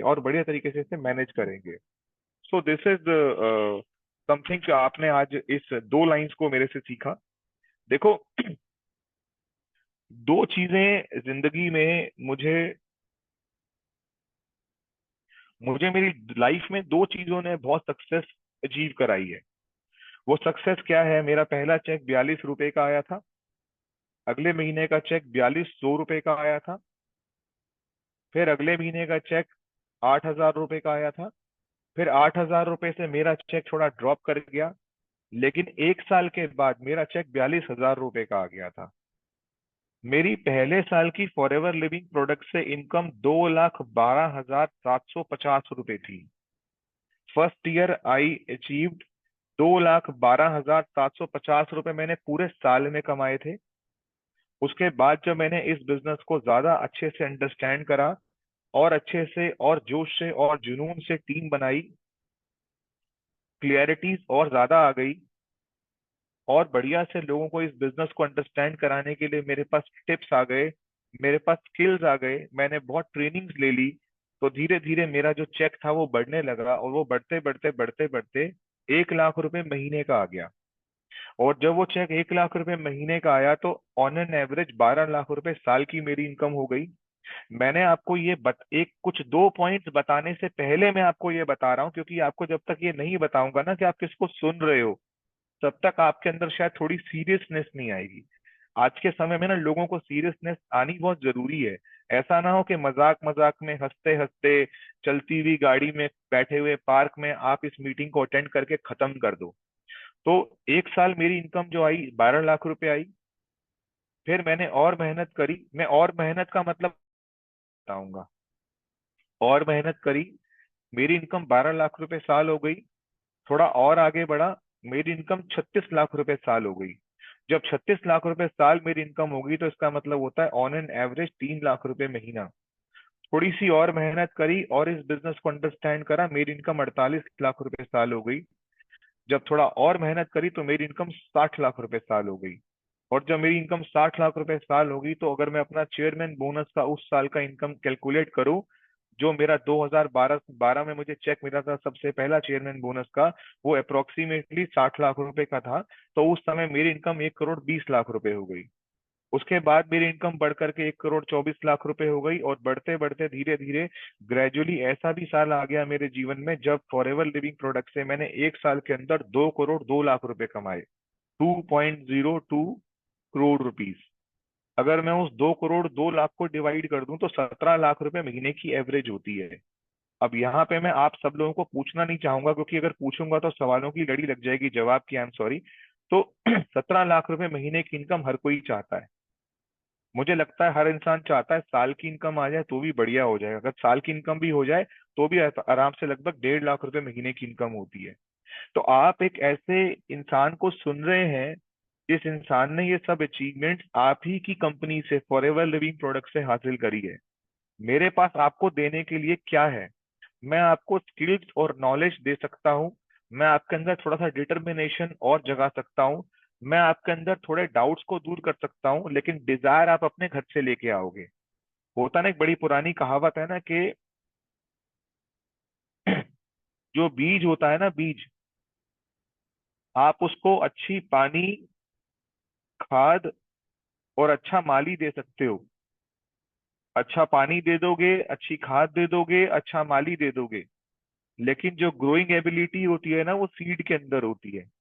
और बढ़िया तरीके से इसे मैनेज करेंगे। सो दिस इज समथिंग कि आपने आज इस दो लाइंस को मेरे से सीखा। देखो, दो चीजें जिंदगी में मुझे मुझे मेरी लाइफ में दो चीजों ने बहुत सक्सेस अचीव कराई है। वो सक्सेस क्या है? मेरा पहला चेक 42 रुपए का आया था। अगले महीने का चेक 4200 रुपए का आया था। फिर अगले महीने का चेक 8000 रुपए का आया था। फिर 8000 रुपए से मेरा चेक थोड़ा ड्रॉप कर गया। लेकिन एक साल के बाद मेरा चेक 42,000 रुपए का आ गया था। मेरी पहले साल की फॉरएवर लिविंग प्रोडक्ट से इनकम 2,12,750 रुपए थी। फर्स्ट ईयर आई अचीव्ड 2,12,750 रुपए मैंने पूरे साल में कमाए थे। उसके बाद जब मैंने इस बिजनेस को ज्यादा अच्छे से अंडरस्टैंड करा और अच्छे से और जोश से और जुनून से टीम बनाई, क्लियरिटीज और ज्यादा आ गई, और बढ़िया से लोगों को इस बिजनेस को अंडरस्टैंड कराने के लिए मेरे पास टिप्स आ गए, मेरे पास स्किल्स आ गए, मैंने बहुत ट्रेनिंग्स ले ली। तो धीरे धीरे मेरा जो चेक था वो बढ़ने लगा, और वो बढ़ते बढ़ते बढ़ते बढ़ते 1 लाख रुपए महीने का आ गया। और जब वो चेक 1 लाख रुपए महीने का आया तो ऑन एन एवरेज 12 लाख रुपए साल की मेरी इनकम हो गई। मैंने आपको ये एक कुछ दो पॉइंट्स बताने से पहले मैं आपको ये बता रहा हूँ, क्योंकि आपको जब तक ये नहीं बताऊंगा ना कि आप किसको सुन रहे हो, तब तक आपके अंदर शायद थोड़ी सीरियसनेस नहीं आएगी। आज के समय में ना लोगों को सीरियसनेस आनी बहुत जरूरी है। ऐसा ना हो कि मजाक मजाक में हंसते हंसते चलती हुई गाड़ी में बैठे हुए पार्क में आप इस मीटिंग को अटेंड करके खत्म कर दो। तो एक साल मेरी इनकम जो आई 12 लाख रुपए आई। फिर मैंने और मेहनत करी, मैं और मेहनत का मतलब बताऊंगा। और मेहनत करी, मेरी इनकम 12 लाख रुपए साल हो गई। थोड़ा और आगे बढ़ा, मेरी इनकम 36 लाख रुपए साल हो गई। जब 36 लाख रुपए साल मेरी इनकम होगी तो इसका मतलब होता है ऑन एन एवरेज 3 लाख रुपए महीना। थोड़ी सी और मेहनत करी और इस बिजनेस को अंडरस्टैंड करा, मेरी इनकम 48 लाख रुपए साल हो गई। जब थोड़ा और मेहनत करी तो मेरी इनकम 60 लाख रुपए साल हो गई। और जब मेरी इनकम 60 लाख रुपए साल होगी तो अगर मैं अपना चेयरमैन बोनस का उस साल का इनकम कैलकुलेट करूं, जो मेरा 2012 12 में मुझे चेक मिला था सबसे पहला चेयरमैन बोनस का, वो अप्रोक्सीमेटली 60 लाख रुपए का था। तो उस समय मेरी इनकम 1,20,00,000 रुपए हो गई। उसके बाद मेरी इनकम बढ़ करके 1,24,00,000 रुपए हो गई, और बढ़ते बढ़ते धीरे धीरे ग्रेजुअली ऐसा भी साल आ गया मेरे जीवन में जब फॉरएवर लिविंग प्रोडक्ट से मैंने एक साल के अंदर 2,02,00,000 रुपए कमाए। 2.02 करोड़ रुपीज। अगर मैं उस 2,02,00,000 को डिवाइड कर दूं तो 17 लाख रुपए महीने की एवरेज होती है। अब यहाँ पे मैं आप सब लोगों को पूछना नहीं चाहूंगा, क्योंकि अगर पूछूंगा तो सवालों की लड़ी लग जाएगी जवाब की। I am sorry. तो 17 लाख रुपए महीने की इनकम हर कोई चाहता है। मुझे लगता है हर इंसान चाहता है साल की इनकम आ जाए तो भी बढ़िया हो जाए। अगर साल की इनकम भी हो जाए तो भी आराम से लगभग 1.5 लाख रुपए महीने की इनकम होती है। तो आप एक ऐसे इंसान को सुन रहे हैं जिस इंसान ने ये सब अचीवमेंट आप ही की कंपनी से, फॉरएवर लिविंग प्रोडक्ट से हासिल करी है। मेरे पास आपको देने के लिए क्या है? मैं आपको स्किल्स और नॉलेज दे सकता हूँ। मैं आपके अंदर थोड़ा सा डिटर्मिनेशन और जगा सकता हूँ। मैं आपके अंदर थोड़े डाउट्स को दूर कर सकता हूँ, लेकिन डिजायर आप अपने घर से लेके आओगे। होता ना, एक बड़ी पुरानी कहावत है ना कि जो बीज होता है ना, बीज, आप उसको अच्छी पानी, खाद और अच्छा माली दे सकते हो। अच्छा पानी दे दोगे, अच्छी खाद दे दोगे, अच्छा माली दे दोगे, लेकिन जो ग्रोइंग एबिलिटी होती है ना वो सीड के अंदर होती है।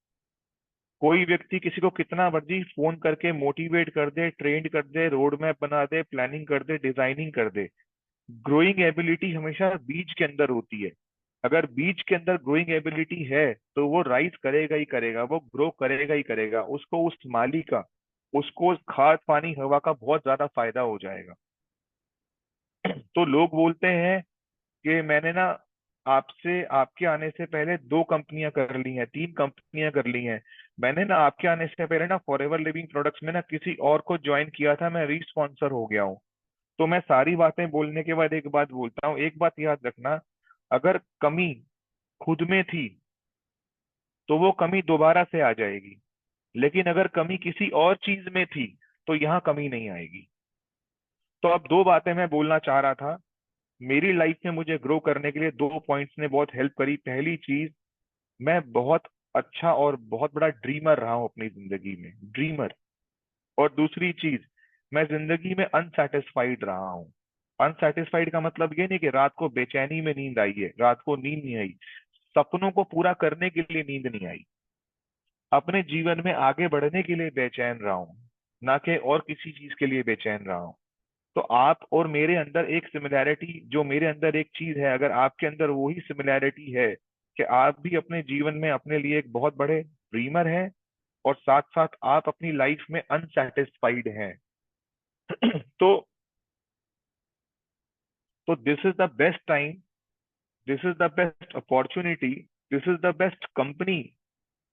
कोई व्यक्ति किसी को कितना मर्जी फोन करके मोटिवेट कर दे, ट्रेंड कर दे, रोड मैप बना दे, प्लानिंग कर दे, डिजाइनिंग कर दे, ग्रोइंग एबिलिटी हमेशा बीज के अंदर होती है। अगर बीज के अंदर ग्रोइंग एबिलिटी है तो वो राइज करेगा ही करेगा, वो ग्रो करेगा ही करेगा। उसको उस माली का, उसको उस खाद पानी हवा का बहुत ज्यादा फायदा हो जाएगा। तो लोग बोलते हैं कि मैंने ना आपसे, आपके आने से पहले दो कंपनियां कर ली हैं, तीन कंपनियां कर ली हैं। मैंने ना आपके आने से पहले ना फॉरएवर लिविंग प्रोडक्ट्स में ना किसी और को ज्वाइन किया था, मैं रीस्पॉन्सर हो गया हूँ। तो मैं सारी बातें बोलने के बाद एक बात बोलता हूँ, एक बात याद रखना। अगर कमी खुद में थी तो वो कमी दोबारा से आ जाएगी, लेकिन अगर कमी किसी और चीज में थी तो यहाँ कमी नहीं आएगी। तो अब दो बातें मैं बोलना चाह रहा था। मेरी लाइफ में मुझे ग्रो करने के लिए दो पॉइंट्स ने बहुत हेल्प करी। पहली चीज, मैं बहुत अच्छा और बहुत बड़ा ड्रीमर रहा हूँ अपनी जिंदगी में, ड्रीमर। और दूसरी चीज, मैं जिंदगी में अनसेटिस्फाइड रहा हूँ। अनसेटिस्फाइड का मतलब ये नहीं कि रात को बेचैनी में नींद आई है, रात को नींद नहीं आई, सपनों को पूरा करने के लिए नींद नहीं आई, अपने जीवन में आगे बढ़ने के लिए बेचैन रहा हूँ, ना कि और किसी चीज के लिए बेचैन रहा हूँ। तो आप और मेरे अंदर एक सिमिलैरिटी, जो मेरे अंदर एक चीज है, अगर आपके अंदर वही सिमिलैरिटी है कि आप भी अपने जीवन में अपने लिए एक बहुत बड़े ड्रीमर हैं और साथ साथ आप अपनी लाइफ में अनसेटिस्फाइड हैं, तो this is the best time, this is the best opportunity, this is the best company.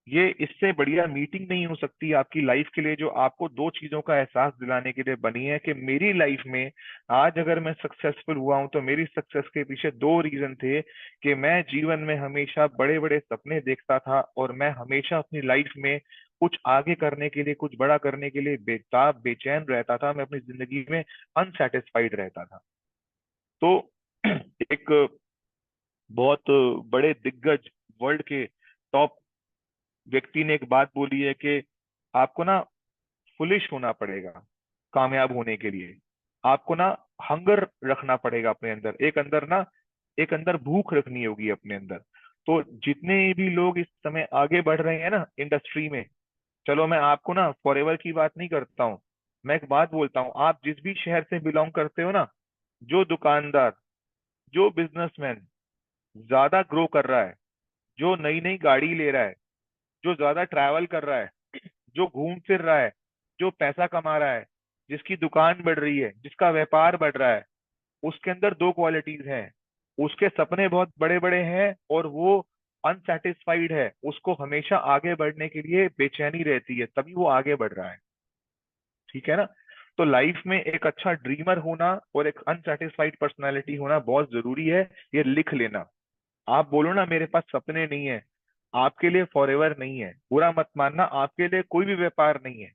ये इससे बढ़िया मीटिंग नहीं हो सकती आपकी लाइफ के लिए, जो आपको दो चीजों का एहसास दिलाने के लिए बनी है कि मेरी लाइफ में आज अगर मैं सक्सेसफुल हुआ हूं तो मेरी सक्सेस के पीछे दो रीजन थे कि मैं जीवन में हमेशा बड़े बड़े सपने देखता था और मैं हमेशा अपनी लाइफ में कुछ आगे करने के लिए, कुछ बड़ा करने के लिए बेताब बेचैन रहता था, मैं अपनी जिंदगी में अनसेटिस्फाइड रहता था। तो एक बहुत बड़े दिग्गज, वर्ल्ड के टॉप व्यक्ति ने एक बात बोली है कि आपको ना फुलिश होना पड़ेगा कामयाब होने के लिए। आपको ना हंगर रखना पड़ेगा अपने अंदर, एक अंदर भूख रखनी होगी अपने अंदर। तो जितने भी लोग इस समय आगे बढ़ रहे हैं ना इंडस्ट्री में, चलो मैं आपको ना फॉरएवर की बात नहीं करता हूँ, मैं एक बात बोलता हूँ, आप जिस भी शहर से बिलोंग करते हो ना, जो दुकानदार, जो बिजनेसमैन ज्यादा ग्रो कर रहा है, जो नई नई गाड़ी ले रहा है, जो ज्यादा ट्रैवल कर रहा है, जो घूम फिर रहा है, जो पैसा कमा रहा है, जिसकी दुकान बढ़ रही है, जिसका व्यापार बढ़ रहा है, उसके अंदर दो क्वालिटीज हैं। उसके सपने बहुत बड़े बड़े हैं और वो अनसेटिस्फाइड है, उसको हमेशा आगे बढ़ने के लिए बेचैनी रहती है, तभी वो आगे बढ़ रहा है। ठीक है ना? तो लाइफ में एक अच्छा ड्रीमर होना और एक अनसेटिस्फाइड पर्सनालिटी होना बहुत जरूरी है। ये लिख लेना। आप बोलो ना मेरे पास सपने नहीं है, आपके लिए फॉरएवर नहीं है, बुरा मत मानना, आपके लिए कोई भी व्यापार नहीं है।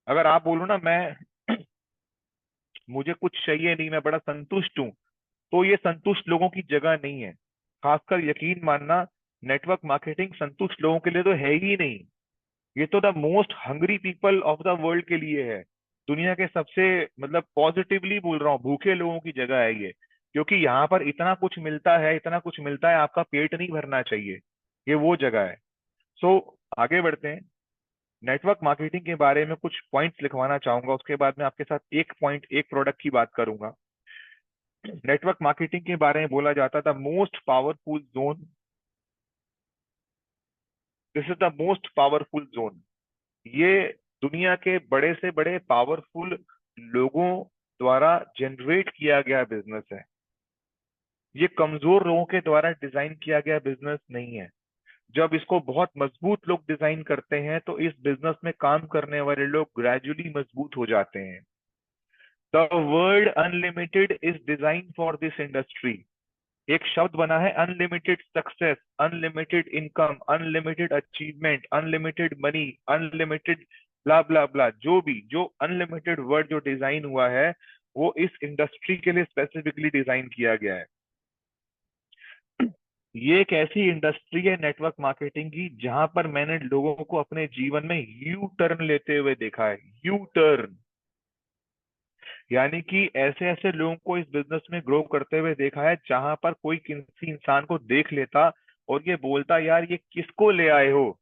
अगर आप बोलो ना मैं मुझे कुछ चाहिए नहीं, मैं बड़ा संतुष्ट हूँ, तो ये संतुष्ट लोगों की जगह नहीं है। खासकर यकीन मानना, नेटवर्क मार्केटिंग संतुष्ट लोगों के लिए तो है ही नहीं। ये तो the most hungry people of the world के लिए है। दुनिया के सबसे, मतलब पॉजिटिवली बोल रहा हूँ, भूखे लोगों की जगह है ये। क्योंकि यहाँ पर इतना कुछ मिलता है, इतना कुछ मिलता है, आपका पेट नहीं भरना चाहिए। ये वो जगह है। सो आगे बढ़ते हैं। नेटवर्क मार्केटिंग के बारे में कुछ पॉइंट्स लिखवाना चाहूंगा, उसके बाद मैं आपके साथ एक पॉइंट, एक प्रोडक्ट की बात करूंगा। नेटवर्क मार्केटिंग के बारे में बोला जाता था most powerful zone, this is the most powerful zone. ये दुनिया के बड़े से बड़े पावरफुल लोगों द्वारा जनरेट किया गया बिजनेस है। ये कमजोर लोगों के द्वारा डिजाइन किया गया बिजनेस नहीं है। जब इसको बहुत मजबूत लोग डिजाइन करते हैं तो इस बिजनेस में काम करने वाले लोग ग्रेजुअली मजबूत हो जाते हैं। The world unlimited is design for this industry. एक शब्द बना है, unlimited success, unlimited income, unlimited achievement, unlimited money, unlimited bla bla bla, जो अनलिमिटेड वर्ड जो डिजाइन हुआ है, वो इस इंडस्ट्री के लिए स्पेसिफिकली डिजाइन किया गया है। ये एक ऐसी इंडस्ट्री है नेटवर्क मार्केटिंग की जहां पर मैंने लोगों को अपने जीवन में यू टर्न लेते हुए देखा है। यू टर्न यानी कि ऐसे ऐसे लोगों को इस बिजनेस में ग्रो करते हुए देखा है जहां पर कोई किसी इंसान को देख लेता और ये बोलता, यार ये किसको ले आए हो,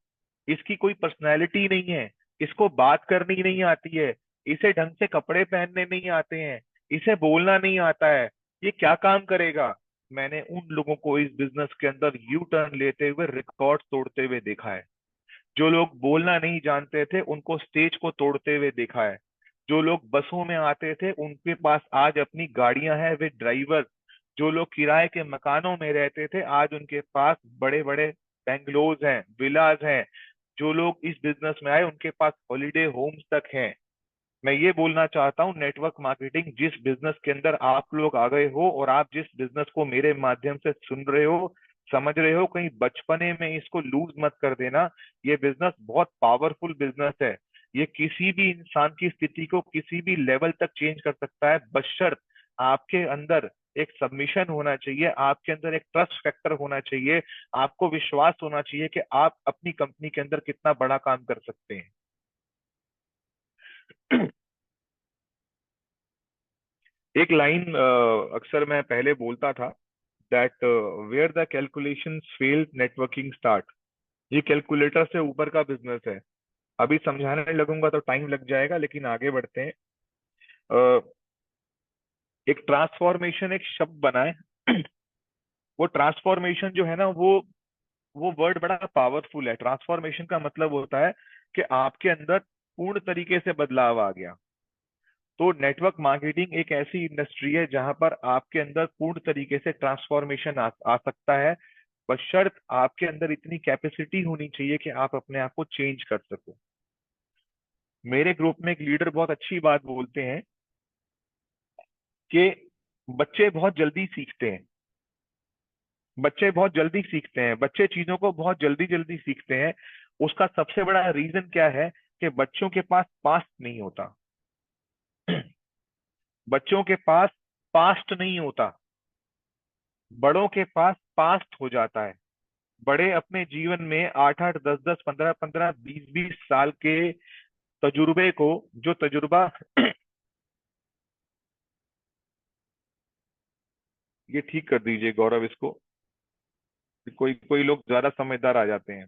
इसकी कोई पर्सनैलिटी नहीं है, इसको बात करनी नहीं आती है, इसे ढंग से कपड़े पहनने नहीं आते हैं, इसे बोलना नहीं आता है, ये क्या काम करेगा। मैंने उन लोगों को इस बिजनेस के अंदर यू टर्न लेते हुए रिकॉर्ड तोड़ते हुए देखा है। जो लोग बोलना नहीं जानते थे उनको स्टेज को तोड़ते हुए देखा है। जो लोग बसों में आते थे उनके पास आज अपनी गाड़ियां हैं विद ड्राइवर। जो लोग किराए के मकानों में रहते थे आज उनके पास बड़े बड़े बेंगलोज हैं, विलाज हैं। जो लोग इस बिजनेस में आए उनके पास हॉलिडे होम्स तक हैं। मैं ये बोलना चाहता हूँ, नेटवर्क मार्केटिंग जिस बिजनेस के अंदर आप लोग आ गए हो और आप जिस बिजनेस को मेरे माध्यम से सुन रहे हो, समझ रहे हो, कहीं बचपने में इसको लूज मत कर देना। ये बिजनेस बहुत पावरफुल बिजनेस है। ये किसी भी इंसान की स्थिति को किसी भी लेवल तक चेंज कर सकता है, बशर्त आपके अंदर एक सबमिशन होना चाहिए, आपके अंदर एक ट्रस्ट फैक्टर होना चाहिए, आपको विश्वास होना चाहिए कि आप अपनी कंपनी के अंदर कितना बड़ा काम कर सकते हैं। एक लाइन अक्सर मैं पहले बोलता था, that where the calculation fail networking start. ये कैलकुलेटर से ऊपर का बिजनेस है। अभी समझाने लगूंगा तो टाइम लग जाएगा, लेकिन आगे बढ़ते हैं। अ, एक ट्रांसफॉर्मेशन एक शब्द बना है। वो ट्रांसफॉर्मेशन जो है ना, वो वर्ड बड़ा पावरफुल है। ट्रांसफॉर्मेशन का मतलब होता है कि आपके अंदर पूर्ण तरीके से बदलाव आ गया। तो नेटवर्क मार्केटिंग एक ऐसी इंडस्ट्री है जहां पर आपके अंदर पूर्ण तरीके से ट्रांसफॉर्मेशन आ सकता है, बशर्त आपके अंदर इतनी कैपेसिटी होनी चाहिए कि आप अपने आप को चेंज कर सको। मेरे ग्रुप में एक लीडर बहुत अच्छी बात बोलते हैं कि बच्चे बहुत जल्दी सीखते हैं। बच्चे बहुत जल्दी सीखते हैं, बच्चे चीजों को बहुत जल्दी जल्दी सीखते हैं। उसका सबसे बड़ा रीजन क्या है? कि बच्चों के पास पास्ट नहीं होता। बच्चों के पास पास्ट नहीं होता, बड़ों के पास पास्ट हो जाता है। बड़े अपने जीवन में 8 8 10 10 15 15 20 20 साल के तजुर्बे को, जो तजुर्बा ये ठीक कर दीजिए गौरव इसको, कोई कोई लोग ज्यादा समझदार आ जाते हैं।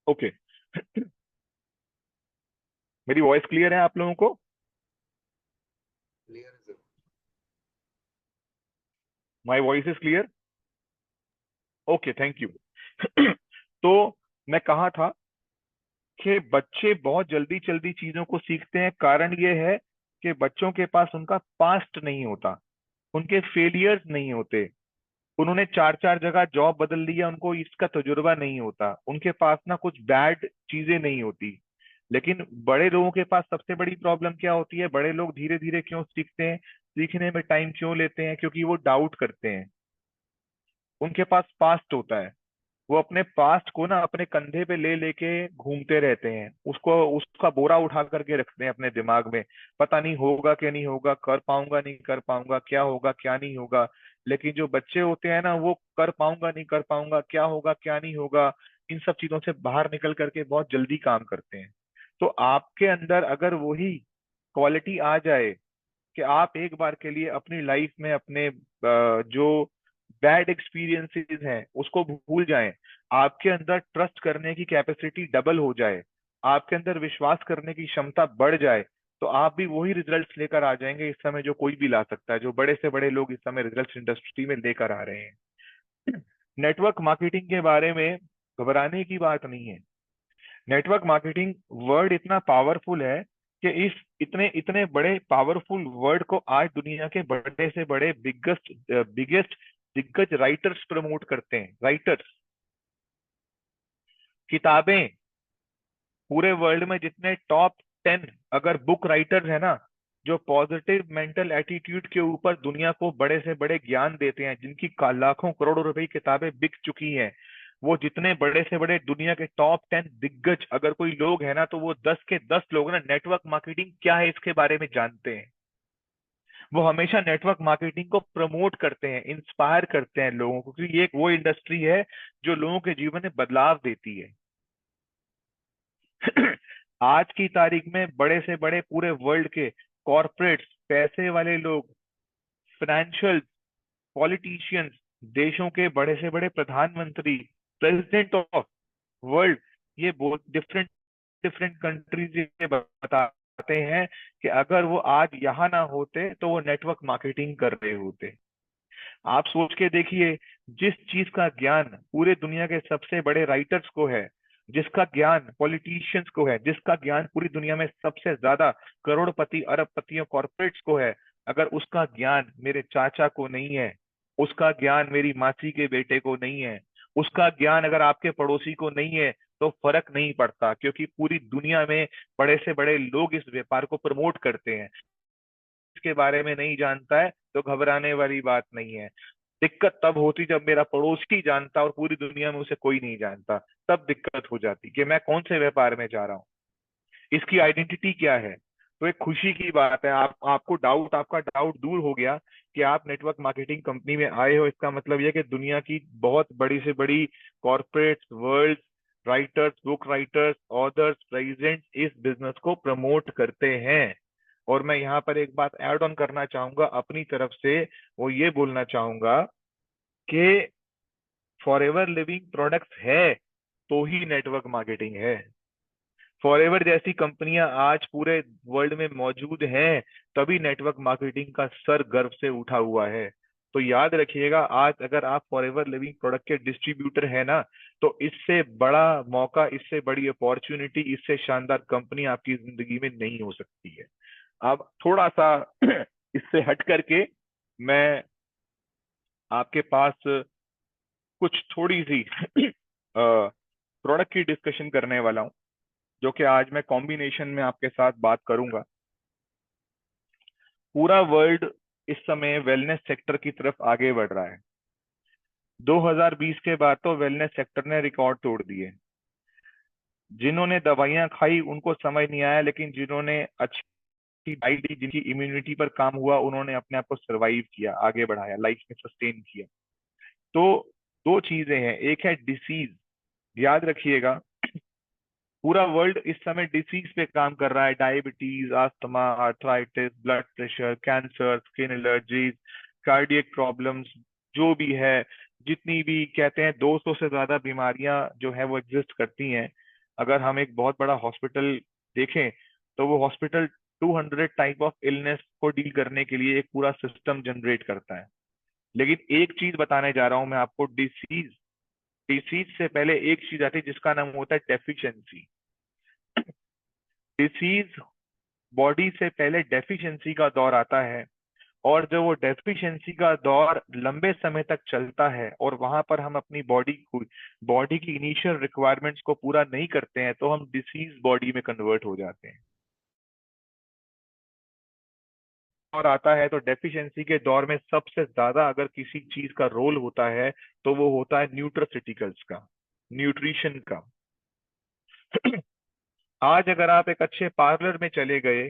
ओके। मेरी वॉइस क्लियर है आप लोगों को? क्लियर है sir. My voice is clear? Okay, thank you. तो मैं कहा था कि बच्चे बहुत जल्दी जल्दी चीजों को सीखते हैं। कारण ये है कि बच्चों के पास उनका पास्ट नहीं होता, उनके फेलियर्स नहीं होते। उन्होंने चार चार जगह जॉब बदल लिया, उनको इसका तजुर्बा नहीं होता, उनके पास ना कुछ बैड चीजें नहीं होती। लेकिन बड़े लोगों के पास सबसे बड़ी प्रॉब्लम क्या होती है? बड़े लोग धीरे धीरे क्यों सीखते हैं, सीखने में टाइम क्यों लेते हैं? क्योंकि वो डाउट करते हैं। उनके पास पास्ट होता है, वो अपने पास्ट को ना अपने कंधे पे ले लेके घूमते रहते हैं, उसको उसका बोरा उठा करके रखते हैं अपने दिमाग में। पता नहीं होगा कि नहीं होगा, कर पाऊंगा नहीं कर पाऊंगा, क्या होगा क्या नहीं होगा। लेकिन जो बच्चे होते हैं ना, वो कर पाऊंगा नहीं कर पाऊंगा, क्या होगा क्या नहीं होगा, इन सब चीजों से बाहर निकल करके बहुत जल्दी काम करते हैं। तो आपके अंदर अगर वही क्वालिटी आ जाए कि आप एक बार के लिए अपनी लाइफ में अपने जो बैड एक्सपीरियंसेस हैं उसको भूल जाएं, आपके अंदर ट्रस्ट करने की कैपेसिटी डबल हो जाए, आपके अंदर विश्वास करने की क्षमता बढ़ जाए, तो आप भी वही रिजल्ट्स लेकर आ जाएंगे इस समय जो कोई भी ला सकता है, जो बड़े से बड़े लोग इस समय रिजल्ट्स इंडस्ट्री में लेकर आ रहे हैं। नेटवर्क मार्केटिंग के बारे में घबराने की बात नहीं है। नेटवर्क मार्केटिंग वर्ड इतना पावरफुल है कि इस इतने इतने बड़े पावरफुल वर्ड को आज दुनिया के बड़े से बड़े बिगेस्ट बिगेस्ट दिग्गज राइटर्स प्रमोट करते हैं। राइटर्स, किताबें, पूरे वर्ल्ड में जितने टॉप 10 अगर बुक राइटर्स है ना, जो पॉजिटिव मेंटल एटीट्यूड के ऊपर दुनिया को बड़े से बड़े ज्ञान देते हैं, जिनकी लाखों करोड़ों रुपए की किताबें बिक चुकी हैं, वो जितने बड़े से बड़े दुनिया के टॉप 10 दिग्गज अगर कोई लोग हैं ना, तो वो 10 के 10 लोग ना नेटवर्क मार्केटिंग क्या है इसके बारे में जानते हैं। वो हमेशा नेटवर्क मार्केटिंग को प्रमोट करते हैं, इंस्पायर करते हैं लोगों को, क्योंकि ये एक वो इंडस्ट्री है जो लोगों के जीवन में बदलाव देती है। आज की तारीख में बड़े से बड़े पूरे वर्ल्ड के कॉरपोरेट्स, पैसे वाले लोग, फाइनेंशियल, पॉलिटिशियंस, देशों के बड़े से बड़े प्रधानमंत्री, प्रेसिडेंट ऑफ वर्ल्ड, ये बहुत डिफरेंट डिफरेंट कंट्रीज ये बताते हैं कि अगर वो आज यहाँ ना होते तो वो नेटवर्क मार्केटिंग कर रहे होते। आप सोच के देखिए, जिस चीज का ज्ञान पूरे दुनिया के सबसे बड़े राइटर्स को है, जिसका ज्ञान पॉलिटिशियंस को है, जिसका ज्ञान पूरी दुनिया में सबसे ज्यादा करोड़पति अरबपतियों कॉर्पोरेट्स को है, अगर उसका ज्ञान मेरे चाचा को नहीं है, उसका ज्ञान मेरी मासी के बेटे को नहीं है, उसका ज्ञान अगर आपके पड़ोसी को नहीं है, तो फर्क नहीं पड़ता, क्योंकि पूरी दुनिया में बड़े से बड़े लोग इस व्यापार को प्रमोट करते हैं। इसके बारे में नहीं जानता है तो घबराने वाली बात नहीं है। दिक्कत तब होती जब मेरा पड़ोसी जानता और पूरी दुनिया में उसे कोई नहीं जानता। तब दिक्कत हो जाती कि मैं कौन से व्यापार में जा रहा हूँ, इसकी आइडेंटिटी क्या है। तो एक खुशी की बात है, आपका डाउट दूर हो गया कि आप नेटवर्क मार्केटिंग कंपनी में आए हो। इसका मतलब यह कि दुनिया की बहुत बड़ी से बड़ी corporates, world writers, book writers, authors, present इस बिजनेस को प्रमोट करते हैं। और मैं यहाँ पर एक बात ऐड ऑन करना चाहूंगा अपनी तरफ से, वो ये बोलना चाहूंगा कि फॉरएवर लिविंग प्रोडक्ट्स है तो ही नेटवर्क मार्केटिंग है। फॉरएवर जैसी कंपनियां आज पूरे वर्ल्ड में मौजूद हैं, तभी नेटवर्क मार्केटिंग का सर गर्व से उठा हुआ है। तो याद रखिएगा, आज अगर आप फॉरएवर लिविंग प्रोडक्ट के डिस्ट्रीब्यूटर है ना, तो इससे बड़ा मौका, इससे बड़ी अपॉर्चुनिटी, इससे शानदार कंपनी आपकी जिंदगी में नहीं हो सकती है। अब थोड़ा सा इससे हट करके मैं आपके पास कुछ थोड़ी सी प्रोडक्ट की डिस्कशन करने वाला हूँ, जो कि आज मैं कॉम्बिनेशन में आपके साथ बात करूंगा। पूरा वर्ल्ड इस समय वेलनेस सेक्टर की तरफ आगे बढ़ रहा है। 2020 के बाद तो वेलनेस सेक्टर ने रिकॉर्ड तोड़ दिए। जिन्होंने दवाइयां खाई उनको समझ नहीं आया, लेकिन जिन्होंने अच्छी डाइट ली, जिनकी इम्यूनिटी पर काम हुआ, उन्होंने अपने आप को सरवाइव किया, आगे बढ़ाया, लाइफ में सस्टेन किया। तो दो चीजें हैं, एक है डिसीज। याद रखिएगा, पूरा वर्ल्ड इस समय डिसीज पे काम कर रहा है। Diabetes, asthma, arthritis, blood pressure, cancer, skin allergies, cardiac problems, जो भी है, जितनी भी कहते हैं 200 से ज्यादा बीमारियां जो है वो एग्जिस्ट करती हैं। अगर हम एक बहुत बड़ा हॉस्पिटल देखें, तो वो हॉस्पिटल 200 टाइप ऑफ इलनेस को डील करने के लिए एक पूरा सिस्टम जनरेट करता है। लेकिन एक चीज बताने जा रहा हूं मैं आपको, डिसीज डिसीज से पहले एक चीज आती है जिसका नाम होता है डेफिशिएंसी। डिसीज बॉडी से पहले डेफिशिएंसी का दौर आता है, और जब वो डेफिशिएंसी का दौर लंबे समय तक चलता है और वहां पर हम अपनी बॉडी की इनिशियल रिक्वायरमेंट्स को पूरा नहीं करते हैं, तो हम डिसीज बॉडी में कन्वर्ट हो जाते हैं। और आता है तो डेफिशिएंसी के दौर में सबसे ज्यादा अगर किसी चीज का रोल होता है, तो वो होता है न्यूट्रासिटिकल्स का, न्यूट्रिशन का। आज अगर आप एक अच्छे पार्लर में चले गए,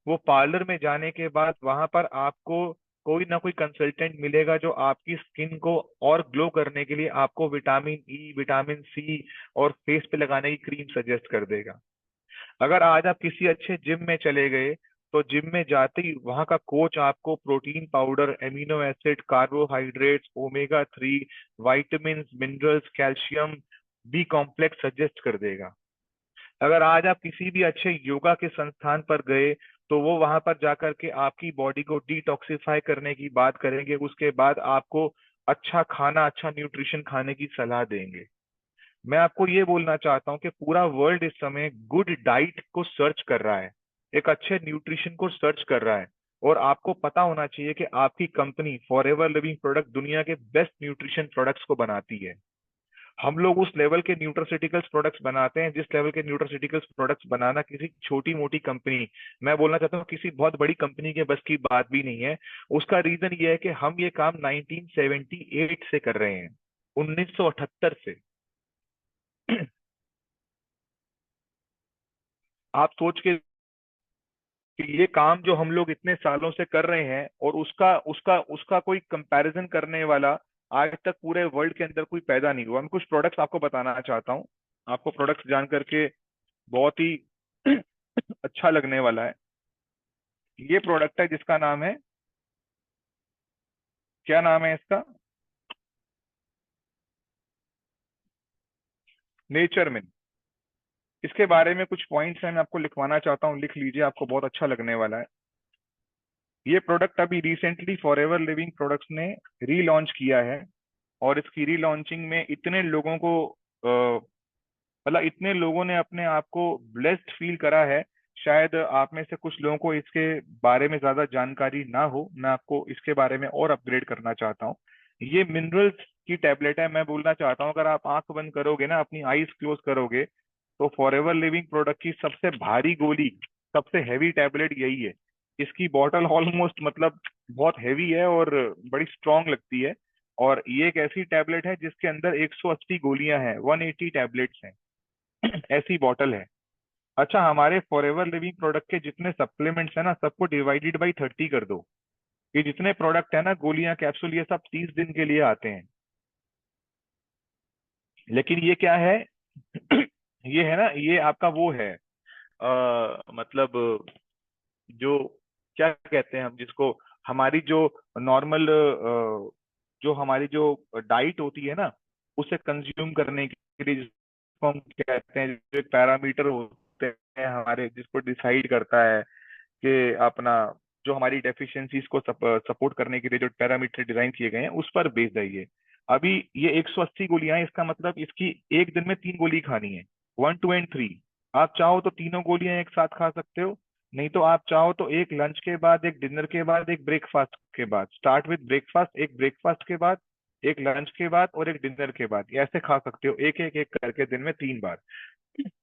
वो पार्लर में जाने के बाद वहां पर आपको कोई ना कोई कंसल्टेंट मिलेगा जो आपकी स्किन को और ग्लो करने के लिए आपको विटामिन ई, विटामिन सी और फेस पे लगाने की क्रीम सजेस्ट कर देगा। अगर आज आप किसी अच्छे जिम में चले गए, तो जिम में जाते ही वहां का कोच आपको protein powder, amino acid, carbohydrates, omega 3, vitamin, minerals, calcium, B complex suggest कर देगा। अगर आज आप किसी भी अच्छे योगा के संस्थान पर गए, तो वो वहां पर जाकर के आपकी बॉडी को डिटॉक्सिफाई करने की बात करेंगे, उसके बाद आपको अच्छा खाना, अच्छा न्यूट्रिशन खाने की सलाह देंगे। मैं आपको ये बोलना चाहता हूँ कि पूरा वर्ल्ड इस समय गुड डाइट को सर्च कर रहा है, एक अच्छे न्यूट्रिशन को सर्च कर रहा है। और आपको पता होना चाहिए कि आपकी कंपनी फॉरएवर लिविंग प्रोडक्ट दुनिया के बेस्ट न्यूट्रिशन प्रोडक्ट्स को बनाती है। हम लोग उस लेवल के न्यूट्रास्यूटिकल्स प्रोडक्ट्स बनाते हैं जिस लेवल के न्यूट्रास्यूटिकल्स प्रोडक्ट्स बनाना किसी छोटी मोटी कंपनी, मैं बोलना चाहता हूँ किसी बहुत बड़ी कंपनी के बस की बात भी नहीं है। उसका रीजन ये है कि हम ये काम 1978 से कर रहे हैं, 1978 से। आप सोच के कि ये काम जो हम लोग इतने सालों से कर रहे हैं, और उसका उसका उसका कोई कंपैरिजन करने वाला आज तक पूरे वर्ल्ड के अंदर कोई पैदा नहीं हुआ। मैं कुछ प्रोडक्ट्स आपको बताना चाहता हूँ, आपको प्रोडक्ट्स जान करके बहुत ही अच्छा लगने वाला है। ये प्रोडक्ट है जिसका नाम है, क्या नाम है इसका, नेचरमिन। इसके बारे में कुछ पॉइंट्स हैं, मैं आपको लिखवाना चाहता हूँ, लिख लीजिए, आपको बहुत अच्छा लगने वाला है। ये प्रोडक्ट अभी रिसेंटली फॉरएवर लिविंग प्रोडक्ट्स ने रीलॉन्च किया है, और इसकी रीलॉन्चिंग में इतने लोगों को मतलब इतने लोगों ने अपने आप को ब्लेस्ड फील करा है। शायद आप में से कुछ लोगों को इसके बारे में ज्यादा जानकारी ना हो, मैं आपको इसके बारे में और अपग्रेड करना चाहता हूँ। ये मिनरल्स की टैबलेट है। मैं बोलना चाहता हूँ, अगर आप आंख बंद करोगे ना, अपनी आईज क्लोज करोगे, तो फॉरएवर लिविंग प्रोडक्ट की सबसे भारी गोली, सबसे हैवी टैबलेट यही है। इसकी बॉटल ऑलमोस्ट मतलब बहुत हैवी है और बड़ी स्ट्रांग लगती है। और ये एक ऐसी टैबलेट है जिसके अंदर 180 गोलियां हैं, 180 टैबलेट्स हैं। ऐसी बॉटल है। अच्छा, हमारे फॉरएवर लिविंग प्रोडक्ट के जितने सप्लीमेंट्स है ना, सबको डिवाइडेड बाई 30 कर दो। ये जितने प्रोडक्ट है ना, गोलियां, कैप्सूल, ये सब 30 दिन के लिए आते हैं। लेकिन ये क्या है? ये है ना, ये आपका वो है, मतलब जो, क्या कहते हैं हम जिसको, हमारी जो नॉर्मल, जो हमारी जो डाइट होती है ना, उसे कंज्यूम करने के लिए, जिसको हम कहते हैं, जो एक पैरामीटर होते हैं हमारे, जिसको डिसाइड करता है कि अपना, जो हमारी डेफिशिएंसीज को सपोर्ट करने के लिए जो पैरामीटर डिजाइन किए गए हैं, उस पर बेस्ड है ये। अभी ये 180 गोलियां हैं, इसका मतलब इसकी एक दिन में 3 गोली खानी है, 1 2 एंड 3। आप चाहो तो तीनों गोलियां एक साथ खा सकते हो, नहीं तो आप चाहो तो एक लंच के बाद, एक डिनर के बाद, एक ब्रेकफास्ट के बाद, स्टार्ट विद ब्रेकफास्ट, एक ब्रेकफास्ट के बाद, एक लंच के बाद और एक डिनर के बाद, ये ऐसे खा सकते हो, एक एक एक करके दिन में 3 बार।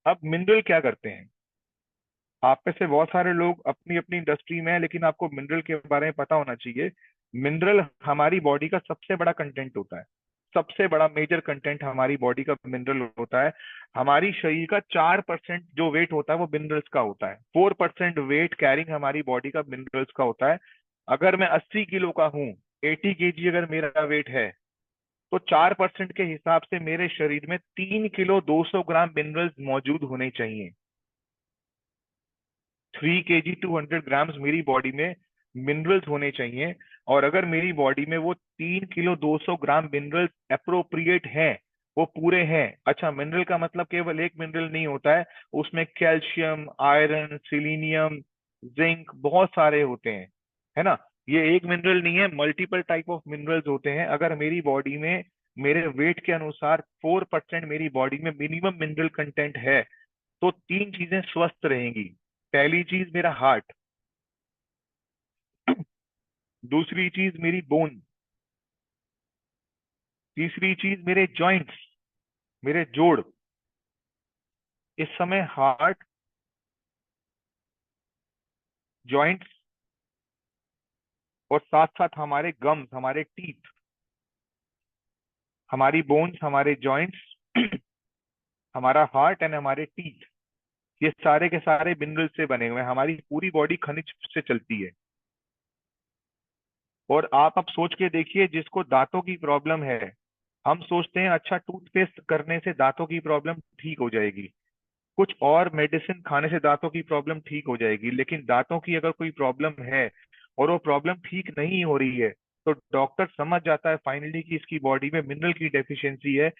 अब मिनरल क्या करते हैं? आप में से बहुत सारे लोग अपनी अपनी इंडस्ट्री में है, लेकिन आपको मिनरल के बारे में पता होना चाहिए। मिनरल हमारी बॉडी का सबसे बड़ा कंटेंट होता है। सबसे बड़ा मेजर कंटेंट हमारी बॉडी का मिनरल होता है। हमारी शरीर का 4% जो वेट होता है वो मिनरल्स का होता है। 4% वेट कैरिंग हमारी बॉडी का मिनरल्स का होता है। अगर मैं 80 किलो का हूँ, 80 केजी अगर मेरा वेट है, तो 4% के हिसाब से मेरे शरीर में 3 किलो 200 ग्राम मिनरल्स मौजूद होने चाहिए। 3 kg 200 ग्राम्स मेरी बॉडी में मिनरल्स होने चाहिए। और अगर मेरी बॉडी में वो 3 किलो 200 ग्राम मिनरल्स अप्रोप्रिएट हैं, वो पूरे हैं। अच्छा, मिनरल का मतलब केवल एक मिनरल नहीं होता है, उसमें कैल्शियम, आयरन, सिलीनियम, जिंक, बहुत सारे होते हैं, है ना। ये एक मिनरल नहीं है, मल्टीपल टाइप ऑफ मिनरल्स होते हैं। अगर मेरी बॉडी में मेरे वेट के अनुसार 4% मेरी बॉडी में मिनिमम मिनरल कंटेंट है, तो 3 चीजें स्वस्थ रहेंगी। पहली चीज मेरा हार्ट, दूसरी चीज मेरी बोन, तीसरी चीज मेरे जॉइंट्स, मेरे जोड़। इस समय हार्ट, जॉइंट्स और साथ साथ हमारे गम्स, हमारे टीथ, हमारी बोन्स, हमारे जॉइंट्स, हमारा हार्ट एंड हमारे टीथ, ये सारे के सारे मिनरल से बने हुए हैं। हमारी पूरी बॉडी खनिज से चलती है। और आप अब सोच के देखिए, जिसको दांतों की प्रॉब्लम है, हम सोचते हैं अच्छा टूथपेस्ट करने से दांतों की प्रॉब्लम ठीक हो जाएगी, कुछ और मेडिसिन खाने से दांतों की प्रॉब्लम ठीक हो जाएगी। लेकिन दांतों की अगर कोई प्रॉब्लम है और वो प्रॉब्लम ठीक नहीं हो रही है, तो डॉक्टर समझ जाता है फाइनली कि इसकी बॉडी में मिनरल की डेफिशिएंसी है।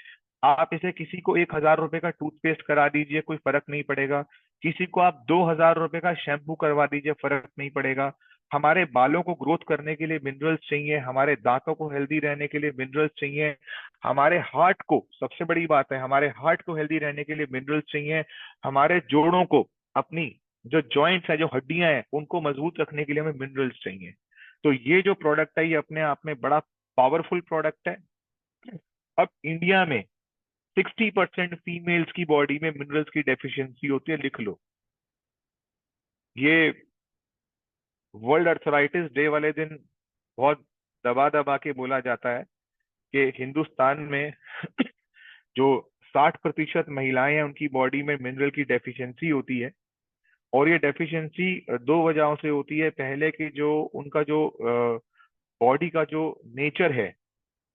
आप इसे किसी को 1,000 रुपए का टूथपेस्ट करा दीजिए, कोई फर्क नहीं पड़ेगा। किसी को आप 2,000 रुपए का शैम्पू करवा दीजिए, फर्क नहीं पड़ेगा। हमारे बालों को ग्रोथ करने के लिए मिनरल्स चाहिए, हमारे दांतों को हेल्दी रहने के लिए मिनरल्स चाहिए, हमारे हार्ट को, सबसे बड़ी बात है, हमारे हार्ट को हेल्दी रहने के लिए मिनरल्स चाहिए, हमारे जोड़ों को, अपनी जो जॉइंट्स है, जो हड्डियां हैं, उनको मजबूत रखने के लिए हमें मिनरल्स चाहिए। तो ये जो प्रोडक्ट है, ये अपने आप में बड़ा पावरफुल प्रोडक्ट है। अब इंडिया में 60% फीमेल्स की बॉडी में मिनरल्स की डेफिशिएंसी होती है, लिख लो। ये वर्ल्ड अर्थराइटिस डे वाले दिन बहुत दबा दबा के बोला जाता है कि हिंदुस्तान में जो 60% महिलाएं हैं, उनकी बॉडी में मिनरल की डेफिशिएंसी होती है। और ये डेफिशिएंसी दो वजहों से होती है। पहले कि जो उनका जो बॉडी का जो नेचर है,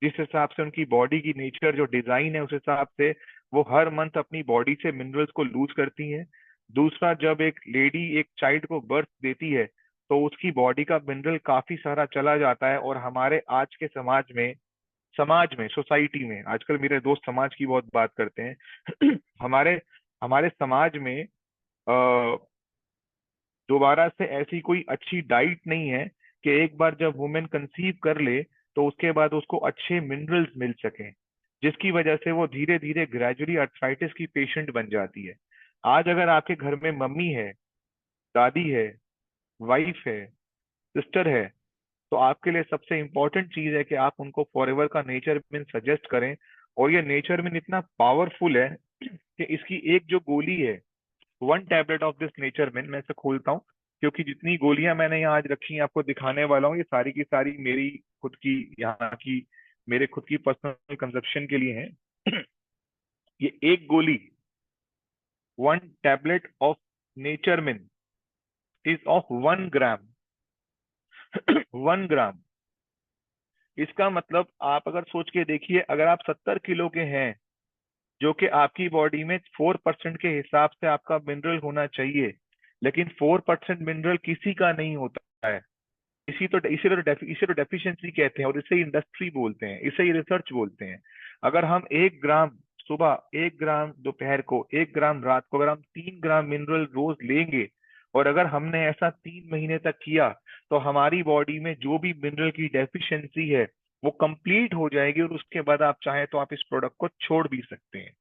जिस हिसाब से उनकी बॉडी की नेचर जो डिजाइन है, उस हिसाब से वो हर मंथ अपनी बॉडी से मिनरल्स को लूज करती हैं। दूसरा, जब एक लेडी एक चाइल्ड को बर्थ देती है, तो उसकी बॉडी का मिनरल काफी सारा चला जाता है। और हमारे आज के समाज में सोसाइटी में, आजकल मेरे दोस्त समाज की बहुत बात करते हैं। हमारे हमारे समाज में दोबारा से ऐसी कोई अच्छी डाइट नहीं है कि एक बार जब वुमेन कंसीव कर ले, तो उसके बाद उसको अच्छे मिनरल्स मिल सकें, जिसकी वजह से वो धीरे धीरे ग्रेजुअली अर्थराइटिस की पेशेंट बन जाती है। आज अगर आपके घर में मम्मी है, दादी है, वाइफ है, सिस्टर है, तो आपके लिए सबसे इंपॉर्टेंट चीज है कि आप उनको फॉरएवर का नेचर मिन सजेस्ट करें। और ये नेचर मिन इतना पावरफुल है कि इसकी एक जो गोली है, 1 टैबलेट ऑफ दिस नेचर मिन, मैं इसे खोलता हूँ, क्योंकि जितनी गोलियां मैंने यहाँ आज रखी हैं आपको दिखाने वाला हूँ, ये सारी की सारी मेरी खुद की, यहाँ की मेरे खुद की पर्सनल कंजप्शन के लिए है। ये एक गोली, 1 tablet ऑफ नेचरमिन इज ऑफ 1 ग्राम। 1 ग्राम। इसका मतलब आप अगर सोच के देखिए, अगर आप 70 किलो के हैं, जो कि आपकी बॉडी में 4% के हिसाब से आपका मिनरल होना चाहिए, लेकिन 4% मिनरल किसी का नहीं होता है। इसे तो डेफिशिएंसी कहते हैं, और इसे इंडस्ट्री बोलते हैं, इसे ही रिसर्च बोलते हैं। अगर हम 1 ग्राम सुबह, 1 ग्राम दोपहर को, 1 ग्राम रात को, अगर हम 3 ग्राम मिनरल रोज लेंगे, और अगर हमने ऐसा 3 महीने तक किया, तो हमारी बॉडी में जो भी मिनरल की डेफिशिएंसी है वो कंप्लीट हो जाएगी, और उसके बाद आप चाहें तो आप इस प्रोडक्ट को छोड़ भी सकते हैं।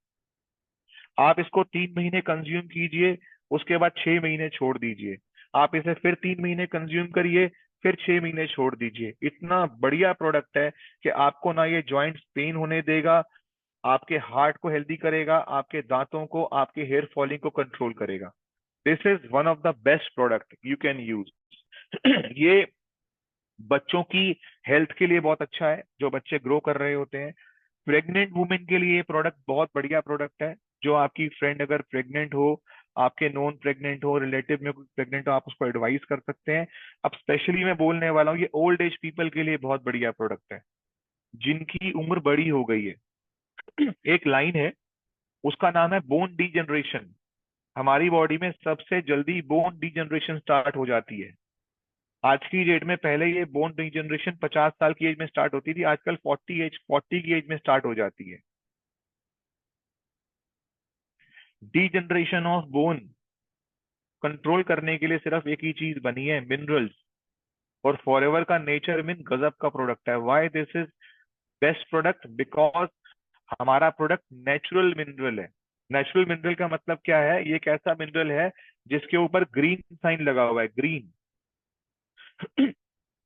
आप इसको 3 महीने कंज्यूम कीजिए, उसके बाद 6 महीने छोड़ दीजिए। आप इसे फिर 3 महीने कंज्यूम करिए, फिर 6 महीने छोड़ दीजिए। इतना बढ़िया प्रोडक्ट है कि आपको ना ये जॉइंट्स पेन होने देगा, आपके हार्ट को हेल्दी करेगा, आपके दांतों को, आपके हेयर फॉलिंग को कंट्रोल करेगा। This is one of the best product you can use. ये बच्चों की हेल्थ के लिए बहुत अच्छा है, जो बच्चे ग्रो कर रहे होते हैं। प्रेग्नेंट वुमेन के लिए ये प्रोडक्ट बहुत बढ़िया प्रोडक्ट है। जो आपकी फ्रेंड अगर प्रेग्नेंट हो, आपके नॉन प्रेग्नेंट हो, रिलेटिव में कोई प्रेग्नेंट हो, आप उसको एडवाइस कर सकते हैं। अब स्पेशली मैं बोलने वाला हूँ, ये ओल्ड एज पीपल के लिए बहुत बढ़िया प्रोडक्ट है, जिनकी उम्र बड़ी हो गई है। एक लाइन है, उसका नाम है बोन डीजनरेशन। हमारी बॉडी में सबसे जल्दी बोन डीजनरेशन स्टार्ट हो जाती है आज की डेट में। पहले ये बोन डीजनरेशन 50 साल की एज में स्टार्ट होती थी, आजकल 40 की एज में स्टार्ट हो जाती है। डीजनरेशन ऑफ बोन कंट्रोल करने के लिए सिर्फ एक ही चीज बनी है, मिनरल्स। और फॉरएवर का नेचर मिन गजब का प्रोडक्ट है। Why this is best product? Because हमारा प्रोडक्ट नेचुरल मिनरल है। नेचुरल मिनरल का मतलब क्या है? ये एक ऐसा मिनरल है जिसके ऊपर ग्रीन साइन लगा हुआ है, ग्रीन।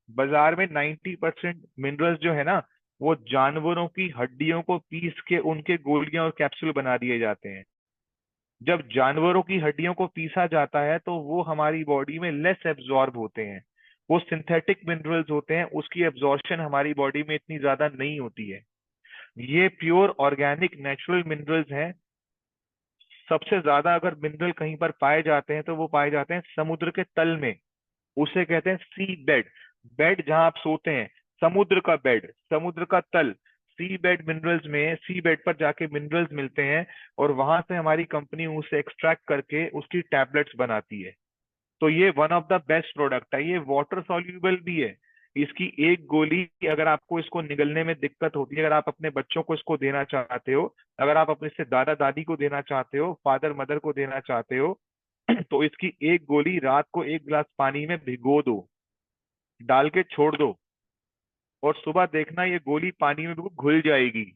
बाजार में 90% मिनरल्स जो है ना, वो जानवरों की हड्डियों को पीस के उनके गोलियां और कैप्सूल बना दिए जाते हैं। जब जानवरों की हड्डियों को पीसा जाता है तो वो हमारी बॉडी में लेस एब्जॉर्ब होते हैं। वो सिंथेटिक मिनरल्स होते हैं, उसकी एब्जॉर्प्शन हमारी बॉडी में इतनी ज्यादा नहीं होती है। ये प्योर ऑर्गेनिक नेचुरल मिनरल्स हैं। सबसे ज्यादा अगर मिनरल कहीं पर पाए जाते हैं तो वो पाए जाते हैं समुद्र के तल में। उसे कहते हैं सी बेड। बेड जहां आप सोते हैं, समुद्र का बेड, समुद्र का तल। सी बेड मिनरल्स में, सी बेड पर जाके मिनरल्स मिलते हैं, और वहां से हमारी कंपनी उसे एक्सट्रैक्ट करके उसकी टैबलेट्स बनाती है। तो ये one of the best product है। ये वाटर सॉल्यूबल भी है। इसकी एक गोली, अगर आपको इसको निगलने में दिक्कत होती है, अगर आप अपने बच्चों को इसको देना चाहते हो, अगर आप अपने से दादा दादी को देना चाहते हो, फादर मदर को देना चाहते हो, तो इसकी एक गोली रात को 1 गिलास पानी में भिगो दो, डाल के छोड़ दो, और सुबह देखना ये गोली पानी में बिल्कुल घुल जाएगी,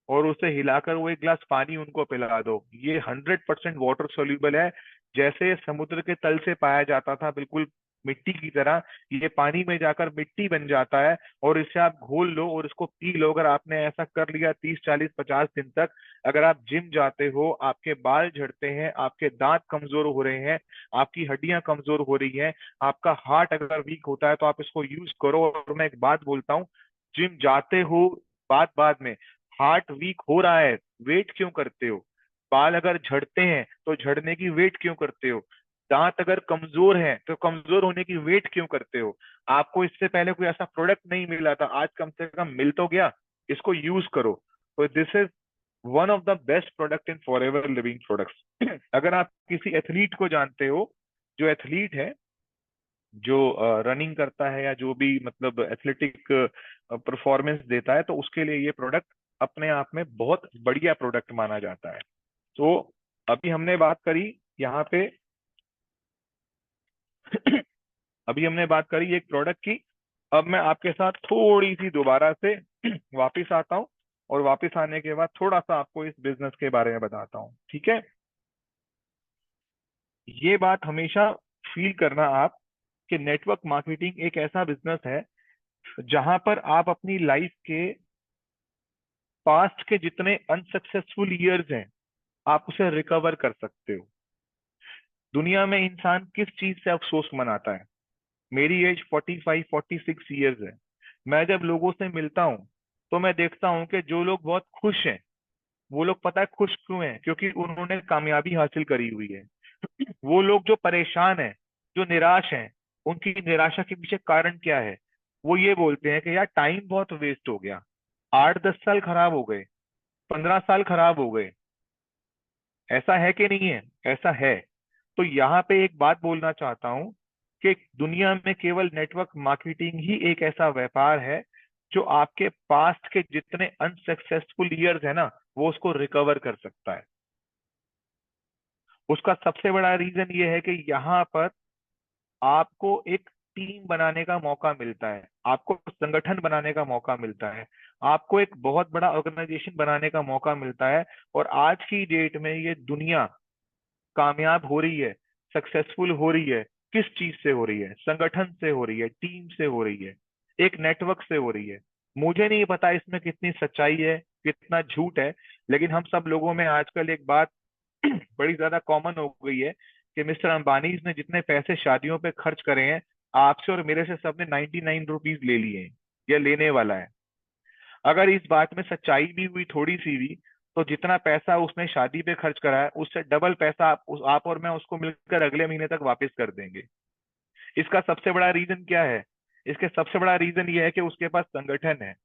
और उसे हिलाकर वो 1 गिलास पानी उनको पिला दो। ये 100% वाटर सोल्यूबल है। जैसे समुद्र के तल से पाया जाता था बिल्कुल मिट्टी की तरह, ये पानी में जाकर मिट्टी बन जाता है। और इसे आप घोल लो और इसको पी लो। अगर आपने ऐसा कर लिया 30 40 50 दिन तक, अगर आप जिम जाते हो, आपके बाल झड़ते हैं, आपके दांत कमजोर हो रहे हैं, आपकी हड्डियां कमजोर हो रही हैं, आपका हार्ट अगर वीक होता है, तो आप इसको यूज करो। और मैं एक बात बोलता हूँ, जिम जाते हो, बात बाद में, हार्ट वीक हो रहा है, वेट क्यों करते हो? बाल अगर झड़ते हैं तो झड़ने की वेट क्यों करते हो? दांत अगर कमजोर है तो कमजोर होने की वेट क्यों करते हो? आपको इससे पहले कोई ऐसा प्रोडक्ट नहीं मिला था, आज कम से कम मिल तो गया। इसको यूज करो। तो this is one of the best product in for ever Living products. अगर आप किसी एथलीट को जानते हो, जो एथलीट है, जो रनिंग करता है, या जो भी मतलब एथलेटिक परफॉर्मेंस देता है, तो उसके लिए ये प्रोडक्ट अपने आप में बहुत बढ़िया प्रोडक्ट माना जाता है। तो अभी हमने बात करी यहाँ पे अभी हमने बात करी एक प्रोडक्ट की। अब मैं आपके साथ थोड़ी सी दोबारा से वापिस आता हूँ, और वापिस आने के बाद थोड़ा सा आपको इस बिजनेस के बारे में बताता हूँ, ठीक है? ये बात हमेशा फील करना आप, कि नेटवर्क मार्केटिंग एक ऐसा बिजनेस है जहां पर आप अपनी लाइफ के पास्ट के जितने अनसक्सेसफुल ईयर्स हैं, आप उसे रिकवर कर सकते हो। दुनिया में इंसान किस चीज से अफसोस मनाता है? मेरी एज 45-46 ईयर्स है। मैं जब लोगों से मिलता हूँ तो मैं देखता हूँ कि जो लोग बहुत खुश हैं, वो लोग पता है खुश क्यों हैं? क्योंकि उन्होंने कामयाबी हासिल करी हुई है। वो लोग जो परेशान हैं, जो निराश हैं, उनकी निराशा के पीछे कारण क्या है? वो ये बोलते हैं कि यार टाइम बहुत वेस्ट हो गया, 8-10 साल खराब हो गए, 15 साल खराब हो गए। ऐसा है कि नहीं है? ऐसा है। तो यहाँ पे एक बात बोलना चाहता हूँ कि दुनिया में केवल नेटवर्क मार्केटिंग ही एक ऐसा व्यापार है जो आपके पास्ट के जितने अनसक्सेसफुल ईयर्स है ना, वो उसको रिकवर कर सकता है। उसका सबसे बड़ा रीजन ये है कि यहाँ पर आपको एक टीम बनाने का मौका मिलता है, आपको संगठन बनाने का मौका मिलता है, आपको एक बहुत बड़ा ऑर्गेनाइजेशन बनाने का मौका मिलता है। और आज की डेट में ये दुनिया कामयाब हो रही है, सक्सेसफुल हो रही है, किस चीज से हो रही है? संगठन से हो रही है, टीम से हो रही है, एक नेटवर्क से हो रही है। मुझे नहीं पता इसमें कितनी सच्चाई है, कितना झूठ है, लेकिन हम सब लोगों में आजकल एक बात बड़ी ज्यादा कॉमन हो गई है कि मिस्टर अंबानी ने जितने पैसे शादियों पे खर्च करे हैं, आपसे और मेरे से सबने 99 रुपीज ले लिए हैं या लेने वाला है। अगर इस बात में सच्चाई भी हुई थोड़ी सी भी, तो जितना पैसा उसने शादी पे खर्च करा है उससे डबल पैसा आप और मैं उसको मिलकर अगले महीने तक वापस कर देंगे। इसका सबसे बड़ा रीजन क्या है? इसके सबसे बड़ा रीजन ये है कि उसके पास संगठन है।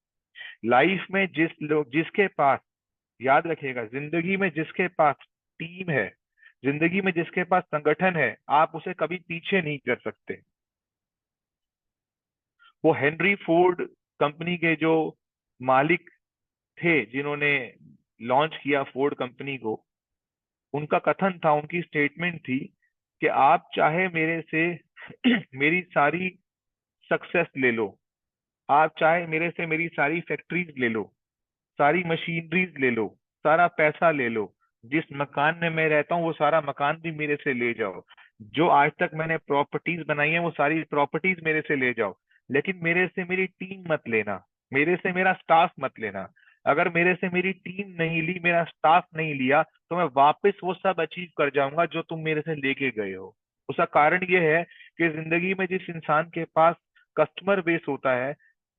लाइफ में जिसके पास, याद रखिएगा, जिंदगी में जिसके पास टीम है, जिंदगी में जिसके पास संगठन है, आप उसे कभी पीछे नहीं कर सकते। वो हेनरी फोर्ड कंपनी के जो मालिक थे, जिन्होंने लॉन्च किया फोर्ड कंपनी को, उनका कथन था, उनकी स्टेटमेंट थी कि आप चाहे मेरे से मेरी सारी सक्सेस ले लो, आप चाहे मेरे से मेरी सारी फैक्ट्रीज ले लो, सारी मशीनरीज ले लो, सारा पैसा ले लो, जिस मकान में मैं रहता हूँ वो सारा मकान भी मेरे से ले जाओ, जो आज तक मैंने प्रॉपर्टीज बनाई है वो सारी प्रॉपर्टीज मेरे से ले जाओ, लेकिन मेरे से मेरी टीम मत लेना, मेरे से मेरा स्टाफ मत लेना। अगर मेरे से मेरी टीम नहीं ली, मेरा स्टाफ नहीं लिया, तो मैं वापस वो सब अचीव कर जाऊंगा जो तुम मेरे से लेके गए हो। उसका कारण ये है कि जिंदगी में जिस इंसान के पास कस्टमर बेस होता है,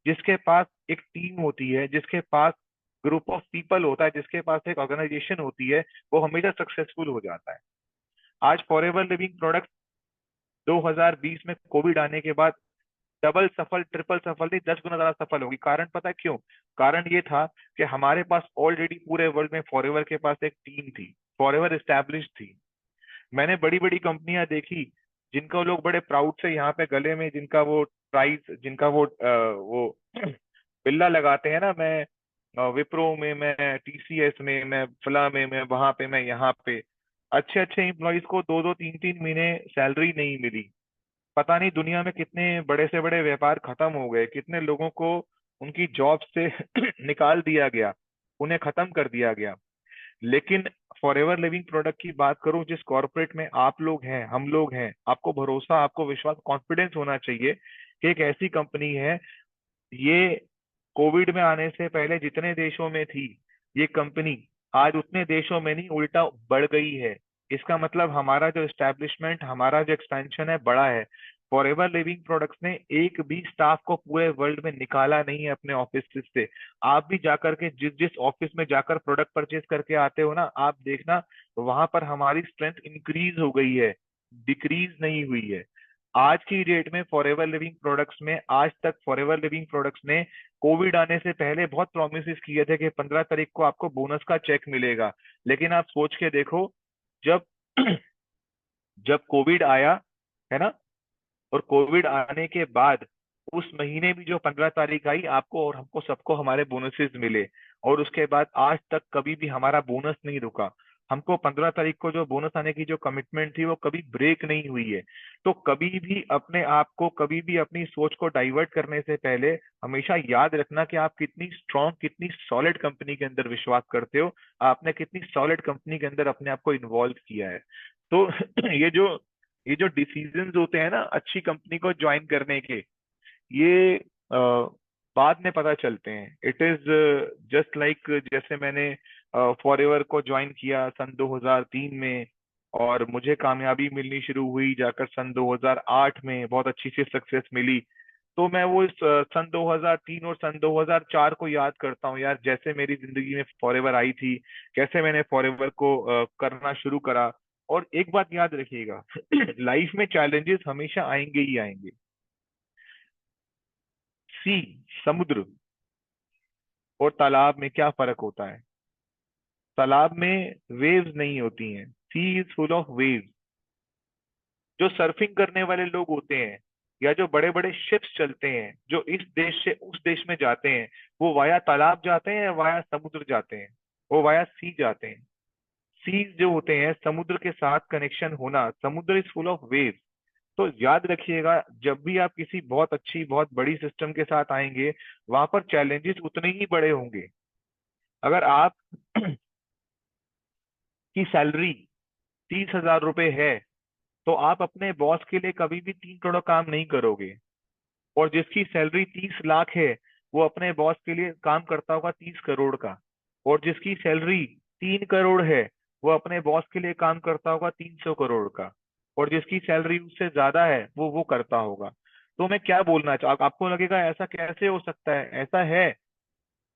जिसके पास एक टीम होती है, जिसके पास ग्रुप ऑफ पीपल होता है, जिसके पास एक ऑर्गेनाइजेशन होती है, वो हमेशा सक्सेसफुल हो जाता है। आज फॉरएवर लिविंग प्रोडक्ट 2020 में कोविड आने के बाद डबल सफल, ट्रिपल सफल नहीं, 10 गुना ज्यादा सफल होगी। कारण पता है क्यों? कारण ये था कि हमारे पास ऑलरेडी पूरे वर्ल्ड में फॉरएवर के पास एक टीम थी, फॉरएवर एस्टैब्लिश थी। मैंने बड़ी बड़ी कंपनियां देखी जिनको लोग बड़े प्राउड से यहाँ पे गले में जिनका वो प्राइस, जिनका वो बिल्ला लगाते हैं ना, मैं विप्रो में, मैं टीसीएस में, मैं फला में, मैं वहां पे, मैं यहाँ पे, अच्छे अच्छे एम्प्लॉयज को 2-2 3-3 महीने सैलरी नहीं मिली। पता नहीं दुनिया में कितने बड़े से बड़े व्यापार खत्म हो गए, कितने लोगों को उनकी जॉब से निकाल दिया गया, उन्हें खत्म कर दिया गया। लेकिन फॉरएवर लिविंग प्रोडक्ट की बात करूं, जिस कॉर्पोरेट में आप लोग हैं, हम लोग हैं, आपको भरोसा, आपको विश्वास, कॉन्फिडेंस होना चाहिए कि एक ऐसी कंपनी है। ये कोविड में आने से पहले जितने देशों में थी ये कंपनी, आज उतने देशों में नहीं, उल्टा बढ़ गई है। इसका मतलब हमारा जो एस्टेब्लिशमेंट, हमारा जो एक्सपेंशन है, बड़ा है। फॉरएवर लिविंग प्रोडक्ट्स ने एक भी स्टाफ को पूरे वर्ल्ड में निकाला नहीं है अपने ऑफिस से। आप भी जाकर के जिस जिस ऑफिस में जाकर प्रोडक्ट परचेज करके आते हो ना, आप देखना वहां पर हमारी स्ट्रेंथ इंक्रीज हो गई है, डिक्रीज नहीं हुई है। आज की डेट में फॉरएवर लिविंग प्रोडक्ट्स में, आज तक फॉरएवर लिविंग प्रोडक्ट्स ने कोविड आने से पहले बहुत प्रोमिस किए थे कि 15 तारीख को आपको बोनस का चेक मिलेगा। लेकिन आप सोच के देखो, जब जब कोविड आया, है ना, और कोविड आने के बाद उस महीने भी जो 15 तारीख आई, आपको और हमको सबको हमारे बोनसेस मिले, और उसके बाद आज तक कभी भी हमारा बोनस नहीं रुका। हमको 15 तारीख को जो बोनस आने की जो कमिटमेंट थी वो कभी ब्रेक नहीं हुई है। तो कभी भी अपने आप को, कभी भी अपनी सोच को डाइवर्ट करने से पहले हमेशा याद रखना कि आप कितनी स्ट्रांग, कितनी सॉलिड कंपनी के अंदर विश्वास करते हो, आपने कितनी सॉलिड कंपनी के अंदर अपने आप को इन्वॉल्व किया है। तो ये जो ये जो डिसीजंस होते हैं ना अच्छी कंपनी को ज्वाइन करने के, ये बाद में पता चलते हैं। इट इज जस्ट लाइक, जैसे मैंने फॉरएवर को ज्वाइन किया सन 2003 में, और मुझे कामयाबी मिलनी शुरू हुई जाकर सन 2008 में, बहुत अच्छी सी सक्सेस मिली। तो मैं वो इस सन 2003 और सन 2004 को याद करता हूँ यार, जैसे मेरी जिंदगी में फॉरएवर आई थी, कैसे मैंने फॉरएवर को करना शुरू करा। और एक बात याद रखिएगा, लाइफ में चैलेंजेस हमेशा आएंगे ही आएंगे। सी, समुद्र और तालाब में क्या फर्क होता है? तालाब में वेव्स नहीं होती हैं, सी इज फुल ऑफ वेव्स। जो सर्फिंग करने वाले लोग होते हैं, या जो बड़े बड़े शिप्स चलते हैं जो इस देश से उस देश में जाते हैं, वो वाया तालाब जाते हैं या वाया समुद्र जाते हैं? वो वाया सी जाते हैं। सीज जो होते हैं, समुद्र के साथ कनेक्शन होना, समुद्र इज फुल ऑफ वेव्स। तो याद रखिएगा, जब भी आप किसी बहुत अच्छी बहुत बड़ी सिस्टम के साथ आएंगे, वहां पर चैलेंजेस उतने ही बड़े होंगे। अगर आप की सैलरी 30,000 रुपए है, तो आप अपने बॉस के लिए कभी भी 3 करोड़ काम नहीं करोगे। और जिसकी सैलरी 30 लाख है, वो अपने बॉस के लिए काम करता होगा 30 करोड़ का। और जिसकी सैलरी 3 करोड़ है, वो अपने बॉस के लिए काम करता होगा 300 करोड़ का। और जिसकी सैलरी उससे ज्यादा है, वो करता होगा। तो मैं क्या बोलना आपको लगेगा ऐसा कैसे हो सकता है? ऐसा है।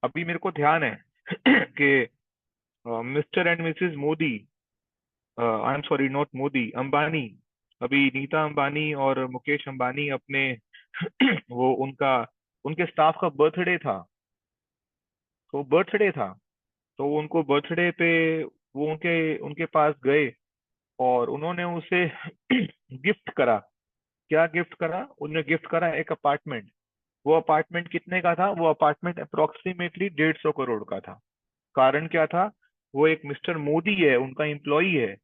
अभी मेरे को ध्यान है कि mister and Mrs Modi, I am sorry not Modi, Ambani, अभी नीता अंबानी और मुकेश अंबानी अपने वो उनका उनके स्टाफ का बर्थडे था। तो बर्थडे था, तो उनको बर्थडे पे वो उनके उनके पास गए और उन्होंने उसे गिफ्ट करा। क्या गिफ्ट करा? उन्हें गिफ्ट करा एक अपार्टमेंट। वो अपार्टमेंट कितने का था? वो अपार्टमेंट अप्रोक्सीमेटली 150 करोड़ का था। कारण क्या था? वो एक मिस्टर मोदी है, उनका एम्प्लॉई है।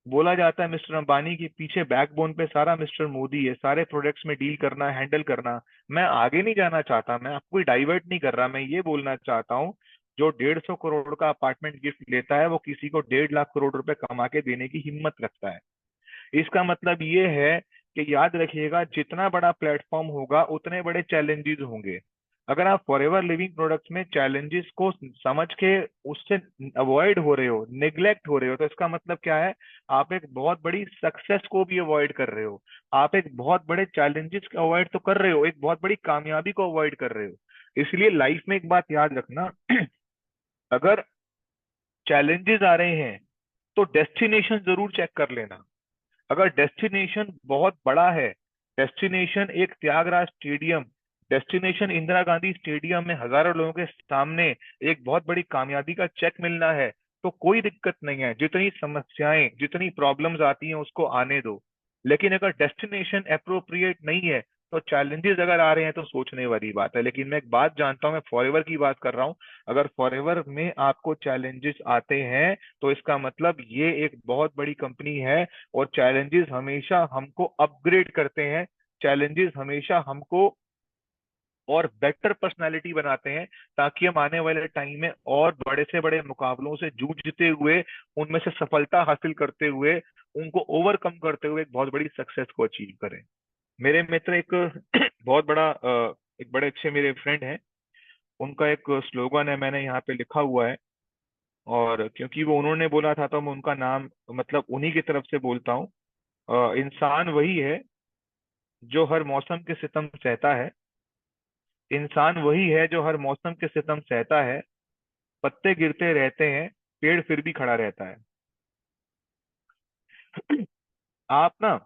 बोला जाता है मिस्टर अंबानी के पीछे बैकबोन पे सारा मिस्टर मोदी है, सारे प्रोडक्ट्स में डील करना, हैंडल करना। मैं आगे नहीं जाना चाहता, मैं आपको डाइवर्ट नहीं कर रहा, मैं ये बोलना चाहता हूँ, जो 150 करोड़ का अपार्टमेंट गिफ्ट लेता है, वो किसी को 1.5 लाख करोड़ रुपए कमा के देने की हिम्मत रखता है। इसका मतलब ये है कि याद रखिएगा, जितना बड़ा प्लेटफॉर्म होगा उतने बड़े चैलेंजेस होंगे। अगर आप फॉरएवर लिविंग प्रोडक्ट्स में चैलेंजेस को समझ के उससे अवॉइड हो रहे हो, निग्लेक्ट हो रहे हो, तो इसका मतलब क्या है? आप एक बहुत बड़ी सक्सेस को भी अवॉइड कर रहे हो। आप एक बहुत बड़े चैलेंजेस को अवॉइड तो कर रहे हो, एक बहुत बड़ी कामयाबी को अवॉइड कर रहे हो। इसलिए लाइफ में एक बात याद रखना, अगर चैलेंजेस आ रहे हैं, तो डेस्टिनेशन जरूर चेक कर लेना। अगर डेस्टिनेशन बहुत बड़ा है, डेस्टिनेशन एक Thyagaraj stadium, destination Indira Gandhi stadium में हजारों लोगों के सामने एक बहुत बड़ी कामयाबी का चेक मिलना है, तो कोई दिक्कत नहीं है। जितनी समस्याएं, जितनी प्रॉब्लम्स आती हैं, उसको आने दो। लेकिन अगर डेस्टिनेशन अप्रोप्रिएट नहीं है, तो चैलेंजेस अगर आ रहे हैं, तो सोचने वाली बात है। लेकिन मैं एक बात जानता हूं, मैं फॉरएवर की बात कर रहा हूं, अगर फॉरएवर में आपको चैलेंजेस आते हैं, तो इसका मतलब ये एक बहुत बड़ी कंपनी है। और चैलेंजेस हमेशा हमको अपग्रेड करते हैं, चैलेंजेस हमेशा हमको और बेटर पर्सनालिटी बनाते हैं, ताकि हम आने वाले टाइम में और बड़े से बड़े मुकाबलों से जूझते हुए, उनमें से सफलता हासिल करते हुए, उनको ओवरकम करते हुए एक बहुत बड़ी सक्सेस को अचीव करें। मेरे मित्र एक बहुत बड़ा एक बड़े अच्छे मेरे फ्रेंड हैं, उनका एक स्लोगन है, मैंने यहाँ पे लिखा हुआ है। और क्योंकि वो उन्होंने बोला था, तो मैं उनका नाम मतलब उन्हीं की तरफ से बोलता हूँ। इंसान वही है जो हर मौसम के सितम सहता है। इंसान वही है जो हर मौसम के सितम सहता है। पत्ते गिरते रहते हैं, पेड़ फिर भी खड़ा रहता है। आप ना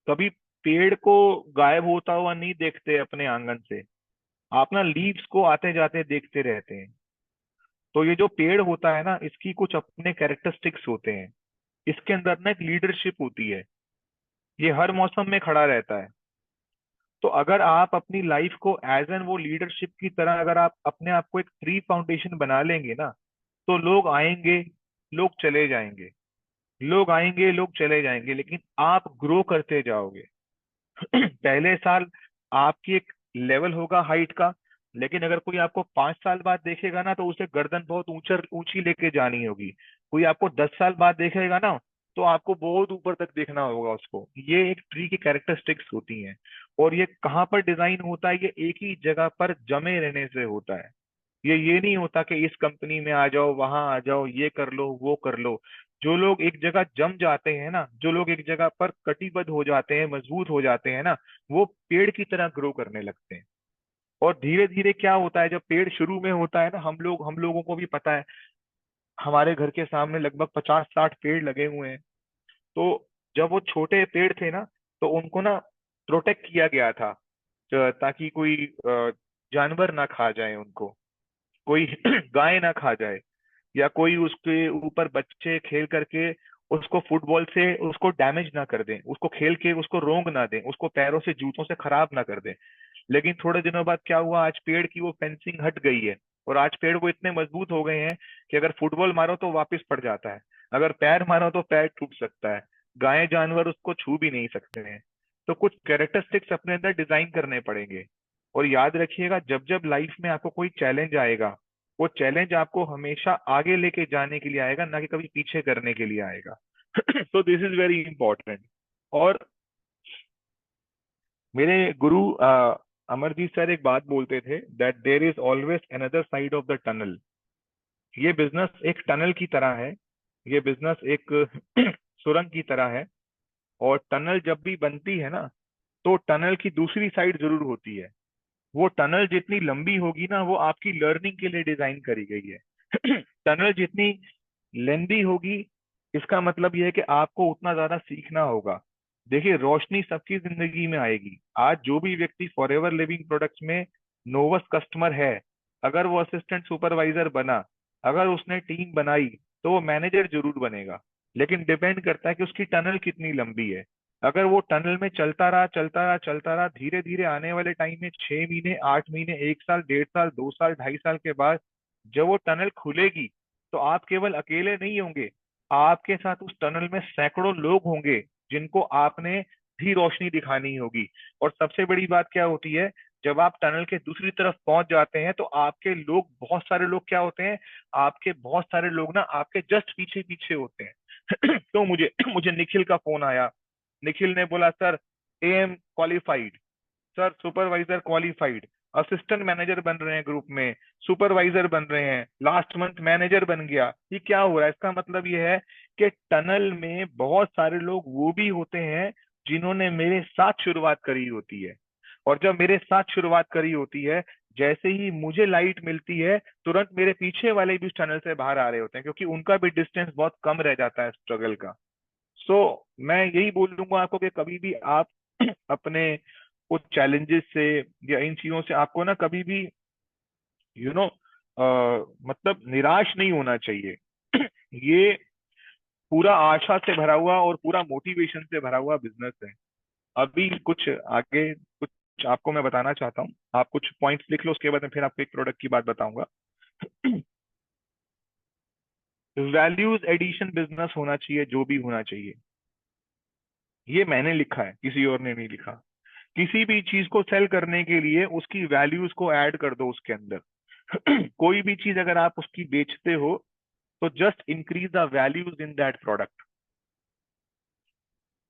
कभी पेड़ को गायब होता हुआ नहीं देखते अपने आंगन से। आप ना लीव्स को आते जाते देखते रहते हैं। तो ये जो पेड़ होता है ना, इसकी कुछ अपने कैरेक्टरिस्टिक्स होते हैं। इसके अंदर ना एक लीडरशिप होती है। ये हर मौसम में खड़ा रहता है। तो अगर आप अपनी लाइफ को एज एन वो लीडरशिप की तरह, अगर आप अपने आप को एक ट्री फाउंडेशन बना लेंगे ना, तो लोग आएंगे, लोग चले जाएंगे, लोग आएंगे, लोग चले जाएंगे, लेकिन आप ग्रो करते जाओगे। पहले साल आपकी एक लेवल होगा हाइट का, लेकिन अगर कोई आपको 5 साल बाद देखेगा ना, तो उसे गर्दन बहुत ऊंचा ऊंची लेके जानी होगी। कोई आपको 10 साल बाद देखेगा ना, तो आपको बहुत ऊपर तक देखना होगा उसको। ये एक ट्री की कैरेक्टरिस्टिक्स होती हैं। और ये कहाँ पर डिजाइन होता है? ये एक ही जगह पर जमे रहने से होता है। ये नहीं होता कि इस कंपनी में आ जाओ, वहां आ जाओ, ये कर लो, वो कर लो। जो लोग एक जगह जम जाते हैं ना, जो लोग एक जगह पर कटिबद्ध हो जाते हैं, मजबूत हो जाते हैं ना, वो पेड़ की तरह ग्रो करने लगते हैं। और धीरे धीरे क्या होता है, जब पेड़ शुरू में होता है ना, हम लोगों को भी पता है, हमारे घर के सामने लगभग 50-60 पेड़ लगे हुए हैं। तो जब वो छोटे पेड़ थे ना, तो उनको ना प्रोटेक्ट किया गया था, ताकि कोई जानवर ना खा जाए उनको, कोई गाय ना खा जाए, या कोई उसके ऊपर बच्चे खेल करके उसको फुटबॉल से उसको डैमेज ना कर दें, उसको खेल के उसको रोंग ना दें, उसको पैरों से जूतों से खराब ना कर दें। लेकिन थोड़े दिनों बाद क्या हुआ, आज पेड़ की वो फेंसिंग हट गई है, और आज पेड़ वो इतने मजबूत हो गए हैं कि अगर फुटबॉल मारो तो वापस पड़ जाता है, अगर पैर मारो तो पैर टूट सकता है, गाय जानवर उसको छू भी नहीं सकते हैं। तो कुछ कैरेक्टरिस्टिक्स अपने अंदर डिजाइन करने पड़ेंगे। और याद रखिएगा, जब जब लाइफ में आपको कोई चैलेंज आएगा, वो चैलेंज आपको हमेशा आगे लेके जाने के लिए आएगा, ना कि कभी पीछे करने के लिए आएगा। तो दिस इज वेरी इंपॉर्टेंट। और मेरे गुरु अमरजीत सर एक बात बोलते थे, that there is always another side of the tunnel. ये बिजनेस एक टनल की तरह है, ये बिजनेस एक सुरंग की तरह है। और टनल जब भी बनती है ना, तो टनल की दूसरी साइड जरूर होती है। वो टनल जितनी लंबी होगी ना, वो आपकी लर्निंग के लिए डिजाइन करी गई है। टनल जितनी लेंदी होगी, इसका मतलब यह है कि आपको उतना ज्यादा सीखना होगा। देखिए, रोशनी सबकी जिंदगी में आएगी। आज जो भी व्यक्ति फॉरएवर लिविंग प्रोडक्ट्स में नोवस कस्टमर है, अगर वो असिस्टेंट सुपरवाइजर बना, अगर उसने टीम बनाई, तो वो मैनेजर जरूर बनेगा। लेकिन डिपेंड करता है कि उसकी टनल कितनी लंबी है। अगर वो टनल में चलता रहा, चलता रहा, चलता रहा, धीरे धीरे आने वाले टाइम में 6 महीने, 8 महीने, 1 साल, 1.5 साल, 2 साल, 2.5 साल के बाद जब वो टनल खुलेगी, तो आप केवल अकेले नहीं होंगे, आपके साथ उस टनल में सैकड़ों लोग होंगे, जिनको आपने भी रोशनी दिखानी होगी। और सबसे बड़ी बात क्या होती है, जब आप टनल के दूसरी तरफ पहुंच जाते हैं, तो आपके लोग, बहुत सारे लोग क्या होते हैं, आपके बहुत सारे लोग ना आपके जस्ट पीछे पीछे होते हैं। तो मुझे मुझे निखिल का फोन आया। निखिल ने बोला, sir am qualified, sir supervisor qualified, assistant manager बन रहे हैं ग्रुप में, सुपरवाइजर बन रहे हैं, लास्ट मंथ मैनेजर बन गया। ये क्या हो रहा है? इसका मतलब ये है कि टनल में बहुत सारे लोग वो भी होते हैं जिन्होंने मेरे साथ शुरुआत करी होती है। और जब मेरे साथ शुरुआत करी होती है, जैसे ही मुझे लाइट मिलती है, तुरंत मेरे पीछे वाले भी उस टनल से बाहर आ रहे होते हैं, क्योंकि उनका भी डिस्टेंस बहुत कम रह जाता है स्ट्रगल का। सो मैं यही बोलूंगा आपको कि कभी भी आप अपने कुछ चैलेंजेस से या इन चीजों से आपको ना कभी भी यू नो मतलब निराश नहीं होना चाहिए। ये पूरा आशा से भरा हुआ और पूरा मोटिवेशन से भरा हुआ बिजनेस है। अभी कुछ आगे कुछ आपको मैं बताना चाहता हूँ, आप कुछ पॉइंट्स लिख लो, उसके बाद मैं फिर आपको एक प्रोडक्ट की बात बताऊंगा। वैल्यूज एडिशन बिजनेस होना चाहिए, जो भी होना चाहिए। ये मैंने लिखा है, किसी और ने नहीं लिखा। किसी भी चीज को सेल करने के लिए उसकी वैल्यूज को ऐड कर दो उसके अंदर। कोई भी चीज अगर आप उसकी बेचते हो, तो just increase the values in that product.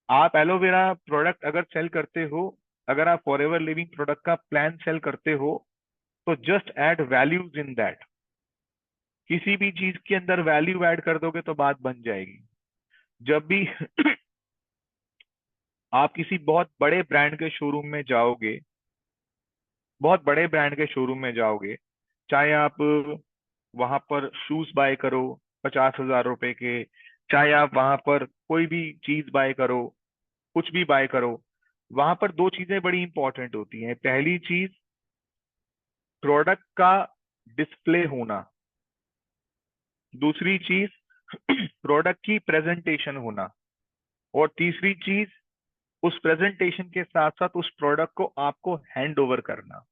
आप एलोवेरा प्रोडक्ट अगर सेल करते हो, अगर आप फॉरएवर लिविंग प्रोडक्ट का प्लान सेल करते हो, तो just add values in that. किसी भी चीज के अंदर वैल्यू ऐड कर दोगे तो बात बन जाएगी। जब भी आप किसी बहुत बड़े ब्रांड के शोरूम में जाओगे, बहुत बड़े ब्रांड के शोरूम में जाओगे, चाहे आप वहां पर शूज बाय करो 50,000 रुपए के, चाहे आप वहां पर कोई भी चीज बाय करो, कुछ भी बाय करो, वहां पर दो चीजें बड़ी इंपॉर्टेंट होती हैं। पहली चीज, प्रोडक्ट का डिस्प्ले होना। दूसरी चीज, प्रोडक्ट की प्रेजेंटेशन होना। और तीसरी चीज, उस प्रेजेंटेशन के साथ साथ उस प्रोडक्ट को आपको हैंड ओवर करना।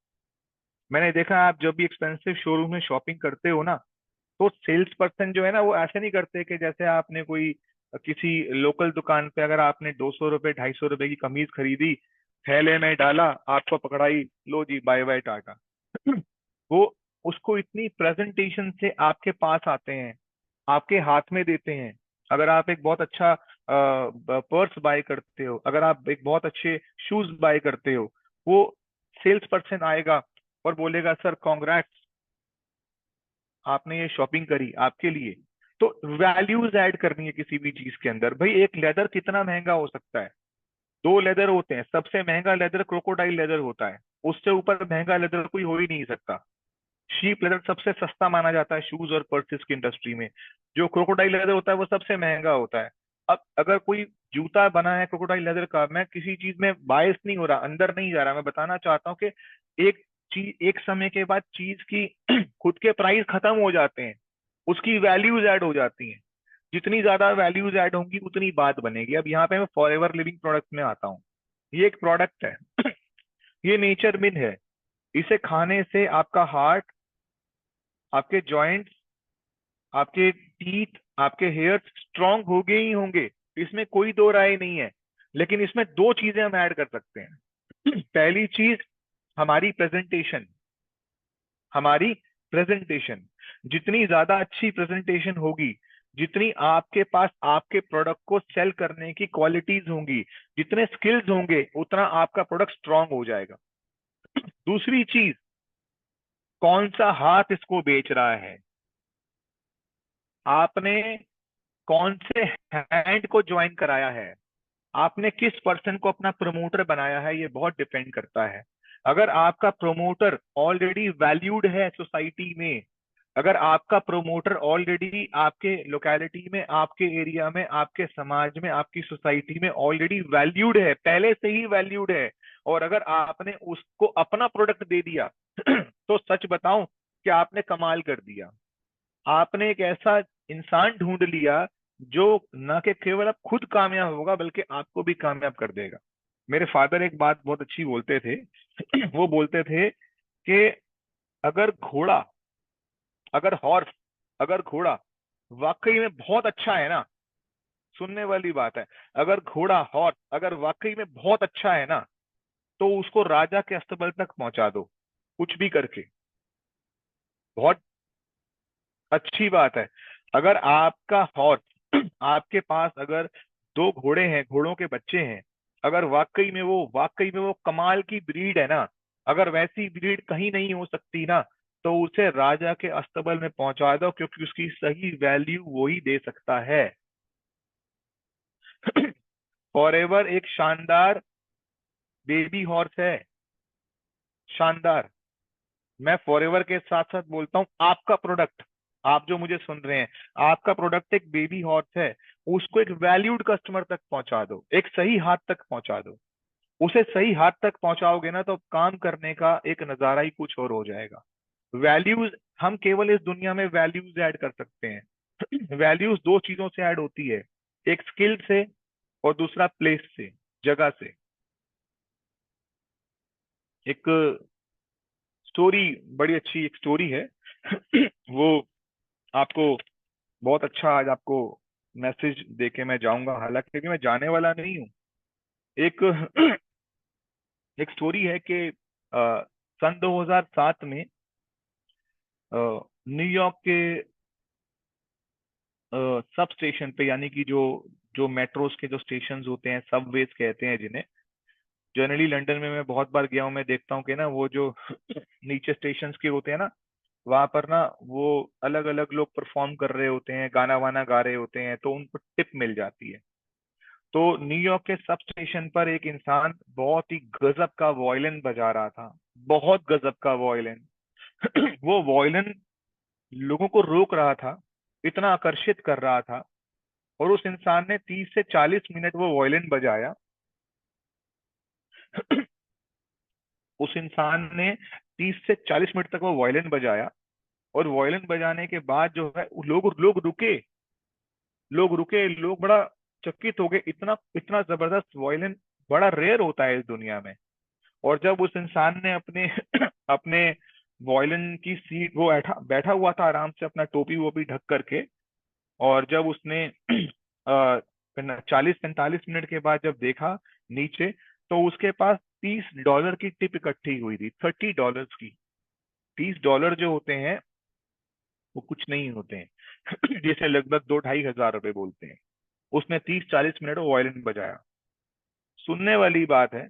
मैंने देखा है, आप जब भी एक्सपेंसिव शोरूम में शॉपिंग करते हो ना, तो सेल्स पर्सन जो है ना, वो ऐसे नहीं करते कि जैसे आपने कोई किसी लोकल दुकान पे अगर आपने 200 रुपए 250 रुपए की कमीज खरीदी, थैले में डाला, आपको पकड़ाई, लो जी बाय बाय टाटा। वो उसको इतनी प्रेजेंटेशन से आपके पास आते हैं, आपके हाथ में देते हैं। अगर आप एक बहुत अच्छा पर्स बाय करते हो, अगर आप एक बहुत अच्छे शूज बाय करते हो, वो सेल्स पर्सन आएगा और बोलेगा, सर कॉन्ग्रेट्स, आपने ये शॉपिंग करी आपके लिए। तो वैल्यूज ऐड करनी है किसी भी चीज के अंदर। भाई एक लेदर कितना महंगा हो सकता है? दो लेदर होते हैं, सबसे महंगा लेदर क्रोकोडाइल लेदर होता है, उससे ऊपर महंगा लेदर कोई हो ही नहीं सकता। शीप लेदर सबसे सस्ता माना जाता है शूज और पर्सेस की इंडस्ट्री में। जो क्रोकोडाइल लेदर होता है वो सबसे महंगा होता है। अब अगर कोई जूता बना है क्रोकोडाइल लेदर का, मैं किसी चीज में बायस नहीं हो रहा, अंदर नहीं जा रहा, मैं बताना चाहता हूँ कि एक चीज एक समय के बाद चीज की खुद के प्राइस खत्म हो जाते हैं, उसकी वैल्यूज ऐड हो जाती हैं। जितनी ज्यादा वैल्यूज ऐड होंगी उतनी बात बनेगी। अब यहाँ पे मैं फॉर एवर लिविंग प्रोडक्ट में आता हूँ। ये एक प्रोडक्ट है ये नेचर मिन है। इसे खाने से आपका हार्ट, आपके जॉइंट्स, आपके टीथ, आपके हेयर्स स्ट्रांग हो गए ही होंगे, इसमें कोई दो राय नहीं है। लेकिन इसमें दो चीजें हम ऐड कर सकते हैं। पहली चीज, हमारी प्रेजेंटेशन। हमारी प्रेजेंटेशन जितनी ज्यादा अच्छी प्रेजेंटेशन होगी, जितनी आपके पास आपके प्रोडक्ट को सेल करने की क्वालिटीज होंगी, जितने स्किल्स होंगे, उतना आपका प्रोडक्ट स्ट्रांग हो जाएगा। दूसरी चीज, कौन सा हाथ इसको बेच रहा है, आपने कौन से हैंड को ज्वाइन कराया है, आपने किस पर्सन को अपना प्रमोटर बनाया है, ये बहुत डिपेंड करता है। अगर आपका प्रमोटर ऑलरेडी वैल्यूड है सोसाइटी में, अगर आपका प्रमोटर ऑलरेडी आपके लोकेलिटी में, आपके एरिया में, आपके समाज में, आपकी सोसाइटी में ऑलरेडी वैल्यूड है, पहले से ही वैल्यूड है, और अगर आपने उसको अपना प्रोडक्ट दे दिया तो सच बताऊं कि आपने कमाल कर दिया। आपने एक ऐसा इंसान ढूंढ लिया जो न कि केवल अब खुद कामयाब होगा बल्कि आपको भी कामयाब कर देगा। मेरे फादर एक बात बहुत अच्छी बोलते थे। वो बोलते थे कि अगर घोड़ा, अगर हॉर्स, अगर घोड़ा वाकई में बहुत अच्छा है ना, सुनने वाली बात है, अगर घोड़ा हॉर्स अगर वाकई में बहुत अच्छा है ना, तो उसको राजा के अस्तबल तक पहुंचा दो, कुछ भी करके। बहुत अच्छी बात है। अगर आपका हॉर्स आपके पास अगर दो घोड़े हैं, घोड़ों के बच्चे हैं, अगर वाकई में वो कमाल की ब्रीड है ना, अगर वैसी ब्रीड कहीं नहीं हो सकती ना, तो उसे राजा के अस्तबल में पहुंचा दो, क्योंकि उसकी सही वैल्यू वो ही दे सकता है। फॉरएवर एक शानदार बेबी हॉर्स है, शानदार। मैं फॉरएवर के साथ साथ बोलता हूँ आपका प्रोडक्ट, आप जो मुझे सुन रहे हैं, आपका प्रोडक्ट एक बेबी हॉर्स है। उसको एक वैल्यूड कस्टमर तक पहुंचा दो, एक सही हाथ तक पहुंचा दो। उसे सही हाथ तक पहुंचाओगे ना, तो काम करने का एक नजारा ही कुछ और हो जाएगा। वैल्यूज, हम केवल इस दुनिया में वैल्यूज ऐड कर सकते हैं। वैल्यूज दो चीजों से ऐड होती है, एक स्किल से और दूसरा प्लेस से, जगह से। एक स्टोरी, बड़ी अच्छी एक स्टोरी है। वो आपको बहुत अच्छा, आज आपको मैसेज देके मैं जाऊंगा, हालांकि अभी मैं जाने वाला नहीं हूँ। एक एक स्टोरी है कि सन 2007 में न्यूयॉर्क के सब स्टेशन पे, यानी कि जो जो मेट्रोस के जो स्टेशन होते हैं, सबवेज कहते हैं जिन्हें, जनरली लंदन में मैं बहुत बार गया हूँ, मैं देखता हूँ कि ना वो जो नीचे स्टेशन के होते हैं ना, वहां पर ना वो अलग अलग लोग परफॉर्म कर रहे होते हैं, गाना वाना गा रहे होते हैं, तो उनको टिप मिल जाती है। तो न्यूयॉर्क के सब स्टेशन पर एक इंसान बहुत ही गजब का वॉयलिन बजा रहा था, बहुत गजब का वॉयलिन। वो वॉयलिन लोगों को रोक रहा था, इतना आकर्षित कर रहा था। और उस इंसान ने 30 से 40 मिनट वो वॉयलिन बजाया। उस इंसान ने 30 से 40 मिनट तक वो वॉयलिन बजाया। और वॉयलिन बजाने के बाद जो है, लोग लोग रुके, लोग बड़ा चकित हो गए, इतना इतना जबरदस्त वॉयलिन बड़ा रेयर होता है इस दुनिया में। और जब उस इंसान ने अपने अपने वॉयलिन की सीट, वो बैठा बैठा हुआ था आराम से अपना टोपी वोपी ढक करके, और जब उसने 40 45 मिनट के बाद जब देखा नीचे, तो उसके पास $30 की टिप इकट्ठी हुई थी, $30 की। $30 जो होते हैं वो कुछ नहीं होते हैं। जिसे लगभग 2-2.5 हजार रुपए बोलते हैं। उसने 30 40 मिनट वो वायलिन बजाया। सुनने वाली बात है,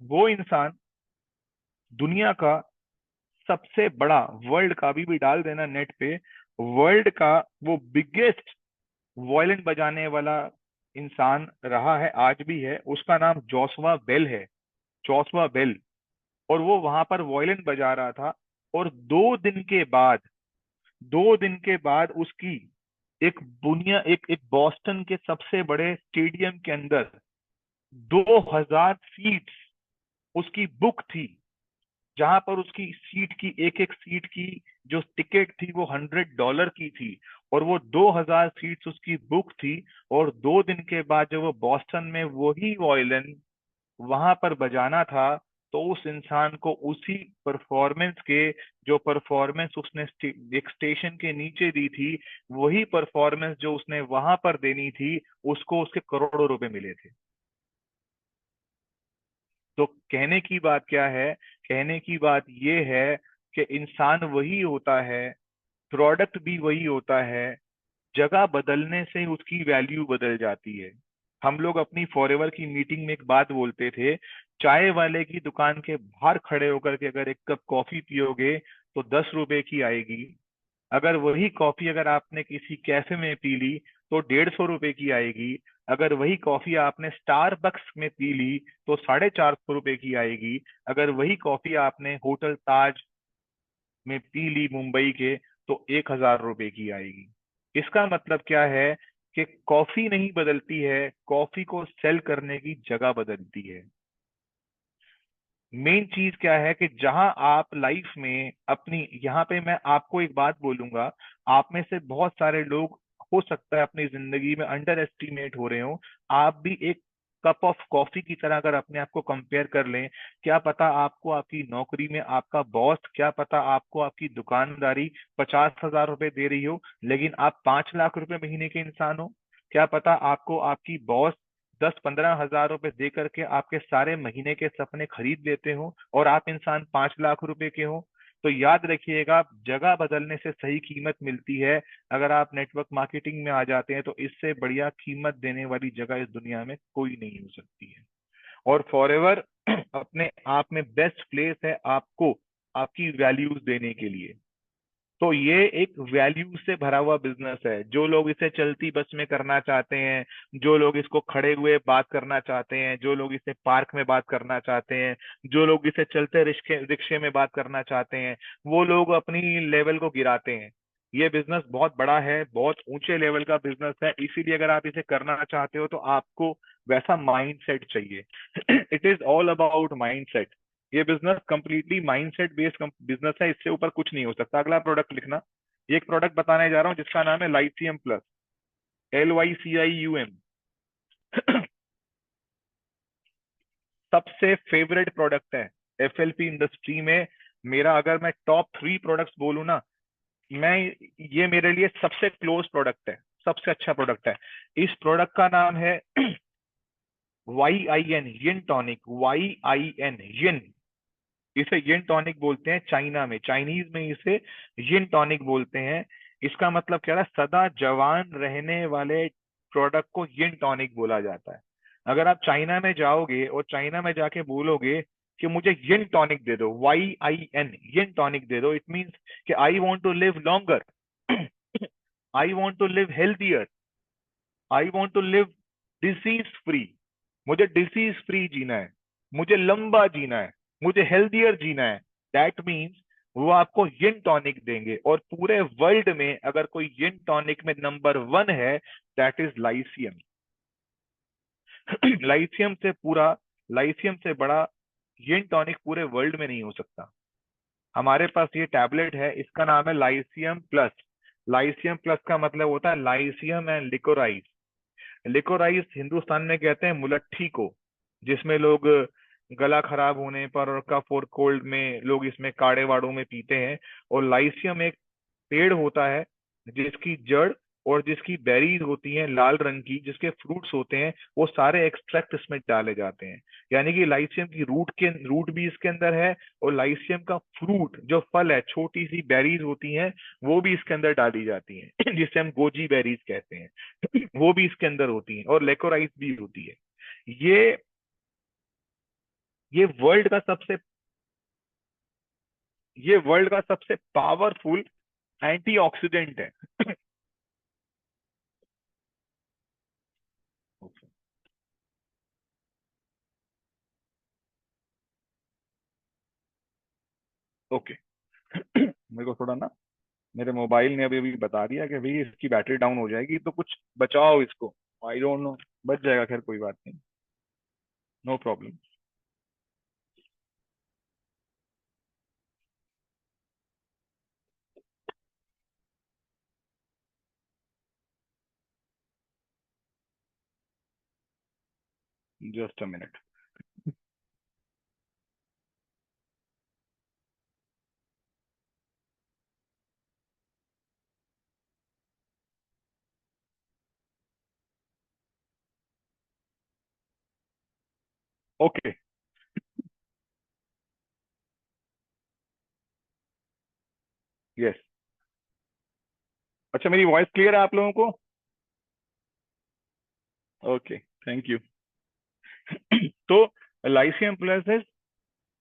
वो इंसान दुनिया का सबसे बड़ा, वर्ल्ड का, अभी भी डाल देना नेट पे, वर्ल्ड का वो बिगेस्ट वॉयलिन बजाने वाला इंसान रहा है, आज भी है। उसका नाम जोशुआ बेल है, जोशुआ बेल। और वो वहां पर वॉयलिन बजा रहा था, और 2 दिन के बाद, 2 दिन के बाद उसकी एक बुनिया एक एक बॉस्टन के सबसे बड़े स्टेडियम के अंदर 2,000 सीट्स उसकी बुक थी, जहां पर उसकी सीट की एक एक सीट की जो टिकट थी वो $100 की थी, और वो 2,000 सीट्स उसकी बुक थी। और 2 दिन के बाद जब वो बॉस्टन में वही वॉयलिन वहां पर बजाना था, तो उस इंसान को उसी परफॉर्मेंस के, जो परफॉर्मेंस उसने एक स्टेशन के नीचे दी थी, वही परफॉर्मेंस जो उसने वहां पर देनी थी, उसको उसके करोड़ों रुपए मिले थे। तो कहने की बात क्या है? कहने की बात ये है कि इंसान वही होता है, प्रोडक्ट भी वही होता है, जगह बदलने से उसकी वैल्यू बदल जाती है। हम लोग अपनी फॉरएवर की मीटिंग में एक बात बोलते थे, चाय वाले की दुकान के बाहर खड़े होकर के अगर एक कप कॉफी पियोगे तो 10 रुपए की आएगी। अगर वही कॉफी अगर आपने किसी कैफे में पी ली तो 150 रुपए की आएगी। अगर वही कॉफी आपने स्टारबक्स में पी ली तो 450 रुपए की आएगी। अगर वही कॉफी आपने होटल ताज में पी ली मुंबई के, तो 1,000 रुपए की आएगी। इसका मतलब क्या है कि कॉफी नहीं बदलती है, कॉफी को सेल करने की जगह बदलती है। मेन चीज क्या है कि जहां आप लाइफ में अपनी, यहाँ पे मैं आपको एक बात बोलूंगा, आप में से बहुत सारे लोग हो सकता है अपनी जिंदगी में अंडर एस्टिमेट हो रहे हो। आप भी एक कप ऑफ कॉफी की तरह अगर अपने आप को कंपेयर कर लें, क्या पता आपको आपकी नौकरी में आपका बॉस, क्या पता आपको आपकी दुकानदारी 50,000 रुपए दे रही हो, लेकिन आप 5 लाख रुपए महीने के इंसान हो। क्या पता आपको आपकी बॉस 10-15 हजार रुपए दे करके आपके सारे महीने के सपने खरीद लेते हो, और आप इंसान 5 लाख रुपए के हो। तो याद रखिएगा, जगह बदलने से सही कीमत मिलती है। अगर आप नेटवर्क मार्केटिंग में आ जाते हैं तो इससे बढ़िया कीमत देने वाली जगह इस दुनिया में कोई नहीं हो सकती है। और फॉरएवर अपने आप में बेस्ट प्लेस है आपको आपकी वैल्यूज देने के लिए। तो ये एक वैल्यू से भरा हुआ बिजनेस है। जो लोग इसे चलती बस में करना चाहते हैं, जो लोग इसको खड़े हुए बात करना चाहते हैं, जो लोग इसे पार्क में बात करना चाहते हैं, जो लोग इसे चलते रिक्शे रिक्शे में बात करना चाहते हैं, वो लोग अपनी लेवल को गिराते हैं। ये बिजनेस बहुत बड़ा है, बहुत ऊंचे लेवल का बिजनेस है, इसीलिए अगर आप इसे करना चाहते हो तो आपको वैसा माइंडसेट चाहिए। It is all about mindset. ये business completely mindset based business है, इससे ऊपर कुछ नहीं हो सकता। अगला प्रोडक्ट लिखना। ये एक प्रोडक्ट बताने जा रहा हूँ जिसका नाम है लाइथियम प्लस, LYCIUM। सबसे फेवरेट प्रोडक्ट है FLP इंडस्ट्री में मेरा। अगर मैं टॉप 3 प्रोडक्ट्स बोलूँ ना, मैं, ये मेरे लिए सबसे क्लोज प्रोडक्ट है, सबसे अच्छा प्रोडक्ट है। इस प्रोडक्ट का नाम है YIN, यिन टॉनिक, YIN, यिन। इसे यिन टॉनिक बोलते हैं चाइना में, चाइनीज में इसे यिन टॉनिक बोलते हैं। इसका मतलब क्या है? सदा जवान रहने वाले प्रोडक्ट को यिन टॉनिक बोला जाता है। अगर आप चाइना में जाओगे और चाइना में जाके बोलोगे कि मुझे यिन टॉनिक दे दो, YIN, यिन टॉनिक दे दो, इट मीन्स कि I want to live longer, I want to live healthier, I want to live disease free. मुझे डिसीज फ्री जीना है, मुझे लंबा जीना है, मुझे हेल्थियर जीना है। दैट मीन्स वो आपको यिन टॉनिक देंगे। और पूरे वर्ल्ड में अगर कोई यिन टॉनिक में नंबर 1 है, दैट इज लाइसियम। लाइसियम से पूरा, लाइसियम से बड़ा यिन टॉनिक पूरे वर्ल्ड में नहीं हो सकता। हमारे पास ये टैबलेट है, इसका नाम है लाइसियम प्लस। लाइसियम प्लस का मतलब होता है Lyceum and liquorice. Liquorice Hindustan में कहते हैं मुलट्ठी को, जिसमें लोग गला खराब होने पर और कफ और कोल्ड में लोग इसमें काढ़े वाड़ों में पीते हैं। और लाइसियम एक पेड़ होता है जिसकी जड़ और जिसकी बेरीज होती हैं लाल रंग की, जिसके फ्रूट्स होते हैं, वो सारे एक्सट्रैक्ट इसमें डाले जाते हैं। यानी कि लाइसियम की रूट भी इसके अंदर है, और लाइसियम का फ्रूट जो फल है, छोटी सी बेरीज होती हैं, वो भी इसके अंदर डाली जाती हैं जिसे हम गोजी बेरीज कहते हैं। वो भी इसके अंदर होती हैं, और लेकोराइस भी होती है। ये ये वर्ल्ड का सबसे ये वर्ल्ड का सबसे पावरफुल एंटीऑक्सीडेंट है। ओके। मेरे को थोड़ा ना, मेरे मोबाइल ने अभी अभी बता दिया कि भाई इसकी बैटरी डाउन हो जाएगी, तो कुछ बचाओ इसको। आई डोंट नो, बच जाएगा, खैर कोई बात नहीं। No problem. Just a minute. Okay. Yes. अच्छा, मेरी वॉइस क्लियर है आप लोगों को? Okay, thank you. तो लाइसियम प्लस,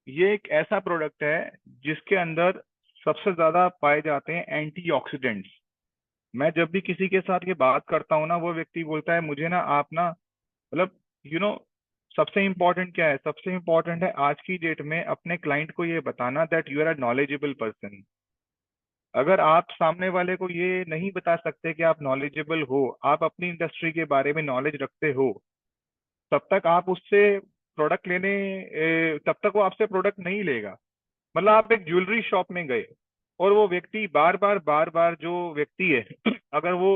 ये एक ऐसा प्रोडक्ट है जिसके अंदर सबसे ज्यादा पाए जाते हैं एंटीऑक्सीडेंट्स। मैं जब भी किसी के साथ ये बात करता हूँ ना, वो व्यक्ति बोलता है मुझे ना आप ना, मतलब यू नो सबसे इम्पोर्टेंट क्या है? सबसे इम्पोर्टेंट है आज की डेट में अपने क्लाइंट को ये बताना that you are a knowledgeable person. अगर आप सामने वाले को ये नहीं बता सकते कि आप नॉलेजेबल हो, आप अपनी इंडस्ट्री के बारे में नॉलेज रखते हो, तब तक आप उससे प्रोडक्ट तब तक वो आपसे प्रोडक्ट नहीं लेगा। मतलब आप एक ज्वेलरी शॉप में गए और वो व्यक्ति बार बार जो व्यक्ति है अगर वो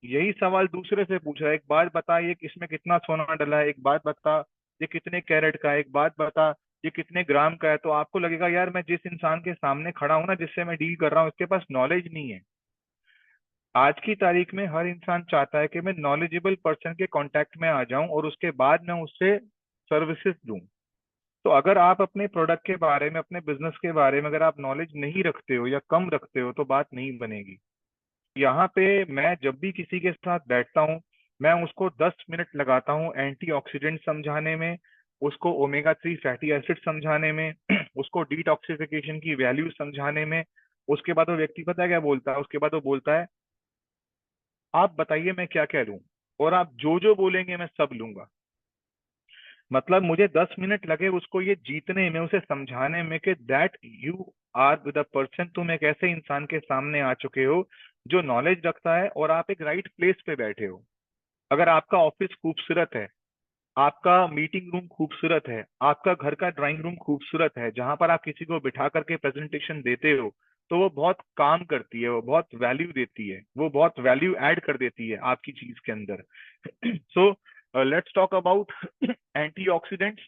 यही सवाल दूसरे से पूछ रहा है, एक बात बता ये इसमें कितना सोना डला है, एक बात बता ये कितने कैरेट का है, एक बात बता ये कितने ग्राम का है, तो आपको लगेगा यार मैं जिस इंसान के सामने खड़ा हूं ना, जिससे मैं डील कर रहा हूँ, इसके पास नॉलेज नहीं है। आज की तारीख में हर इंसान चाहता है कि मैं नॉलेजेबल पर्सन के कांटेक्ट में आ जाऊं और उसके बाद मैं उससे सर्विसेज दूं। तो अगर आप अपने प्रोडक्ट के बारे में, अपने बिजनेस के बारे में अगर आप नॉलेज नहीं रखते हो या कम रखते हो, तो बात नहीं बनेगी। यहाँ पे मैं जब भी किसी के साथ बैठता हूँ, मैं उसको 10 मिनट लगाता हूँ एंटीऑक्सीडेंट समझाने में, उसको ओमेगा 3 फैटी एसिड समझाने में, उसको डिटॉक्सिफिकेशन की वैल्यू समझाने में। उसके बाद वो व्यक्ति पता है क्या बोलता है? उसके बाद वो बोलता है आप बताइए मैं क्या क्या लूं, और आप जो जो बोलेंगे मैं सब लूंगा। मतलब मुझे 10 मिनट लगे उसको ये जीतने में, उसे समझाने में कि that you are with a person, तुम एक ऐसे इंसान के सामने आ चुके हो जो नॉलेज रखता है और आप एक राइट प्लेस पे बैठे हो। अगर आपका ऑफिस खूबसूरत है, आपका मीटिंग रूम खूबसूरत है, आपका घर का ड्राइंग रूम खूबसूरत है, जहां पर आप किसी को बिठा करके प्रेजेंटेशन देते हो, तो वो बहुत काम करती है, वो बहुत वैल्यू देती है, वो बहुत वैल्यू ऐड कर देती है आपकी चीज के अंदर। So let's talk about antioxidants.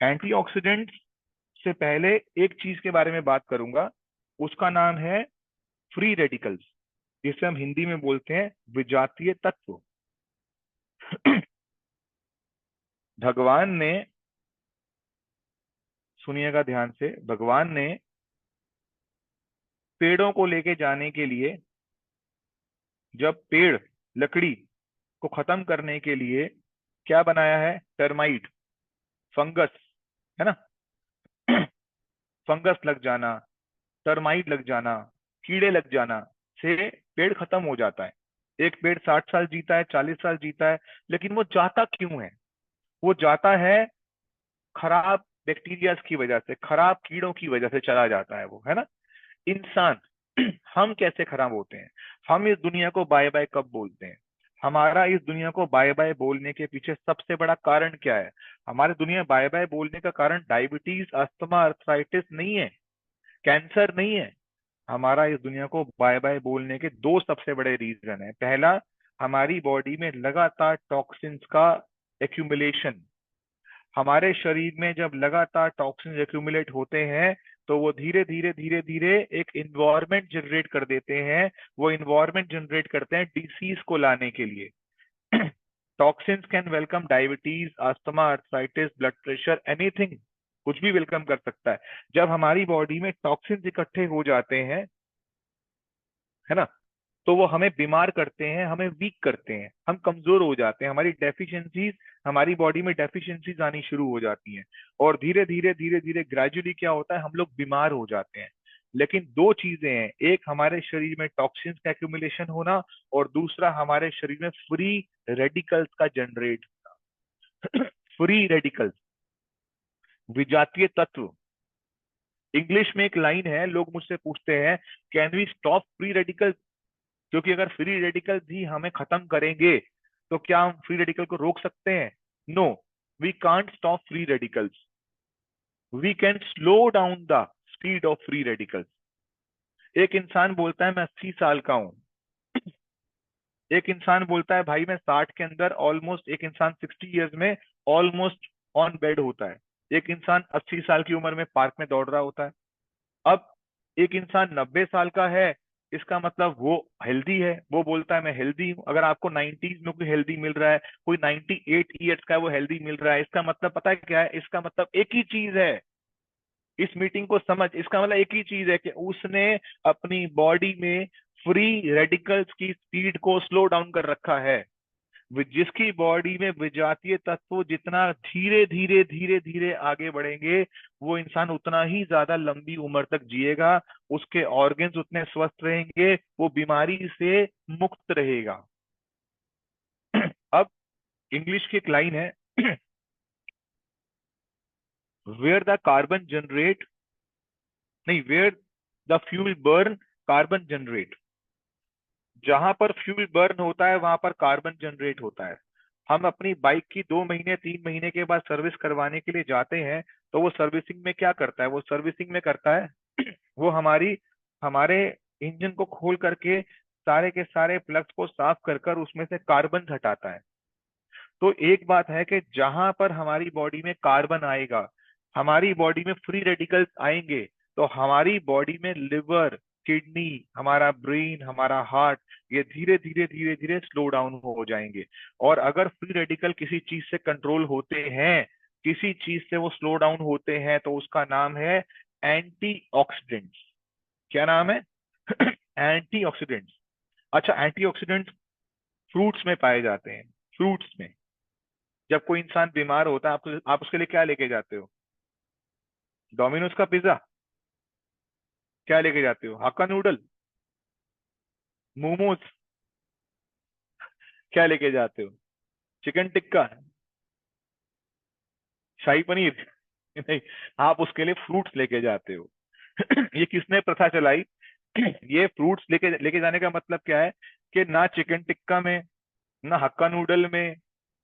Antioxidants से पहले एक चीज के बारे में बात करूंगा, उसका नाम है फ्री रेडिकल्स, जिसे हम हिंदी में बोलते हैं विजातीय तत्व। भगवान ने, सुनिएगा ध्यान से, भगवान ने पेड़ों को लेके जाने के लिए, जब पेड़ लकड़ी को खत्म करने के लिए क्या बनाया है? टर्माइट, फंगस, है ना? फंगस लग जाना, टर्माइट लग जाना, कीड़े लग जाना से पेड़ खत्म हो जाता है। एक पेड़ 60 साल जीता है, 40 साल जीता है, लेकिन वो जाता क्यों है? वो जाता है खराब बैक्टीरियाज की वजह से, खराब कीड़ों की वजह से चला जाता है वो, है ना? इंसान, हम कैसे खराब होते हैं? हम इस दुनिया को बाय बाय कब बोलते हैं? हमारा इस दुनिया को बाय बाय बोलने के पीछे सबसे बड़ा कारण क्या है? हमारे दुनिया बाय बाय बोलने का कारण डायबिटीज, अस्थमा, अर्थराइटिस नहीं है, कैंसर नहीं है। हमारा इस दुनिया को बाय बाय बोलने के दो सबसे बड़े रीजन है। पहला, हमारी बॉडी में लगातार टॉक्सिन्स का एक्यूमुलेशन। हमारे शरीर में जब लगातार टॉक्सिन एक्यूमुलेट होते हैं, तो वो धीरे धीरे धीरे धीरे एक इन्वायरमेंट जनरेट कर देते हैं। वो इन्वायरमेंट जनरेट करते हैं डिसीज को लाने के लिए। Toxins can welcome diabetes, asthma, arthritis, blood pressure, anything, कुछ भी वेलकम कर सकता है। जब हमारी बॉडी में टॉक्सिन्स इकट्ठे हो जाते हैं, है ना, तो वो हमें बीमार करते हैं, हमें वीक करते हैं, हम कमजोर हो जाते हैं, हमारी डेफिशिएंसीज, हमारी बॉडी में डेफिशिएंसीज आनी शुरू हो जाती हैं। और धीरे धीरे धीरे धीरे ग्रेजुअली क्या होता है, हम लोग बीमार हो जाते हैं। लेकिन दो चीजें हैं, एक हमारे शरीर में टॉक्सिन्स का एक्यूमुलेशन होना, और दूसरा हमारे शरीर में फ्री रेडिकल्स का जनरेट। फ्री रेडिकल्स, विजातीय तत्व। इंग्लिश में एक लाइन है, लोग मुझसे पूछते हैं can we stop free radicals, क्योंकि अगर फ्री रेडिकल्स ही हमें खत्म करेंगे तो क्या हम फ्री रेडिकल को रोक सकते हैं? No, we can't stop free radicals, we can slow down the speed of free radicals. एक इंसान बोलता है मैं 80 साल का हूं, एक इंसान बोलता है भाई मैं 60 के अंदर ऑलमोस्ट, एक इंसान 60 ईयर्स में ऑलमोस्ट ऑन बेड होता है, एक इंसान 80 साल की उम्र में पार्क में दौड़ रहा होता है। अब एक इंसान 90 साल का है, इसका मतलब वो हेल्दी है, वो बोलता है मैं हेल्दी हूं। अगर आपको 90s में कोई हेल्दी मिल रहा है, कोई 98 ईयर्स का है वो हेल्दी मिल रहा है, इसका मतलब पता है क्या है? इसका मतलब एक ही चीज है, इस मीटिंग को समझ, इसका मतलब एक ही चीज है कि उसने अपनी बॉडी में फ्री रेडिकल्स की स्पीड को स्लो डाउन कर रखा है। जिसकी बॉडी में विजातीय तत्व जितना धीरे धीरे धीरे धीरे आगे बढ़ेंगे, वो इंसान उतना ही ज्यादा लंबी उम्र तक जिएगा, उसके ऑर्गन्स उतने स्वस्थ रहेंगे, वो बीमारी से मुक्त रहेगा। अब इंग्लिश की एक लाइन है, वेयर द कार्बन जनरेट, नहीं, where the fuel burn carbon generate. जहां पर फ्यूल बर्न होता है वहां पर कार्बन जनरेट होता है। हम अपनी बाइक की 2 महीने 3 महीने के बाद सर्विस करवाने के लिए जाते हैं, तो वो सर्विसिंग में क्या करता है? वो सर्विसिंग में करता है वो हमारे इंजन को खोल करके सारे के सारे प्लग्स को साफ कर कर उसमें से कार्बन हटाता है। तो एक बात है कि जहां पर हमारी बॉडी में कार्बन आएगा, हमारी बॉडी में फ्री रेडिकल्स आएंगे, तो हमारी बॉडी में लिवर, किडनी, हमारा ब्रेन, हमारा हार्ट, ये धीरे धीरे धीरे धीरे स्लो डाउन हो जाएंगे। और अगर फ्री रेडिकल किसी चीज से कंट्रोल होते हैं, किसी चीज से वो स्लो डाउन होते हैं, तो उसका नाम है एंटीऑक्सीडेंट्स। क्या नाम है? एंटीऑक्सीडेंट्स। अच्छा, एंटीऑक्सीडेंट्स फ्रूट्स में पाए जाते हैं। फ्रूट्स में जब कोई इंसान बीमार होता है, आप उसके लिए क्या लेके जाते हो? डोमिनोज का पिज्जा? क्या लेके जाते हो? हक्का नूडल? मोमोज? क्या लेके जाते हो? चिकन टिक्का? शाही पनीर? नहीं, आप उसके लिए फ्रूट्स लेके जाते हो। ये किसने प्रथा चलाई? ये फ्रूट्स लेके लेके जाने का मतलब क्या है कि ना चिकन टिक्का में, ना हक्का नूडल में,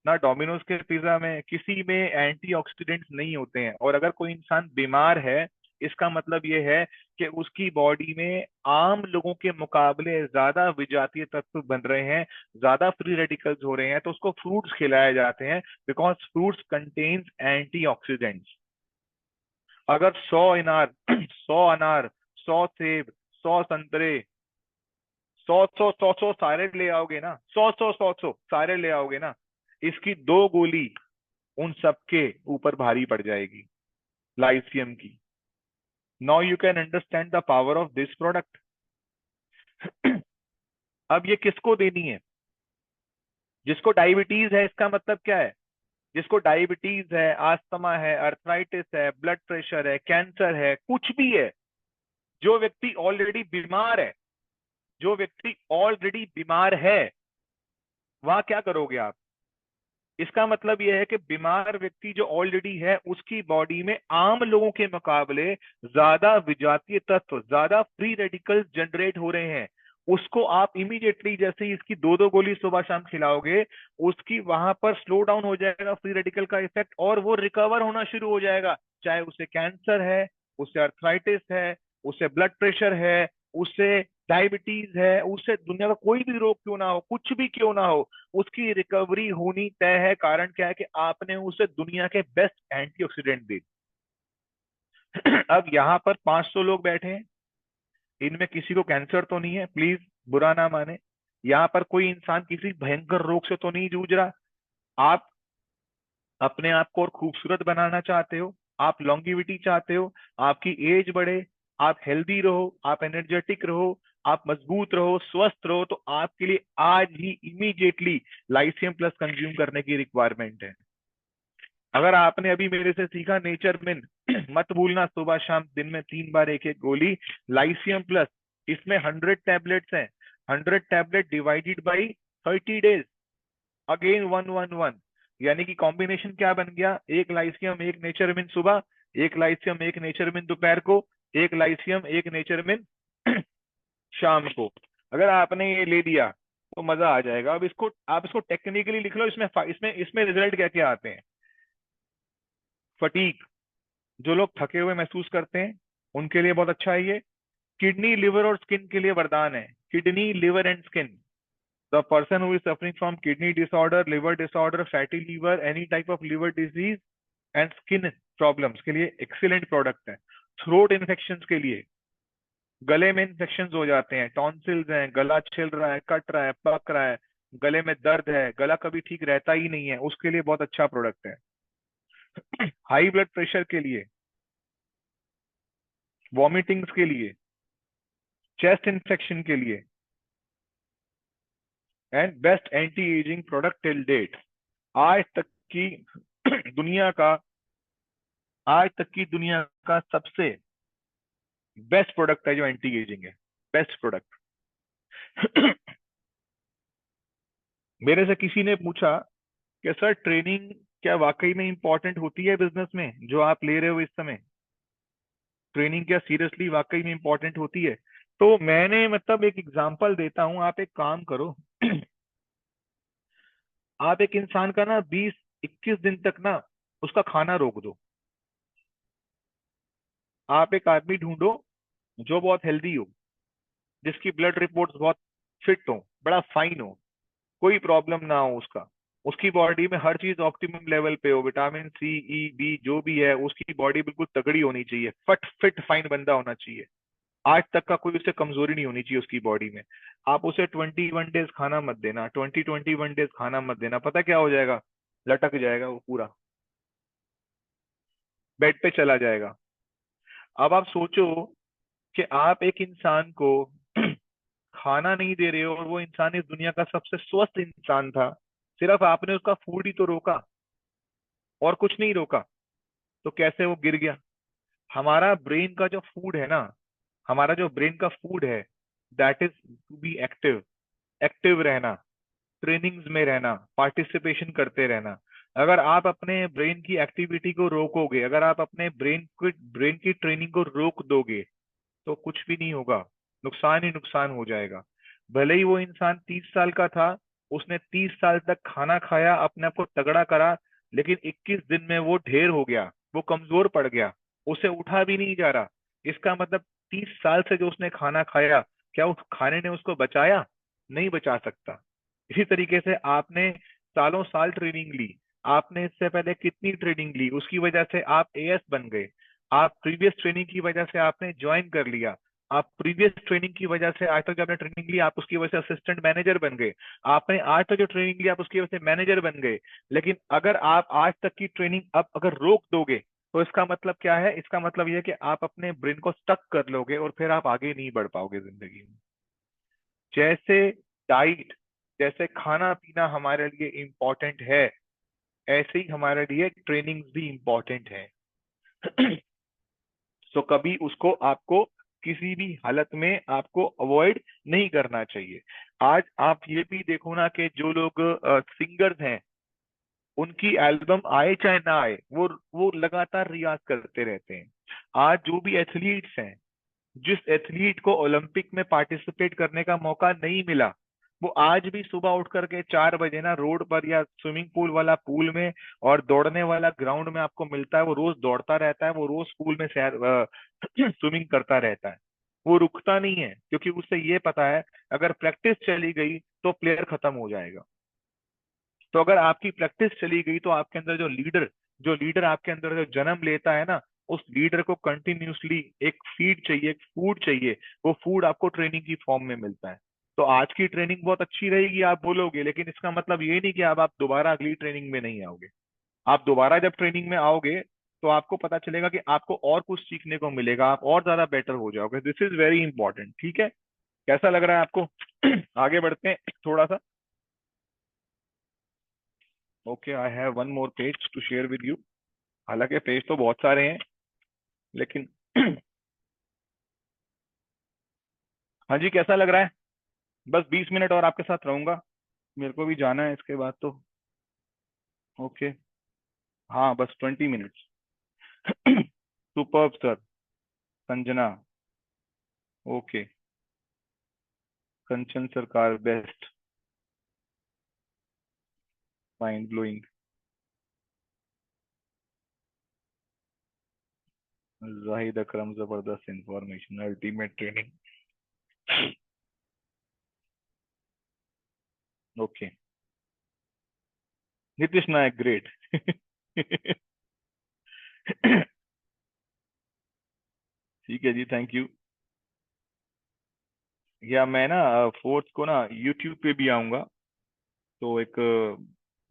ना डोमिनोज के पिज्जा में किसी में एंटीऑक्सीडेंट्स नहीं होते हैं। और अगर कोई इंसान बीमार है, इसका मतलब ये है कि उसकी बॉडी में आम लोगों के मुकाबले ज्यादा विजातीय तत्व बन रहे हैं, ज्यादा फ्री रेडिकल्स हो रहे हैं, तो उसको फ्रूट्स खिलाए जाते हैं, बिकॉज फ्रूट्स कंटेन्स एंटीऑक्सीडेंट्स। अगर 100 अनार, 100 अनार, 100 सेब, 100 संतरे, 100 सारे ले आओगे ना, 100 सारे ले आओगे ना, इसकी दो गोली उन सबके ऊपर भारी पड़ जाएगी, लाइसियम की। Now you can understand the power of this product. अब ये किसको देनी है? जिसको डायबिटीज है। इसका मतलब क्या है? जिसको डायबिटीज है, आस्थमा है, अर्थराइटिस है, ब्लड प्रेशर है, कैंसर है, कुछ भी है, जो व्यक्ति ऑलरेडी बीमार है, जो व्यक्ति ऑलरेडी बीमार है, वहां क्या करोगे आप? इसका मतलब यह है कि बीमार व्यक्ति जो ऑलरेडी है, उसकी बॉडी में आम लोगों के मुकाबले ज्यादा विजातीय तत्व, ज्यादा फ्री रेडिकल्स जनरेट हो रहे हैं। उसको आप इमीडिएटली जैसे ही इसकी दो दो गोली सुबह शाम खिलाओगे, उसकी वहां पर स्लो डाउन हो जाएगा फ्री रेडिकल का इफेक्ट, और वो रिकवर होना शुरू हो जाएगा। चाहे उसे कैंसर है, उसे अर्थराइटिस है, उसे ब्लड प्रेशर है, उसे डायबिटीज है, उसे दुनिया का कोई भी रोग क्यों ना हो, कुछ भी क्यों ना हो, उसकी रिकवरी होनी तय है। कारण क्या है कि आपने उसे दुनिया के बेस्ट एंटीऑक्सीडेंट दे। अब यहाँ पर 500 लोग बैठे हैं, इनमें किसी को कैंसर तो नहीं है, प्लीज बुरा ना माने। यहाँ पर कोई इंसान किसी भयंकर रोग से तो नहीं जूझ रहा। आप अपने आप को और खूबसूरत बनाना चाहते हो, आप लॉन्गिविटी चाहते हो, आपकी एज बढ़े, आप हेल्दी रहो, आप एनर्जेटिक रहो, आप मजबूत रहो, स्वस्थ रहो, तो आपके लिए आज ही इमीडिएटली लाइसियम प्लस कंज्यूम करने की रिक्वायरमेंट है। अगर आपने अभी मेरे से सीखा नेचर मिन, मत भूलना सुबह शाम दिन में 3 बार एक एक गोली लाइसियम प्लस। इसमें 100 टैबलेट्स हैं, 100 tablet divided by 30 days, again 111। यानी कि कॉम्बिनेशन क्या बन गया, एक लाइसियम एक नेचरमिन सुबह, एक लाइसियम एक नेचरमिन दोपहर को, एक लाइसियम एक नेचरमिन शाम को। अगर आपने ये ले लिया तो मजा आ जाएगा। अब इसको आप इसको टेक्निकली लिख लो, इसमें इसमें इसमें रिजल्ट क्या क्या आते हैं। फटीक, जो लोग थके हुए महसूस करते हैं उनके लिए बहुत अच्छा है ये। किडनी लिवर और स्किन के लिए वरदान है, kidney liver and skin. The person who is suffering from kidney disorder, liver disorder, fatty liver, any type of liver disease and skin problems के लिए एक्सीलेंट प्रोडक्ट है। थ्रोट इन्फेक्शन के लिए, गले में इन्फेक्शन हो जाते हैं, टॉन्सिल्स हैं, गला छिल रहा है, कट रहा है, पक रहा है, गले में दर्द है, गला कभी ठीक रहता ही नहीं है, उसके लिए बहुत अच्छा प्रोडक्ट है। हाई ब्लड प्रेशर के लिए, वॉमिटिंग्स के लिए, चेस्ट इन्फेक्शन के लिए, and best anti ageing product till date. आज तक की दुनिया का आज तक की दुनिया का सबसे बेस्ट प्रोडक्ट है जो एंटी एजिंग है, बेस्ट प्रोडक्ट। मेरे से किसी ने पूछा कि सर ट्रेनिंग क्या वाकई में इंपॉर्टेंट होती है बिजनेस में, जो आप ले रहे हो इस समय, ट्रेनिंग क्या सीरियसली वाकई में इंपॉर्टेंट होती है? तो मैंने मतलब एक एग्जांपल देता हूँ, आप एक काम करो। आप एक इंसान का ना 20-21 दिन तक ना उसका खाना रोक दो। आप एक आदमी ढूंढो जो बहुत हेल्दी हो, जिसकी ब्लड रिपोर्ट्स बहुत फिट हो, बड़ा फाइन हो, कोई प्रॉब्लम ना हो उसका, उसकी बॉडी में हर चीज ऑप्टिमम लेवल पे हो, विटामिन सी ई बी जो भी है, उसकी बॉडी बिल्कुल तगड़ी होनी चाहिए, फट फिट फाइन बंदा होना चाहिए। आज तक का कोई उसे कमजोरी नहीं होनी चाहिए उसकी बॉडी में। आप उसे 21 डेज खाना मत देना, 21 डेज खाना मत देना, पता क्या हो जाएगा, लटक जाएगा वो पूरा, बेड पे चला जाएगा। अब आप सोचो कि आप एक इंसान को खाना नहीं दे रहे हो और वो इंसान इस दुनिया का सबसे स्वस्थ इंसान था, सिर्फ आपने उसका फूड ही तो रोका और कुछ नहीं रोका, तो कैसे वो गिर गया? हमारा ब्रेन का जो फूड है ना, हमारा जो ब्रेन का फूड है, that is to be active, active रहना, ट्रेनिंग्स में रहना, पार्टिसिपेशन करते रहना। अगर आप अपने ब्रेन की एक्टिविटी को रोकोगे, अगर आप अपने ब्रेन की ट्रेनिंग को रोक दोगे, तो कुछ भी नहीं होगा, नुकसान ही नुकसान हो जाएगा। भले ही वो इंसान 30 साल का था, उसने 30 साल तक खाना खाया, अपने आप को तगड़ा करा, लेकिन 21 दिन में वो ढेर हो गया, वो कमजोर पड़ गया, उसे उठा भी नहीं जा रहा। इसका मतलब 30 साल से जो उसने खाना खाया, क्या उस खाने ने उसको बचाया? नहीं बचा सकता। इसी तरीके से आपने सालों साल ट्रेनिंग ली, आपने इससे पहले कितनी ट्रेनिंग ली, उसकी वजह से आप एएस बन गए। आप प्रीवियस ट्रेनिंग की वजह से आपने ज्वाइन कर लिया, आप प्रीवियस ट्रेनिंग की वजह से आज तक जो आपने ट्रेनिंग ली, आप उसकी वजह से असिस्टेंट मैनेजर बन गए। आपने आज तक जो ट्रेनिंग ली, आप उसकी वजह से मैनेजर बन गए। लेकिन अगर आप आज तक की ट्रेनिंग अब अगर रोक दोगे, तो इसका मतलब क्या है? इसका मतलब यह है कि आप अपने ब्रेन को स्टक कर लोगे और फिर आप आगे नहीं बढ़ पाओगे जिंदगी में। जैसे डाइट, जैसे खाना पीना हमारे लिए इम्पोर्टेंट है, ऐसे ही हमारे लिए ट्रेनिंग भी इम्पोर्टेंट है। सो कभी उसको आपको किसी भी हालत में आपको अवॉइड नहीं करना चाहिए। आज आप ये भी देखो ना कि जो लोग सिंगर्स हैं, उनकी एल्बम आए चाहे ना आए, वो लगातार रियाज करते रहते हैं। आज जो भी एथलीट्स हैं, जिस एथलीट को ओलंपिक में पार्टिसिपेट करने का मौका नहीं मिला, वो आज भी सुबह उठ करके 4 बजे ना रोड पर या स्विमिंग पूल वाला पूल में और दौड़ने वाला ग्राउंड में आपको मिलता है। वो रोज दौड़ता रहता है, वो रोज पूल में सैर स्विमिंग करता रहता है। वो रुकता नहीं है, क्योंकि उसे ये पता है अगर प्रैक्टिस चली गई तो प्लेयर खत्म हो जाएगा। तो अगर आपकी प्रैक्टिस चली गई तो आपके अंदर जो लीडर आपके अंदर जो जन्म लेता है ना, उस लीडर को कंटिन्यूसली एक फीड चाहिए, एक फूड चाहिए। वो फूड आपको ट्रेनिंग की फॉर्म में मिलता है। तो आज की ट्रेनिंग बहुत अच्छी रहेगी आप बोलोगे, लेकिन इसका मतलब ये नहीं कि अब आप दोबारा अगली ट्रेनिंग में नहीं आओगे। आप दोबारा जब ट्रेनिंग में आओगे तो आपको पता चलेगा कि आपको और कुछ सीखने को मिलेगा, आप और ज्यादा बेटर हो जाओगे। दिस इज वेरी इंपॉर्टेंट, ठीक है? कैसा लग रहा है आपको? आगे बढ़ते हैं थोड़ा सा। Okay, I have one more page to share with you. हालांकि पेज तो बहुत सारे हैं, लेकिन हाँ जी, कैसा लग रहा है? बस 20 मिनट और आपके साथ रहूंगा, मेरे को भी जाना है इसके बाद तो। ओके। हाँ, बस 20 minutes. Superb sir. Sanjana. Okay. Kanchan Sarkar best. Mind blowing. Zahid Akram जबरदस्त information ultimate training. Okay. Nitish Nayak great. ठीक है जी, थैंक यू। या मैं ना फोर्थ को ना यूट्यूब पे भी आऊंगा। तो एक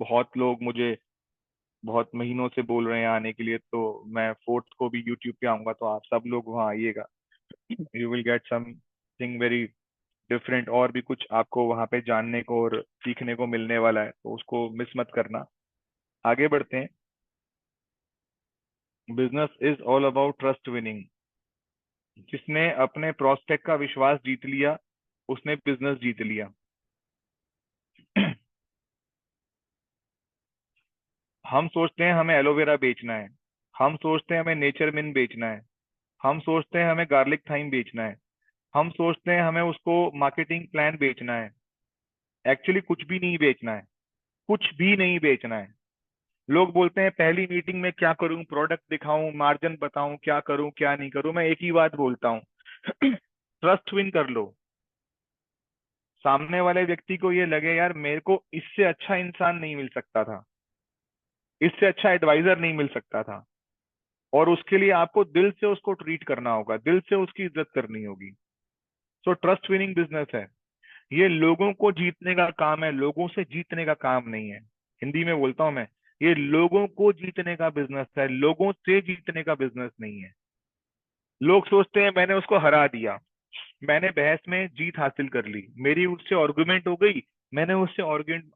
बहुत लोग मुझे बहुत महीनों से बोल रहे हैं आने के लिए, तो मैं फोर्थ को भी यूट्यूब पे आऊंगा, तो आप सब लोग वहाँ आइएगा। You will get something very different, और भी कुछ आपको वहाँ पे जानने को और सीखने को मिलने वाला है, तो उसको मिस मत करना। आगे बढ़ते हैं। Business is all about trust winning. जिसने अपने प्रोस्पेक्ट का विश्वास जीत लिया, उसने बिजनेस जीत लिया। हम सोचते हैं हमें एलोवेरा बेचना है, हम सोचते हैं हमें नेचर मिन बेचना है, हम सोचते हैं हमें गार्लिक थाइम बेचना है, हम सोचते हैं हमें उसको मार्केटिंग प्लान बेचना है। एक्चुअली कुछ भी नहीं बेचना है, कुछ भी नहीं बेचना है। लोग बोलते हैं पहली मीटिंग में क्या करूं, प्रोडक्ट दिखाऊं, मार्जिन बताऊं, क्या करूं क्या नहीं करूं। मैं एक ही बात बोलता हूं, ट्रस्ट विन कर लो। सामने वाले व्यक्ति को ये लगे यार मेरे को इससे अच्छा इंसान नहीं मिल सकता था, इससे अच्छा एडवाइजर नहीं मिल सकता था। और उसके लिए आपको दिल से उसको ट्रीट करना होगा, दिल से उसकी इज्जत करनी होगी। सो ट्रस्ट विनिंग बिजनेस है। ये लोगों को जीतने का काम है, लोगों से जीतने का काम नहीं है। हिंदी में बोलता हूं मैं, ये लोगों को जीतने का बिजनेस है, लोगों से जीतने का बिजनेस नहीं है। लोग सोचते हैं मैंने उसको हरा दिया, मैंने बहस में जीत हासिल कर ली, मेरी उससे आर्गुमेंट हो गई, मैंने उससे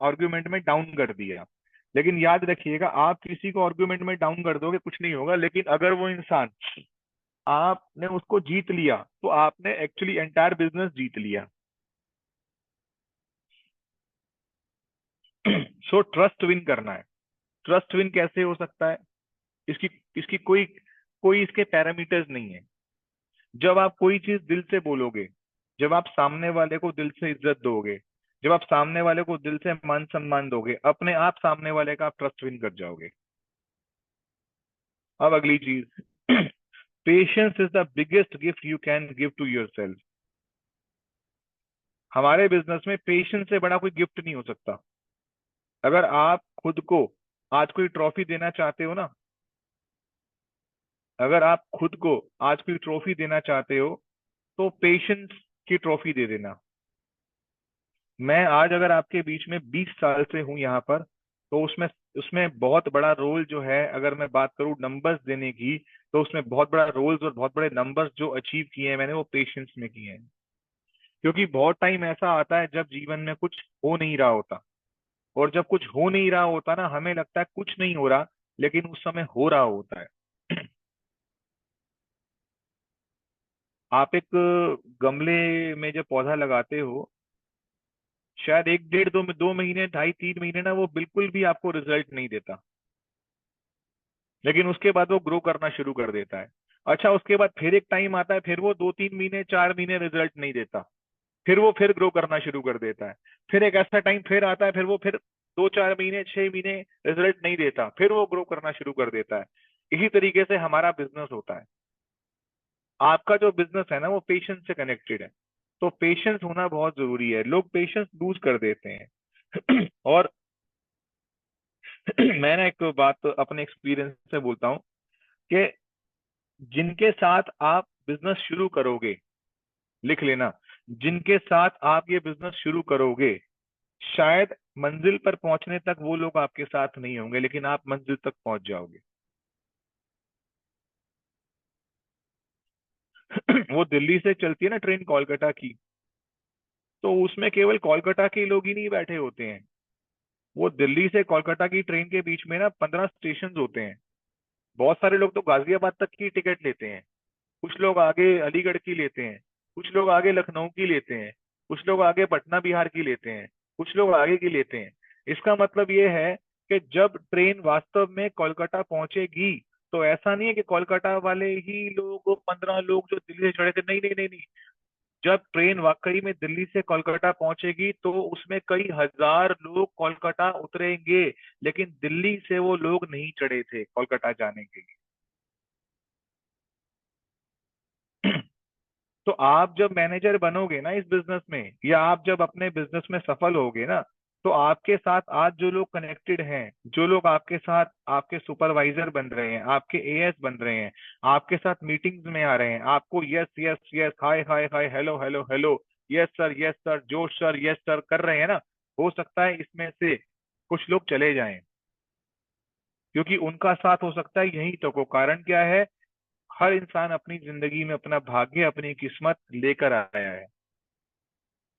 आर्गुमेंट में डाउन कर दिया। लेकिन याद रखिएगा, आप किसी को आर्गुमेंट में डाउन कर दोगे कुछ नहीं होगा, लेकिन अगर वो इंसान, आपने उसको जीत लिया, तो आपने एक्चुअली एंटायर बिजनेस जीत लिया। सो ट्रस्ट विन करना है। ट्रस्ट विन कैसे हो सकता है? इसकी इसकी कोई कोई इसके पैरामीटर्स नहीं है। जब आप कोई चीज दिल से बोलोगे, जब आप सामने वाले को दिल से इज्जत दोगे, जब आप सामने वाले को दिल से मान सम्मान दोगे, अपने आप सामने वाले का आप ट्रस्ट विन कर जाओगे। अब अगली चीज, patience is the biggest gift you can give to your self. हमारे बिजनेस में पेशेंस से बड़ा कोई गिफ्ट नहीं हो सकता। अगर आप खुद को आज कोई ट्रॉफी देना चाहते हो ना, अगर आप खुद को आज कोई ट्रॉफी देना चाहते हो, तो पेशेंस की ट्रॉफी दे देना। मैं आज अगर आपके बीच में 20 साल से हूं यहाँ पर, तो उसमें उसमें बहुत बड़ा रोल जो है, अगर मैं बात करूं नंबर्स देने की, तो उसमें बहुत बड़ा रोल्स और बहुत बड़े नंबर्स जो अचीव किए हैं मैंने, वो पेशेंस में किए हैं। क्योंकि बहुत टाइम ऐसा आता है जब जीवन में कुछ हो नहीं रहा होता, और जब कुछ हो नहीं रहा होता ना, हमें लगता है कुछ नहीं हो रहा, लेकिन उस समय हो रहा होता है। आप एक गमले में जब पौधा लगाते हो, शायद एक डेढ़ दो महीने, ढाई तीन महीने ना, वो बिल्कुल भी आपको रिजल्ट नहीं देता। लेकिन उसके बाद वो ग्रो करना शुरू कर देता है। अच्छा, उसके बाद फिर एक टाइम आता है, फिर वो 2 3 महीने 4 महीने रिजल्ट नहीं देता, फिर वो फिर ग्रो करना शुरू कर देता है। फिर एक ऐसा टाइम फिर आता है, फिर वो फिर 2 4 महीने 6 महीने रिजल्ट नहीं देता, फिर वो ग्रो करना शुरू कर देता है। इसी तरीके से हमारा बिजनेस होता है। आपका जो बिजनेस है ना, वो पेशेंस से कनेक्टेड है। तो पेशेंस होना बहुत जरूरी है, लोग पेशेंस लूज कर देते हैं। और मैं ना एक बात अपने एक्सपीरियंस से बोलता हूँ कि जिनके साथ आप बिजनेस शुरू करोगे, लिख लेना, जिनके साथ आप ये बिजनेस शुरू करोगे, शायद मंजिल पर पहुंचने तक वो लोग आपके साथ नहीं होंगे, लेकिन आप मंजिल तक पहुंच जाओगे। वो दिल्ली से चलती है ना ट्रेन कोलकाता की, तो उसमें केवल कोलकाता के लोग ही नहीं बैठे होते हैं, वो दिल्ली से कोलकाता की ट्रेन के बीच में ना 15 स्टेशन होते हैं। बहुत सारे लोग तो गाजियाबाद तक की टिकट लेते हैं, कुछ लोग आगे अलीगढ़ की लेते हैं, कुछ लोग आगे लखनऊ की लेते हैं, कुछ लोग आगे पटना बिहार की लेते हैं, कुछ लोग आगे की लेते हैं। इसका मतलब ये है कि जब ट्रेन वास्तव में कोलकाता पहुंचेगी, तो ऐसा नहीं है कि कोलकाता वाले ही लोग, 15 लोग जो दिल्ली से चढ़े थे, नहीं नहीं नहीं नहीं। जब ट्रेन वाकई में दिल्ली से कोलकाता पहुंचेगी तो उसमें कई हजार लोग कोलकाता उतरेंगे, लेकिन दिल्ली से वो लोग नहीं चढ़े थे कोलकाता जाने के लिए। तो आप जब मैनेजर बनोगे ना इस बिजनेस में, या आप जब अपने बिजनेस में सफल होगे ना, तो आपके साथ आज जो लोग कनेक्टेड हैं, जो लोग आपके साथ आपके सुपरवाइजर बन रहे हैं, आपके एएस बन रहे हैं, आपके साथ मीटिंग्स में आ रहे हैं, आपको yes yes yes, hi hi hi, hello hello hello, yes sir जोश सर, यस सर कर रहे हैं ना, हो सकता है इसमें से कुछ लोग चले जाएं, क्योंकि उनका साथ हो सकता है यही तो को कारण क्या है। हर इंसान अपनी जिंदगी में अपना भाग्य, अपनी किस्मत लेकर आया है।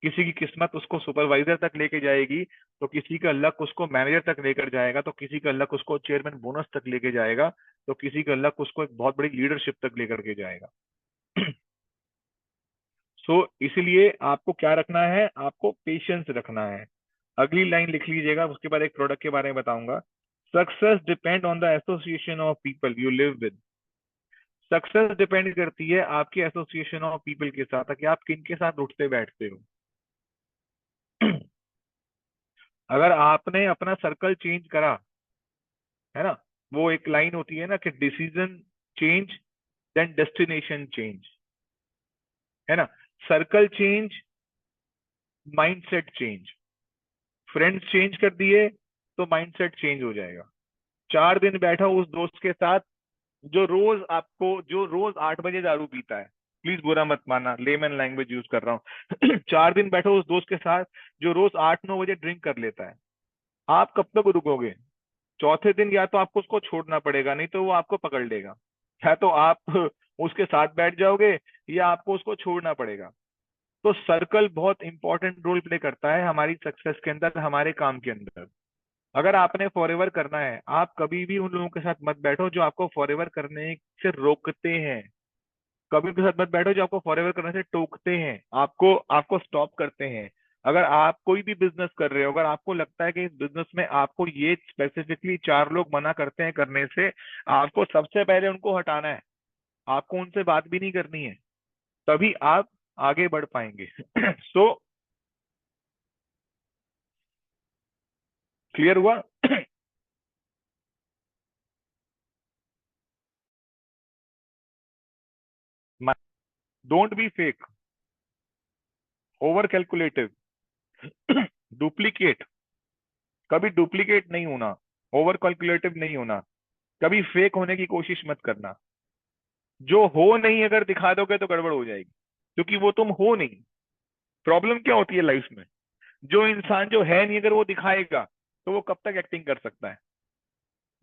किसी की किस्मत उसको सुपरवाइजर तक लेके जाएगी, तो किसी का लक उसको मैनेजर तक लेकर जाएगा, तो किसी का लक उसको चेयरमैन बोनस तक लेके जाएगा, तो किसी का लक उसको एक बहुत बड़ी लीडरशिप तक लेकर के जाएगा। सो इसलिए आपको क्या रखना है, आपको पेशेंस रखना है। अगली लाइन लिख लीजिएगा, उसके बाद एक प्रोडक्ट के बारे में बताऊंगा। Success depend on the association of people you live with. Success depend करती है आपकी एसोसिएशन ऑफ पीपल के साथ, कि आप किन के साथ उठते बैठते हो। अगर आपने अपना सर्कल चेंज करा, है ना, वो एक लाइन होती है ना कि decision change then destination change, है ना। Circle change, mindset change. Friends change कर दिए तो माइंडसेट चेंज हो जाएगा। 4 दिन बैठा उस दोस्त के साथ जो रोज 8 बजे दारू पीता है, प्लीज बुरा मत मानना, लेमन लैंग्वेज यूज कर रहा हूँ। 4 दिन बैठो उस दोस्त के साथ जो रोज 8-9 बजे ड्रिंक कर लेता है, आप कब तक रुकोगे? चौथे दिन या तो आपको उसको छोड़ना पड़ेगा, नहीं तो वो आपको पकड़ लेगा। या तो आप उसके साथ बैठ जाओगे, या आपको उसको छोड़ना पड़ेगा। तो सर्कल बहुत इंपॉर्टेंट रोल प्ले करता है हमारी सक्सेस के अंदर, हमारे काम के अंदर। अगर आपने फॉरएवर करना है, आप कभी भी उन लोगों के साथ मत बैठो जो आपको फॉरएवर करने से रोकते हैं। कभी उनके साथ मत बैठो जो आपको फॉरएवर करने से टोकते हैं, आपको आपको स्टॉप करते हैं। अगर आप कोई भी बिजनेस कर रहे हो, अगर आपको लगता है कि इस बिजनेस में आपको ये स्पेसिफिकली 4 लोग मना करते हैं करने से, आपको सबसे पहले उनको हटाना है। आपको उनसे बात भी नहीं करनी है, तभी आप आगे बढ़ पाएंगे। सो क्लियर हुआ? Don't be fake, over calculative, duplicate. कभी डुप्लीकेट नहीं होना, ओवर कैलकुलेटिव नहीं होना, कभी फेक होने की कोशिश मत करना। जो हो नहीं अगर दिखा दोगे तो गड़बड़ हो जाएगी, क्योंकि वो तुम हो नहीं। प्रॉब्लम क्या होती है लाइफ में, जो इंसान जो है नहीं अगर वो दिखाएगा, तो वो कब तक एक्टिंग कर सकता है?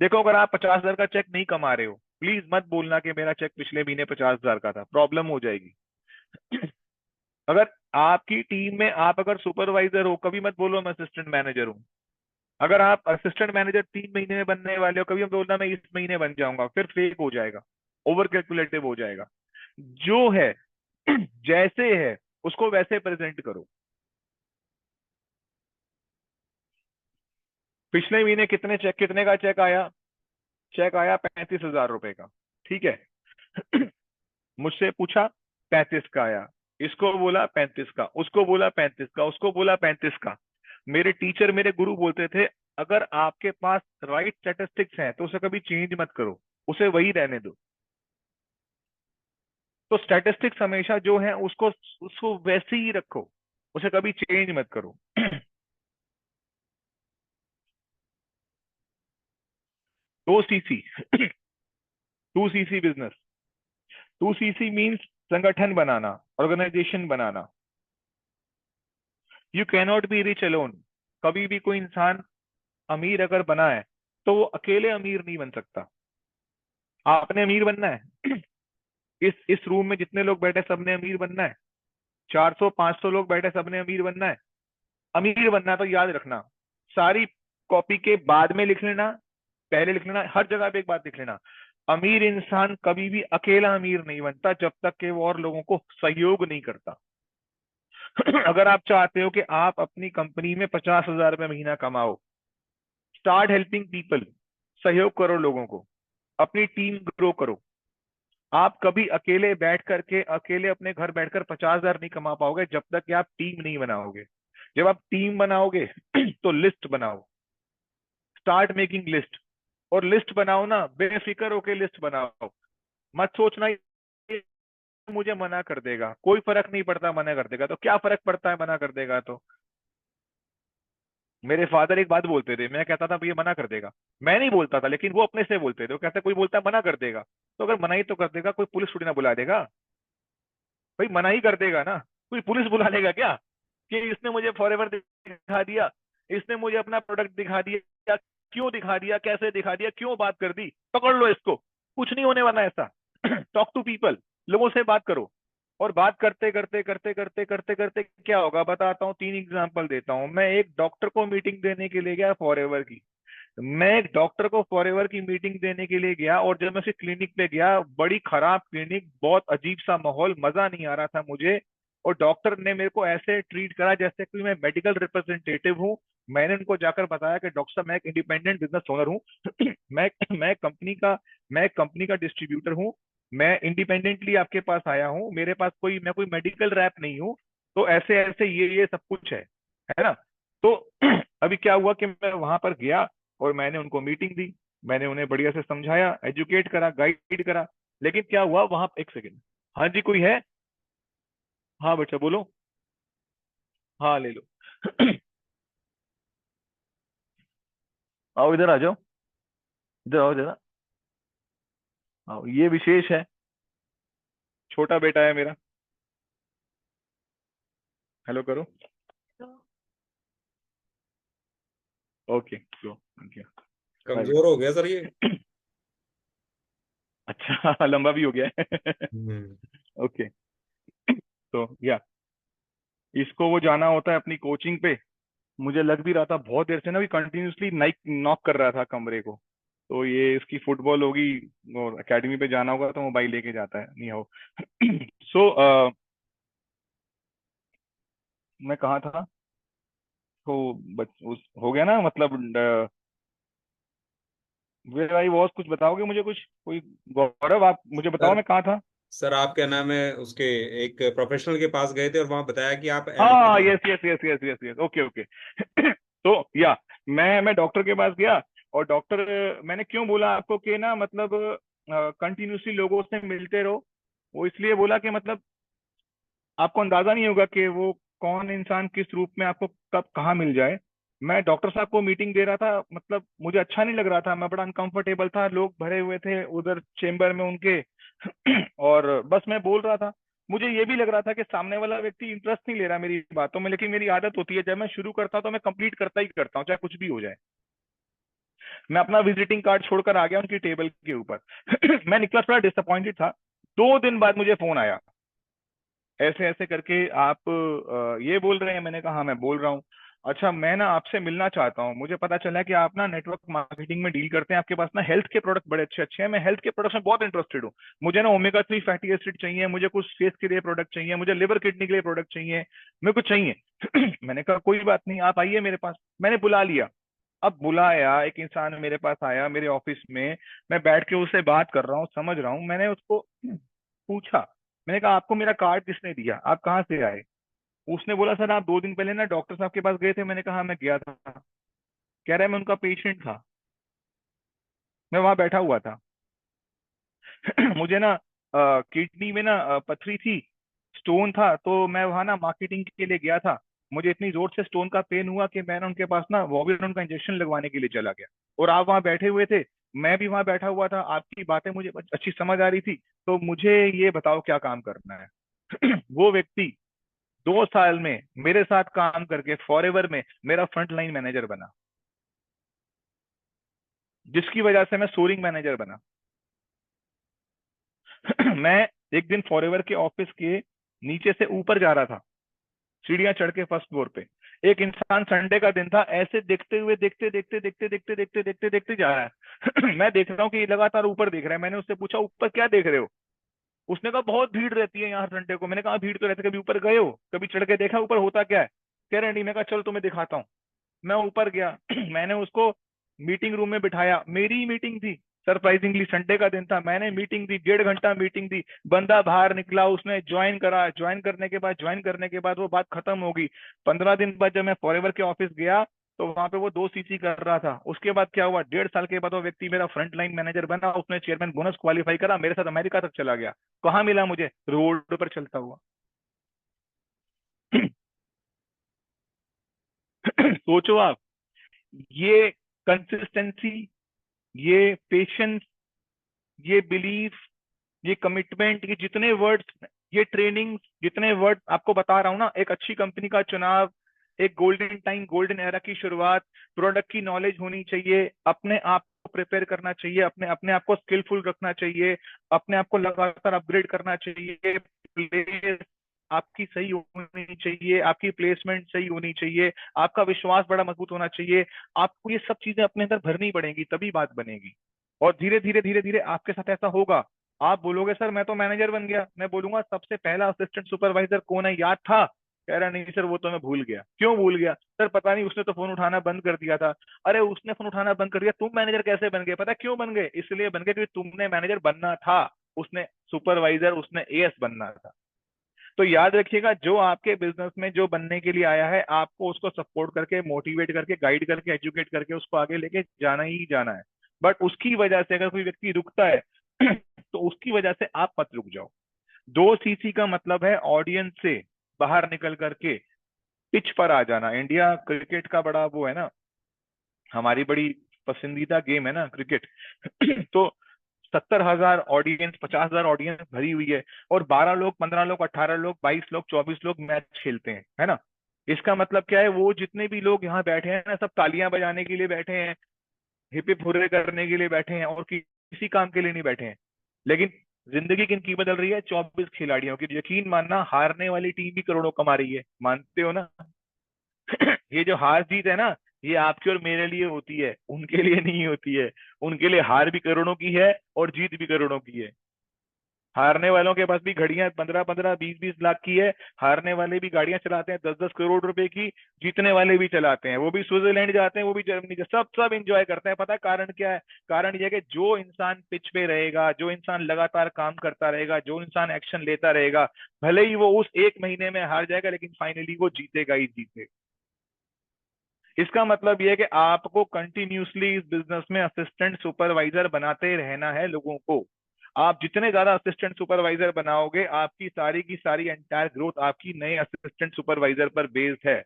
देखो, अगर आप 50,000 का चेक नहीं कमा रहे हो, प्लीज मत बोलना कि मेरा चेक पिछले महीने 50,000 का था, प्रॉब्लम हो जाएगी। अगर आपकी टीम में आप अगर सुपरवाइजर हो, कभी मत बोलो मैं असिस्टेंट मैनेजर हूँ। अगर आप असिस्टेंट मैनेजर 3 महीने में बनने वाले हो, कभी हम बोलना मैं इस महीने बन जाऊंगा, फिर फेक हो जाएगा, ओवर कैलकुलेटिव हो जाएगा। जो है जैसे है उसको वैसे प्रेजेंट करो। पिछले महीने कितने का चेक आया? चेक आया 35,000 रुपए का, ठीक है। मुझसे पूछा, 35 का आया। इसको बोला 35 का, उसको बोला 35 का, उसको बोला 35 का। मेरे टीचर, मेरे गुरु बोलते थे, अगर आपके पास राइट स्टैटिस्टिक्स हैं तो उसे कभी चेंज मत करो, उसे वही रहने दो। तो स्टैटिस्टिक्स हमेशा जो है उसको उसको वैसे ही रखो, उसे कभी चेंज मत करो। 2 CC, 2 CC business. 2 CC means संगठन बनाना, ऑर्गेनाइजेशन बनाना। You cannot be rich alone. कभी भी कोई इंसान अमीर अगर बना है, तो वो अकेले अमीर नहीं बन सकता। आपने अमीर बनना है, इस रूम में जितने लोग बैठे सबने अमीर बनना है। 400-500 लोग बैठे सबने अमीर बनना है। अमीर बनना है तो याद रखना, सारी कॉपी के बाद में लिख लेना, पहले लिख लेना, हर जगह पे एक बात लिख लेना, अमीर इंसान कभी भी अकेला अमीर नहीं बनता जब तक कि वो और लोगों को सहयोग नहीं करता। अगर आप चाहते हो कि आप अपनी कंपनी में 50,000 रुपये महीना कमाओ, स्टार्ट हेल्पिंग पीपल, सहयोग करो लोगों को, अपनी टीम ग्रो करो। आप कभी अकेले बैठ करके, अकेले अपने घर बैठकर 50,000 नहीं कमा पाओगे जब तक कि आप टीम नहीं बनाओगे। जब आप टीम बनाओगे तो लिस्ट बनाओ, स्टार्ट मेकिंग लिस्ट। और लिस्ट बनाओ ना, बेफिक्र होके लिस्ट बनाओ। मत सोचना ये मुझे मना कर देगा, कोई फर्क नहीं पड़ता मना कर देगा तो, क्या फर्क पड़ता है मना कर देगा तो। मेरे फादर एक बात बोलते थे, मैं कहता था ये मना कर देगा, मैं नहीं बोलता था लेकिन वो अपने से बोलते थे, वो कहते कोई बोलता है मना कर देगा, तो अगर मना ही तो कर देगा, कोई पुलिस थोड़ी ना बुला देगा। भाई मना ही कर देगा ना, कोई पुलिस बुला लेगा क्या कि इसने मुझे फॉरएवर दिखा दिया, इसने मुझे अपना प्रोडक्ट दिखा दिया, क्यों दिखा दिया, कैसे दिखा दिया, क्यों बात कर दी, पकड़ लो इसको। कुछ नहीं होने वाला ऐसा। टॉक टू पीपल, लोगों से बात करो। और बात करते करते करते करते करते करते क्या होगा बताता हूँ, 3 एग्जाम्पल देता हूँ। मैं एक डॉक्टर को मीटिंग देने के लिए गया फॉरएवर की। मैं एक डॉक्टर को फॉरएवर की मीटिंग देने के लिए गया, और जब मैं उसकी क्लिनिक पे गया, बड़ी खराब क्लिनिक, बहुत अजीब सा माहौल, मजा नहीं आ रहा था मुझे। और डॉक्टर ने मेरे को ऐसे ट्रीट करा जैसे कि मैं मेडिकल रिप्रेजेंटेटिव हूँ। मैंने उनको जाकर बताया कि डॉक्टर साहब मैं एक इंडिपेंडेंट बिजनेस ओनर हूँ। मैं कंपनी का, मैं कंपनी का डिस्ट्रीब्यूटर हूँ। मैं इंडिपेंडेंटली आपके पास आया हूँ, मेरे पास कोई, मैं कोई मेडिकल रैप नहीं हूँ। तो ऐसे ऐसे ये सब कुछ है ना। तो अभी क्या हुआ कि मैं वहां पर गया और मैंने उनको मीटिंग दी। मैंने उन्हें बढ़िया से समझाया, एजुकेट करा, गाइड करा। लेकिन क्या हुआ वहां, एक सेकंड। हाँ जी, कोई है? हाँ बच्चा बोलो। हाँ ले लो। आओ इधर आ जाओ, इधर आओ जरा। आओ, ये विशेष है, छोटा बेटा है मेरा। हेलो करो। ओके लो, थैंक यू। बाय कमजोर हो बेटा। गया सर ये। अच्छा लंबा भी हो गया है। हम्म। ओके। तो या इसको वो जाना होता है अपनी कोचिंग पे। मुझे लग भी रहा था बहुत देर से ना, भी कंटिन्यूसली नाइक नॉक कर रहा था कमरे को। तो ये इसकी फुटबॉल होगी और एकेडमी पे जाना होगा तो मोबाइल लेके जाता है, नहीं हो। सो मैं कहाँ था? तो हो गया ना, मतलब वेयर आई वॉज, कुछ बताओगे मुझे कुछ कोई? गौरव आप मुझे बताओ सर मैं कहाँ था? सर आप क्या नाम है उसके, एक प्रोफेशनल के पास गए थे और वहां बताया कि आप हाँ, एमडी हैं। Yes yes yes yes yes yes, okay okay. तो या मैं डॉक्टर के पास गया। और डॉक्टर, मैंने क्यों बोला आपको कि ना, मतलब कंटिन्यूसली लोगों से मिलते रहो। वो इसलिए बोला कि मतलब आपको अंदाजा नहीं होगा कि वो कौन इंसान किस रूप में आपको कब कहाँ मिल जाए। मैं डॉक्टर साहब को मीटिंग दे रहा था, मतलब मुझे अच्छा नहीं लग रहा था, मैं बड़ा अनकंफर्टेबल था, लोग भरे हुए थे उधर चेम्बर में उनके। और बस मैं बोल रहा था। मुझे ये भी लग रहा था कि सामने वाला व्यक्ति इंटरेस्ट नहीं ले रहा मेरी बातों में, लेकिन मेरी आदत होती है जब मैं शुरू करता हूँ तो मैं कंप्लीट करता ही करता हूँ, चाहे कुछ भी हो जाए। मैं अपना विजिटिंग कार्ड छोड़कर आ गया उनकी टेबल के ऊपर। मैं निकला, थोड़ा डिसअपॉइंटेड था। 2 दिन बाद मुझे फोन आया, ऐसे ऐसे करके आप ये बोल रहे हैं। मैंने कहा हाँ मैं बोल रहा हूँ। अच्छा, मैं ना आपसे मिलना चाहता हूँ, मुझे पता चला कि आप ना नेटवर्क मार्केटिंग में डील करते हैं, आपके पास ना हेल्थ के प्रोडक्ट बड़े अच्छे अच्छे हैं, मैं हेल्थ के प्रोडक्ट्स में बहुत इंटरेस्टेड हूँ। मुझे ना ओमेगा 3 फैटी एसिड चाहिए, मुझे कुछ फेस के लिए प्रोडक्ट चाहिए, मुझे लिवर किडनी के लिए प्रोडक्ट चाहिए, मेरे को चाहिए। मैंने कहा कोई बात नहीं, आप आइए मेरे पास। मैंने बुला लिया। अब बुलाया, एक इंसान मेरे पास आया मेरे ऑफिस में। मैं बैठ के उससे बात कर रहा हूँ, समझ रहा हूँ। मैंने उसको पूछा, मैंने कहा आपको मेरा कार्ड किसने दिया, आप कहाँ से आए? उसने बोला सर आप 2 दिन पहले ना डॉक्टर साहब के पास गए थे। मैंने कहा "हाँ, मैं गया था"। कह रहा है मैं उनका पेशेंट था, मैं वहां बैठा हुआ था। मुझे ना किडनी में ना पथरी थी, स्टोन था, तो मैं वहां ना मार्केटिंग के लिए गया था। मुझे इतनी जोर से स्टोन का पेन हुआ कि मैंने उनके पास ना वॉविडोन का इंजेक्शन लगवाने के लिए चला गया। और आप वहां बैठे हुए थे, मैं भी वहां बैठा हुआ था, आपकी बातें मुझे अच्छी समझ आ रही थी। तो मुझे ये बताओ क्या काम करना है? वो व्यक्ति 2 साल में मेरे साथ काम करके फॉरएवर में मेरा फ्रंट लाइन मैनेजर बना, जिसकी वजह से मैं सोरिंग मैनेजर बना। मैं एक दिन फॉरएवर के ऑफिस के नीचे से ऊपर जा रहा था, सीढ़ियां चढ़ के फर्स्ट फ्लोर पे। एक इंसान संडे का दिन था, ऐसे देखते हुए देखते देखते देखते देखते देखते देखते देखते जा रहा है। मैं देख रहा हूँ कि ये लगातार ऊपर देख रहा है। मैंने उससे पूछा ऊपर क्या देख रहे हो? उसने कहा बहुत भीड़ रहती है यहाँ संडे को। मैंने कहा भीड़ तो रहती है, कभी ऊपर गए हो, कभी चढ़ के देखा ऊपर होता क्या है? कह रहे नहीं। मैं कहा चलो तुम्हें दिखाता हूँ। मैं ऊपर गया। मैंने उसको मीटिंग रूम में बिठाया, मेरी ही मीटिंग थी। सरप्राइजिंगली संडे का दिन था, मैंने मीटिंग दी, 1.5 घंटा मीटिंग दी। बंदा बाहर निकला, उसने ज्वाइन करा, ज्वाइन करने के बाद वो बात खत्म हो गई। 15 दिन बाद जब मैं फॉरएवर के ऑफिस गया, तो वहां पे वो 2 सीसी कर रहा था। उसके बाद क्या हुआ, 1.5 साल के बाद वो व्यक्ति मेरा फ्रंट लाइन मैनेजर बना, उसने चेयरमैन बोनस क्वालिफाई करा, मेरे साथ अमेरिका तक चला गया। कहाँ मिला मुझे? रोड पर चलता हुआ। सोचो आप, ये कंसिस्टेंसी, ये पेशेंस, ये बिलीफ, ये कमिटमेंट, ये जितने वर्ड्स, ये ट्रेनिंग, जितने वर्ड आपको बता रहा हूं ना, एक अच्छी कंपनी का चुनाव, एक गोल्डन टाइम, गोल्डन एरा की शुरुआत, प्रोडक्ट की नॉलेज होनी चाहिए, अपने आप को प्रिपेयर करना चाहिए, अपने अपने आप को स्किलफुल रखना चाहिए, अपने आप को लगातार अपग्रेड करना चाहिए, प्लेस आपकी सही होनी चाहिए, आपकी प्लेसमेंट सही होनी चाहिए, आपका विश्वास बड़ा मजबूत होना चाहिए। आपको ये सब चीजें अपने अंदर भरनी पड़ेंगी, तभी बात बनेगी। और धीरे धीरे धीरे धीरे आपके साथ ऐसा होगा। आप बोलोगे सर मैं तो मैनेजर बन गया। मैं बोलूंगा सबसे पहला असिस्टेंट सुपरवाइजर कौन है, याद था? कह रहा नहीं सर वो तो मैं भूल गया। क्यों भूल गया? सर पता नहीं, उसने तो फोन उठाना बंद कर दिया था। अरे उसने फोन उठाना बंद कर दिया, तुम मैनेजर कैसे बन गए? पता है क्यों बन गए? इसलिए बन गए क्योंकि तुमने मैनेजर बनना था, उसने सुपरवाइजर, उसने एएस बनना था। तो याद रखिएगा, जो आपके बिजनेस में जो बनने के लिए आया है, आपको उसको सपोर्ट करके, मोटिवेट करके, गाइड करके, एजुकेट करके उसको आगे लेके जाना ही जाना है। बट उसकी वजह से अगर कोई व्यक्ति रुकता है तो उसकी वजह से आप मत रुक जाओ। 2 सीसी का मतलब है ऑडियंस से बाहर निकल करके पिच पर आ जाना। इंडिया क्रिकेट का बड़ा वो है ना, हमारी बड़ी पसंदीदा गेम है ना क्रिकेट। तो 70,000 ऑडियंस, 50,000 ऑडियंस भरी हुई है, और 12 लोग, 15 लोग, 18 लोग, 22 लोग, 24 लोग मैच खेलते हैं, है ना? इसका मतलब क्या है, वो जितने भी लोग यहाँ बैठे हैं ना, सब तालियां बजाने के लिए बैठे हैं, हिप हिप हुर्रे करने के लिए बैठे हैं, और किसी काम के लिए नहीं बैठे हैं। लेकिन जिंदगी किनकी बदल रही है? 24 खिलाड़ियों की। यकीन मानना, हारने वाली टीम भी करोड़ों कमा रही है, मानते हो ना? ये जो हार जीत है ना, ये आपके और मेरे लिए होती है, उनके लिए नहीं होती है। उनके लिए हार भी करोड़ों की है और जीत भी करोड़ों की है। हारने वालों के पास भी घड़ियां 15-15, 20-20 लाख की है। हारने वाले भी गाड़ियां चलाते हैं 10-10 करोड़ रुपए की। जीतने वाले भी चलाते हैं, वो भी स्विट्जरलैंड जाते हैं, वो भी जर्मनी, सब सब इंजॉय करते हैं। पता है कारण क्या है? कारण यह है कि जो इंसान पिच पे रहेगा, जो इंसान लगातार काम करता रहेगा, जो इंसान एक्शन लेता रहेगा, भले ही वो उस एक महीने में हार जाएगा, लेकिन फाइनली वो जीतेगा ही जीतेगा। इसका मतलब यह है कि आपको कंटिन्यूसली इस बिजनेस में असिस्टेंट सुपरवाइजर बनाते रहना है लोगों को। आप जितने ज्यादा असिस्टेंट सुपरवाइजर बनाओगे, आपकी सारी की सारी एंटायर ग्रोथ आपकी नए असिस्टेंट सुपरवाइजर पर बेस्ड है।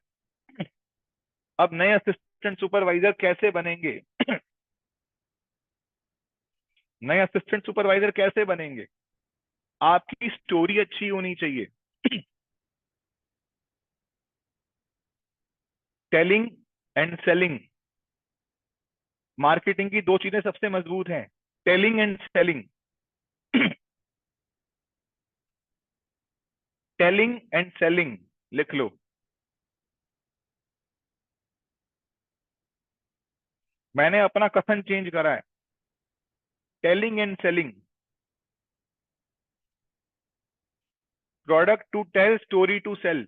अब नए असिस्टेंट सुपरवाइजर कैसे बनेंगे? नए असिस्टेंट सुपरवाइजर कैसे बनेंगे? आपकी स्टोरी अच्छी होनी चाहिए। टेलिंग एंड सेलिंग, मार्केटिंग की 2 चीजें सबसे मजबूत हैं, telling and selling. Telling and selling, लिख लो। मैंने अपना कथन चेंज करा है, telling and selling. Product to tell, story to sell.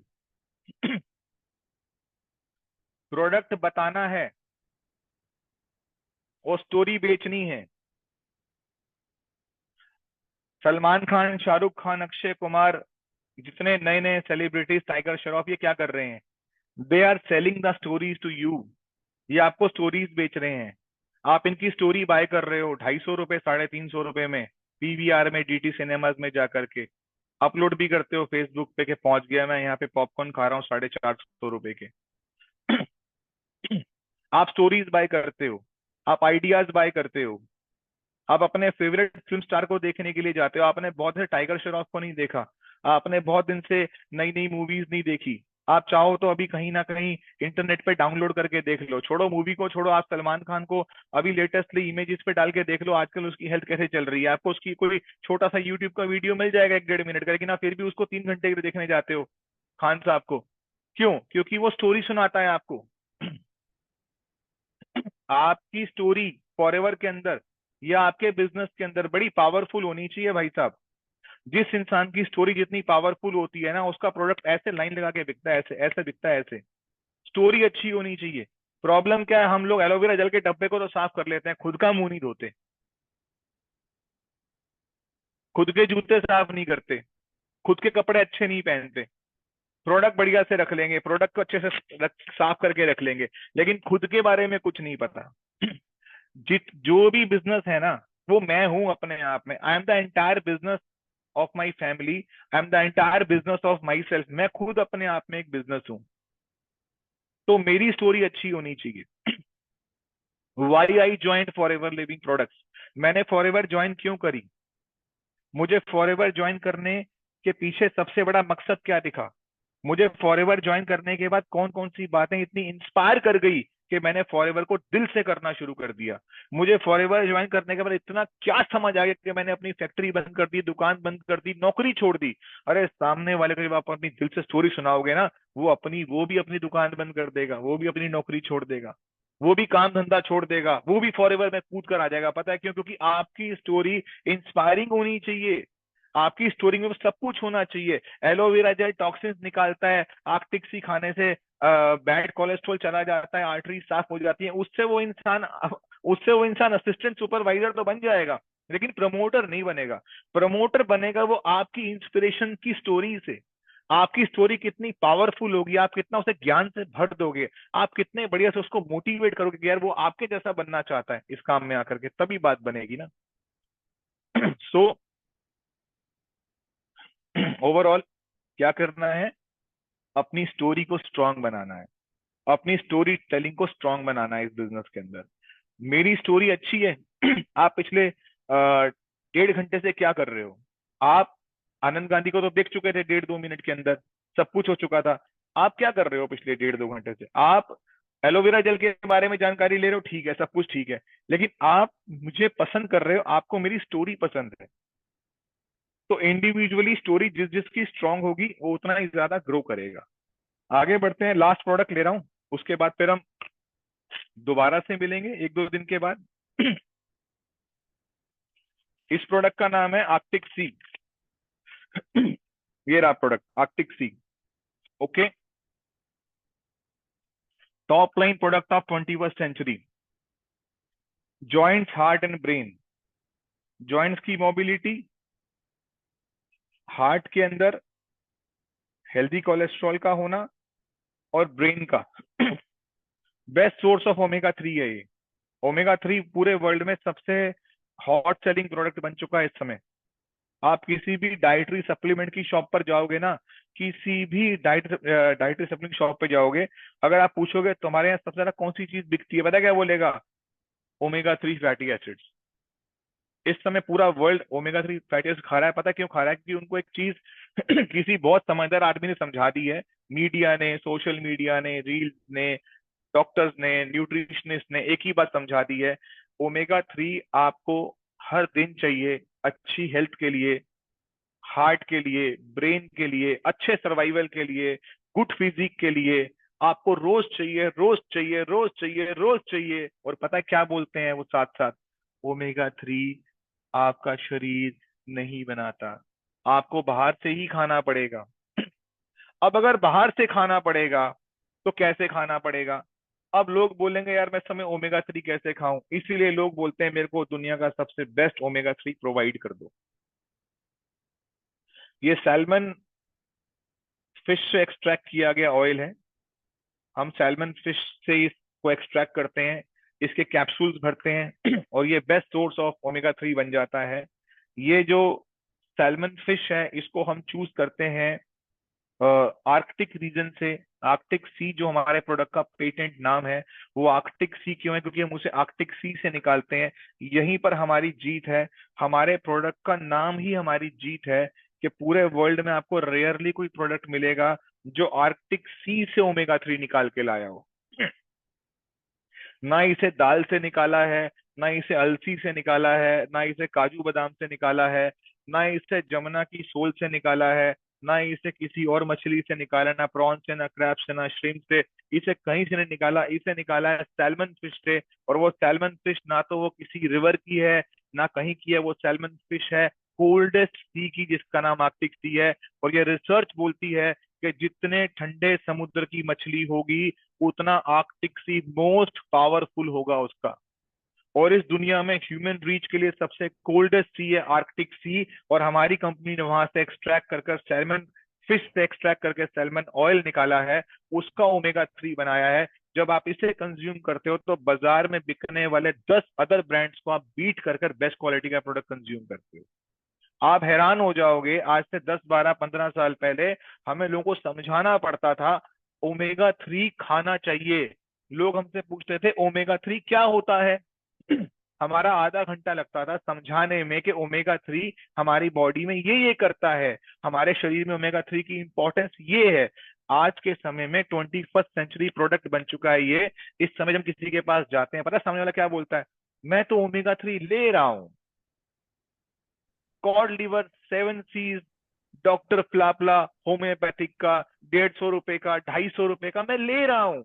Product बताना है और स्टोरी बेचनी है। सलमान खान, शाहरुख खान, अक्षय कुमार, जितने नए नए सेलिब्रिटीज, टाइगर श्रॉफ, ये क्या कर रहे हैं? They are selling the stories to you. ये आपको स्टोरीज बेच रहे हैं। आप इनकी स्टोरी बाय कर रहे हो 250 रुपए, 350 रुपए में, पीवीआर में, डीटी सिनेमाज में जा करके। अपलोड भी करते हो फेसबुक पे कि पहुंच गया मैं यहाँ पे, पॉपकॉर्न खा रहा हूँ 450 रुपए के। आप स्टोरीज बाय करते हो, आप आइडियाज बाय करते हो, आप अपने फेवरेट फिल्म स्टार को देखने के लिए जाते हो। आपने बहुत से टाइगर श्रॉफ को नहीं देखा, आपने बहुत दिन से नई नई मूवीज नहीं देखी। आप चाहो तो अभी कहीं ना कहीं इंटरनेट पे डाउनलोड करके देख लो। छोड़ो मूवी को, छोड़ो, आप सलमान खान को अभी लेटेस्टली इमेजेस पे डाल के देख लो, आजकल उसकी हेल्थ कैसे चल रही है। आपको उसकी कोई छोटा सा यूट्यूब का वीडियो मिल जाएगा 1-1.5 मिनट का, लेकिन आप फिर भी उसको 3 घंटे के लिए देखने जाते हो, खान साहब को। क्यों? क्योंकि वो स्टोरी सुनाता है आपको। आपकी स्टोरी फॉरएवर के अंदर या आपके बिजनेस के अंदर बड़ी पावरफुल होनी चाहिए भाई साहब। जिस इंसान की स्टोरी जितनी पावरफुल होती है ना, उसका प्रोडक्ट ऐसे लाइन लगा के बिकता है, ऐसे ऐसे बिकता है ऐसे। स्टोरी अच्छी होनी चाहिए। प्रॉब्लम क्या है, हम लोग एलोवेरा जेल के डब्बे को तो साफ कर लेते हैं, खुद का मुंह नहीं धोते, खुद के जूते साफ नहीं करते, खुद के कपड़े अच्छे नहीं पहनते। प्रोडक्ट बढ़िया से रख लेंगे, प्रोडक्ट को अच्छे से साफ करके रख लेंगे, लेकिन खुद के बारे में कुछ नहीं पता। जित जो भी बिजनेस है ना, वो मैं हूं अपने आप में। I am the entire business of my family, I am the entire business of my self. मैं खुद अपने आप में एक बिजनेस हूं। तो मेरी स्टोरी अच्छी होनी चाहिए। Why I joint Forever Living Products. मैंने फॉर एवर ज्वाइन क्यों करी? मुझे फॉरएवर ज्वाइन करने के पीछे सबसे बड़ा मकसद क्या दिखा? मुझे फॉरएवर ज्वाइन करने के बाद कौन कौन सी बातें इतनी इंस्पायर कर गई कि मैंने फॉरएवर को दिल से करना शुरू कर दिया? मुझे फॉरएवर ज्वाइन करने के बाद इतना क्या समझ आ गया कि मैंने अपनी फैक्ट्री बंद कर दी, दुकान बंद कर दी, नौकरी छोड़ दी। अरे सामने वाले को जब आप अपनी दिल से स्टोरी सुनाओगे ना, वो भी अपनी दुकान बंद कर देगा, वो भी अपनी नौकरी छोड़ देगा, वो भी काम धंधा छोड़ देगा, वो भी फॉरएवर में कूद कर आ जाएगा। पता है क्यों? क्योंकि आपकी स्टोरी इंस्पायरिंग होनी चाहिए। आपकी स्टोरी में सब कुछ होना चाहिए। एलोवेरा जेल टॉक्सिन्स निकालता है, आर्कटिक सी खाने से बैड कोलेस्ट्रॉल चला जाता है, आर्टरी साफ हो जाती है। उससे वो इंसान असिस्टेंट सुपरवाइजर तो बन जाएगा, लेकिन प्रमोटर नहीं बनेगा। प्रमोटर बनेगा वो आपकी इंस्पिरेशन की स्टोरी से। आपकी स्टोरी कितनी पावरफुल होगी, आप कितना उसे ज्ञान से भर दोगे, आप कितने बढ़िया से उसको मोटिवेट करोगे कि यार वो आपके जैसा बनना चाहता है इस काम में आकर के, तभी बात बनेगी ना। सो ओवरऑल क्या करना है? अपनी स्टोरी को स्ट्रांग बनाना है, अपनी स्टोरी टेलिंग को स्ट्रांग बनाना है इस बिजनेस के अंदर। मेरी स्टोरी अच्छी है। आप पिछले 1.5 घंटे से क्या कर रहे हो? आप आनंद गांधी को तो देख चुके थे 1.5-2 मिनट के अंदर, सब कुछ हो चुका था। आप क्या कर रहे हो पिछले 1.5-2 घंटे से? आप एलोवेरा जेल के बारे में जानकारी ले रहे हो, ठीक है, सब कुछ ठीक है, लेकिन आप मुझे पसंद कर रहे हो, आपको मेरी स्टोरी पसंद है। तो इंडिविजुअली स्टोरी जिस जिसकी स्ट्रांग होगी वो उतना ही ज्यादा ग्रो करेगा। आगे बढ़ते हैं, लास्ट प्रोडक्ट ले रहा हूं, उसके बाद फिर हम दोबारा से मिलेंगे 1-2 दिन के बाद। इस प्रोडक्ट का नाम है आर्कटिक सी। ये रहा product Arctic sea. Okay, top line product of 21st century. Joints, heart and brain. Joints की मोबिलिटी, हार्ट के अंदर हेल्दी कोलेस्ट्रॉल का होना, और ब्रेन का बेस्ट सोर्स ऑफ ओमेगा 3 है ये। ओमेगा 3 पूरे वर्ल्ड में सबसे हॉट सेलिंग प्रोडक्ट बन चुका है इस समय। आप किसी भी डाइटरी सप्लीमेंट की शॉप पर जाओगे ना, किसी भी डाइटरी सप्लीमेंट शॉप पे जाओगे, अगर आप पूछोगे तुम्हारे यहाँ सबसे ज्यादा कौन सी चीज बिकती है, पता क्या बोलेगा? Omega 3 fatty acids. इस समय पूरा वर्ल्ड ओमेगा 3 फैटी एसिड खा रहा है। पता क्यों खा रहा है? क्योंकि उनको एक चीज किसी बहुत समझदार आदमी ने समझा दी है। मीडिया ने, सोशल मीडिया ने, रील्स ने, डॉक्टर्स ने, न्यूट्रिशनिस्ट ने एक ही बात समझा दी है। ओमेगा 3 आपको हर दिन चाहिए, अच्छी हेल्थ के लिए, हार्ट के लिए, ब्रेन के लिए, अच्छे सर्वाइवल के लिए, गुड फिजिक के लिए। आपको रोज चाहिए, रोज चाहिए, रोज चाहिए, रोज चाहिए। और पता है क्या बोलते हैं वो साथ साथ? ओमेगा 3 आपका शरीर नहीं बनाता, आपको बाहर से ही खाना पड़ेगा। अब अगर बाहर से खाना पड़ेगा तो कैसे खाना पड़ेगा? अब लोग बोलेंगे यार मैं समय ओमेगा 3 कैसे खाऊं, इसीलिए लोग बोलते हैं मेरे को दुनिया का सबसे बेस्ट ओमेगा 3 प्रोवाइड कर दो। ये सैल्मन फिश से एक्सट्रैक्ट किया गया ऑयल है। हम सैल्मन फिश से इसको एक्सट्रैक्ट करते हैं, इसके कैप्सूल्स भरते हैं और ये बेस्ट सोर्स ऑफ ओमेगा 3 बन जाता है। ये जो सैल्मन फिश है इसको हम चूज करते हैं आर्कटिक रीजन से। आर्कटिक सी जो हमारे प्रोडक्ट का पेटेंट नाम है, वो आर्कटिक सी क्यों है? क्योंकि हम उसे आर्कटिक सी से निकालते हैं। यहीं पर हमारी जीत है। हमारे प्रोडक्ट का नाम ही हमारी जीत है कि पूरे वर्ल्ड में आपको रेयरली कोई प्रोडक्ट मिलेगा जो आर्कटिक सी से ओमेगा 3 निकाल के लाया हो। ना इसे दाल से निकाला है, ना इसे अलसी से निकाला है, ना इसे काजू बादाम से निकाला है, ना इसे जमुना की सोल से निकाला है। ना इसे किसी और मछली से निकाला, ना प्रॉन से, ना क्रैब से, ना श्रिम्प से, इसे कहीं से नहीं निकाला, इसे निकाला है सैल्मन फिश से। और वो सैल्मन फिश ना तो वो किसी रिवर की है, ना कहीं की है, वो सैल्मन फिश है कोल्डेस्ट सी की, जिसका नाम आर्कटिक सी है। और ये रिसर्च बोलती है कि जितने ठंडे समुद्र की मछली होगी, उतना आर्कटिक सी मोस्ट पावरफुल होगा उसका। और इस दुनिया में ह्यूमन रीच के लिए सबसे कोल्डेस्ट सी है आर्कटिक सी। और हमारी कंपनी ने वहां से एक्सट्रैक्ट कर कर सैल्मन फिश से एक्सट्रैक्ट करके सैल्मन ऑयल निकाला है, उसका ओमेगा 3 बनाया है। जब आप इसे कंज्यूम करते हो तो बाजार में बिकने वाले 10 अदर ब्रांड्स को आप बीट कर कर बेस्ट क्वालिटी का प्रोडक्ट कंज्यूम करते हो। आप हैरान हो जाओगे, आज से 10 12 15 साल पहले हमें लोगों को समझाना पड़ता था ओमेगा 3 खाना चाहिए। लोग हमसे पूछते थे ओमेगा 3 क्या होता है। हमारा आधा घंटा लगता था समझाने में कि ओमेगा 3 हमारी बॉडी में ये करता है, हमारे शरीर में ओमेगा 3 की इंपॉर्टेंस ये है। आज के समय में 21st सेंचुरी प्रोडक्ट बन चुका है ये। इस समय जब हम किसी के पास जाते हैं, पता है सामने वाला क्या बोलता है? मैं तो ओमेगा 3 ले रहा हूँ, कॉड लिवर 7 सीज, डॉक्टर फ्लापला होम्योपैथिक का 150 रुपए का 250 रुपए का मैं ले रहा हूं।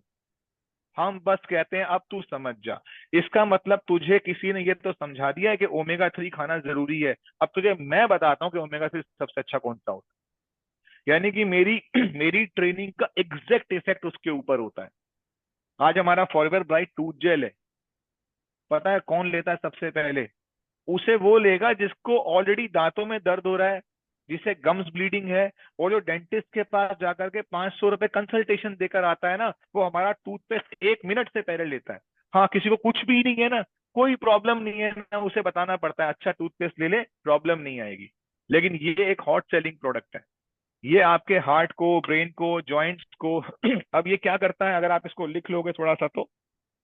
हम बस कहते हैं अब तू समझ जा। इसका मतलब तुझे किसी ने ये तो समझा दिया है कि ओमेगा 3 खाना जरूरी है। अब तुझे मैं बताता हूँ कि ओमेगा 3 सबसे अच्छा कौन सा होता है। यानी कि मेरी मेरी ट्रेनिंग का एग्जैक्ट इफेक्ट उसके ऊपर होता है। आज हमारा फॉरएवर ब्राइट टूथ जेल है, पता है कौन लेता है सबसे पहले? उसे वो लेगा जिसको ऑलरेडी दांतों में दर्द हो रहा है, जिसे गम्स ब्लीडिंग है। और जो डेंटिस्ट के पास जाकर के 500 रुपए कंसल्टेशन देकर आता है ना, वो हमारा टूथपेस्ट 1 मिनट से पहले लेता है। हाँ, किसी को कुछ भी नहीं है ना, कोई प्रॉब्लम नहीं है ना, उसे बताना पड़ता है अच्छा टूथपेस्ट ले ले, प्रॉब्लम नहीं आएगी। लेकिन ये एक हॉट सेलिंग प्रोडक्ट है। ये आपके हार्ट को, ब्रेन को, जॉइंट्स को अब ये क्या करता है, अगर आप इसको लिख लोगे थोड़ा सा तो,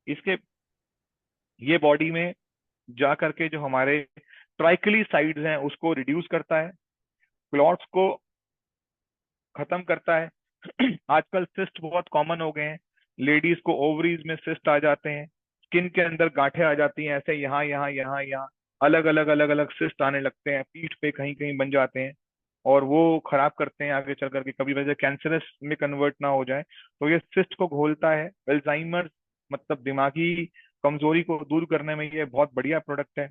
इसके ये बॉडी में जा करके जो हमारे ट्राइक्लिसाइड्स हैं उसको रिड्यूस करता है, क्लॉट्स को खत्म करता है। आजकल सिस्ट बहुत कॉमन हो गए हैं, लेडीज को ओवरीज में सिस्ट आ जाते हैं, स्किन के अंदर गांठें आ जाती हैं, ऐसे यहाँ यहाँ यहाँ यहाँ अलग अलग सिस्ट आने लगते हैं, पीठ पे कहीं कहीं बन जाते हैं। और वो खराब करते हैं आगे चल करके, कभी वजह कैंसरस में कन्वर्ट ना हो जाए। तो ये सिस्ट को घोलता है। अल्जाइमर मतलब दिमागी कमजोरी को दूर करने में ये बहुत बढ़िया प्रोडक्ट है।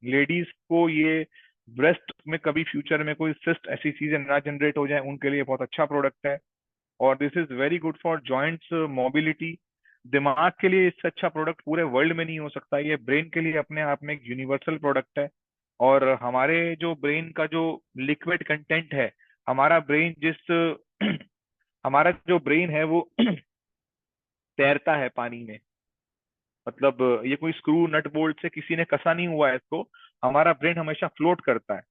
लेडीज को ये ब्रेस्ट में कभी फ्यूचर में कोई सिस्ट ऐसी चीजें ना जनरेट हो जाए, उनके लिए बहुत अच्छा प्रोडक्ट है। और this is very good for joints mobility. दिमाग के लिए इससे अच्छा प्रोडक्ट पूरे वर्ल्ड में नहीं हो सकता। ये ब्रेन के लिए अपने आप में एक यूनिवर्सल प्रोडक्ट है। और हमारे जो ब्रेन का जो लिक्विड कंटेंट है, हमारा ब्रेन जिस हमारा जो ब्रेन है वो तैरता है पानी में। मतलब ये कोई स्क्रू नट बोल्ट से किसी ने कसा नहीं हुआ है इसको, हमारा ब्रेन हमेशा फ्लोट करता है।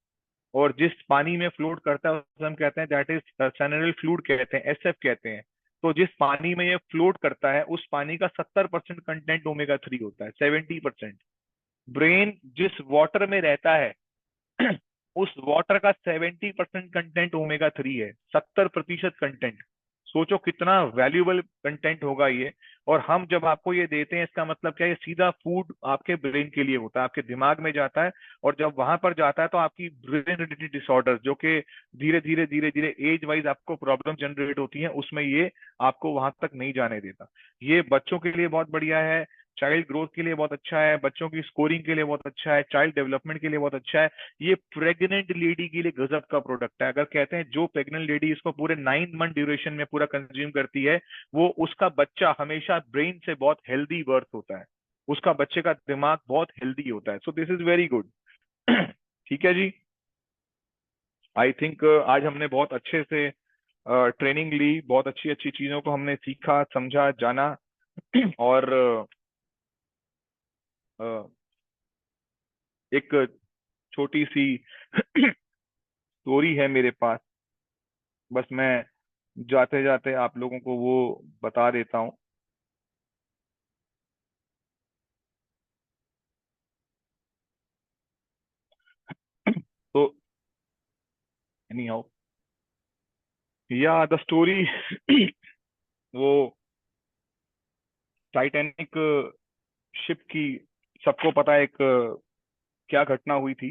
और जिस पानी में फ्लोट करता है उसे हम कहते हैं दैट इज सैनरल फ्लूइड, कहते हैं, एसएफ कहते हैं। तो जिस पानी में ये फ्लोट करता है उस पानी का 70% कंटेंट ओमेगा 3 होता है, 70%। ब्रेन जिस वाटर में रहता है उस वाटर का 70% कंटेंट ओमेगा 3 है, 70% कंटेंट। सोचो कितना वैल्यूएबल कंटेंट होगा ये। और हम जब आपको ये देते हैं, इसका मतलब क्या है, ये सीधा फूड आपके ब्रेन के लिए होता है, आपके दिमाग में जाता है। और जब वहां पर जाता है तो आपकी ब्रेन रिलेटेड डिसऑर्डर जो कि धीरे धीरे एज वाइज आपको प्रॉब्लम जनरेट होती है, उसमें ये आपको वहां तक नहीं जाने देता। ये बच्चों के लिए बहुत बढ़िया है, चाइल्ड ग्रोथ के लिए बहुत अच्छा है, बच्चों की स्कोरिंग के लिए बहुत अच्छा है, चाइल्ड डेवलपमेंट के लिए बहुत अच्छा है। ये प्रेग्नेंट लेडी के लिए गजब का प्रोडक्ट है। अगर कहते हैं जो प्रेग्नेंट लेडी इसको पूरे 9 मंथ ड्यूरेशन में पूरा कंज्यूम करती है, वो उसका बच्चा हमेशा ब्रेन से बहुत हेल्दी बर्थ होता है, उसका बच्चे का दिमाग बहुत हेल्दी होता है। So this is very good. ठीक है जी। आई थिंक आज हमने बहुत अच्छे से ट्रेनिंग ली, बहुत अच्छी अच्छी चीजों को हमने सीखा, समझा, जाना। और अ, एक छोटी सी स्टोरी है मेरे पास, बस मैं जाते जाते आप लोगों को वो बता देता हूँ। तो एनी हाउ, या द स्टोरी वो टाइटैनिक शिप की, सबको पता है एक क्या घटना हुई थी।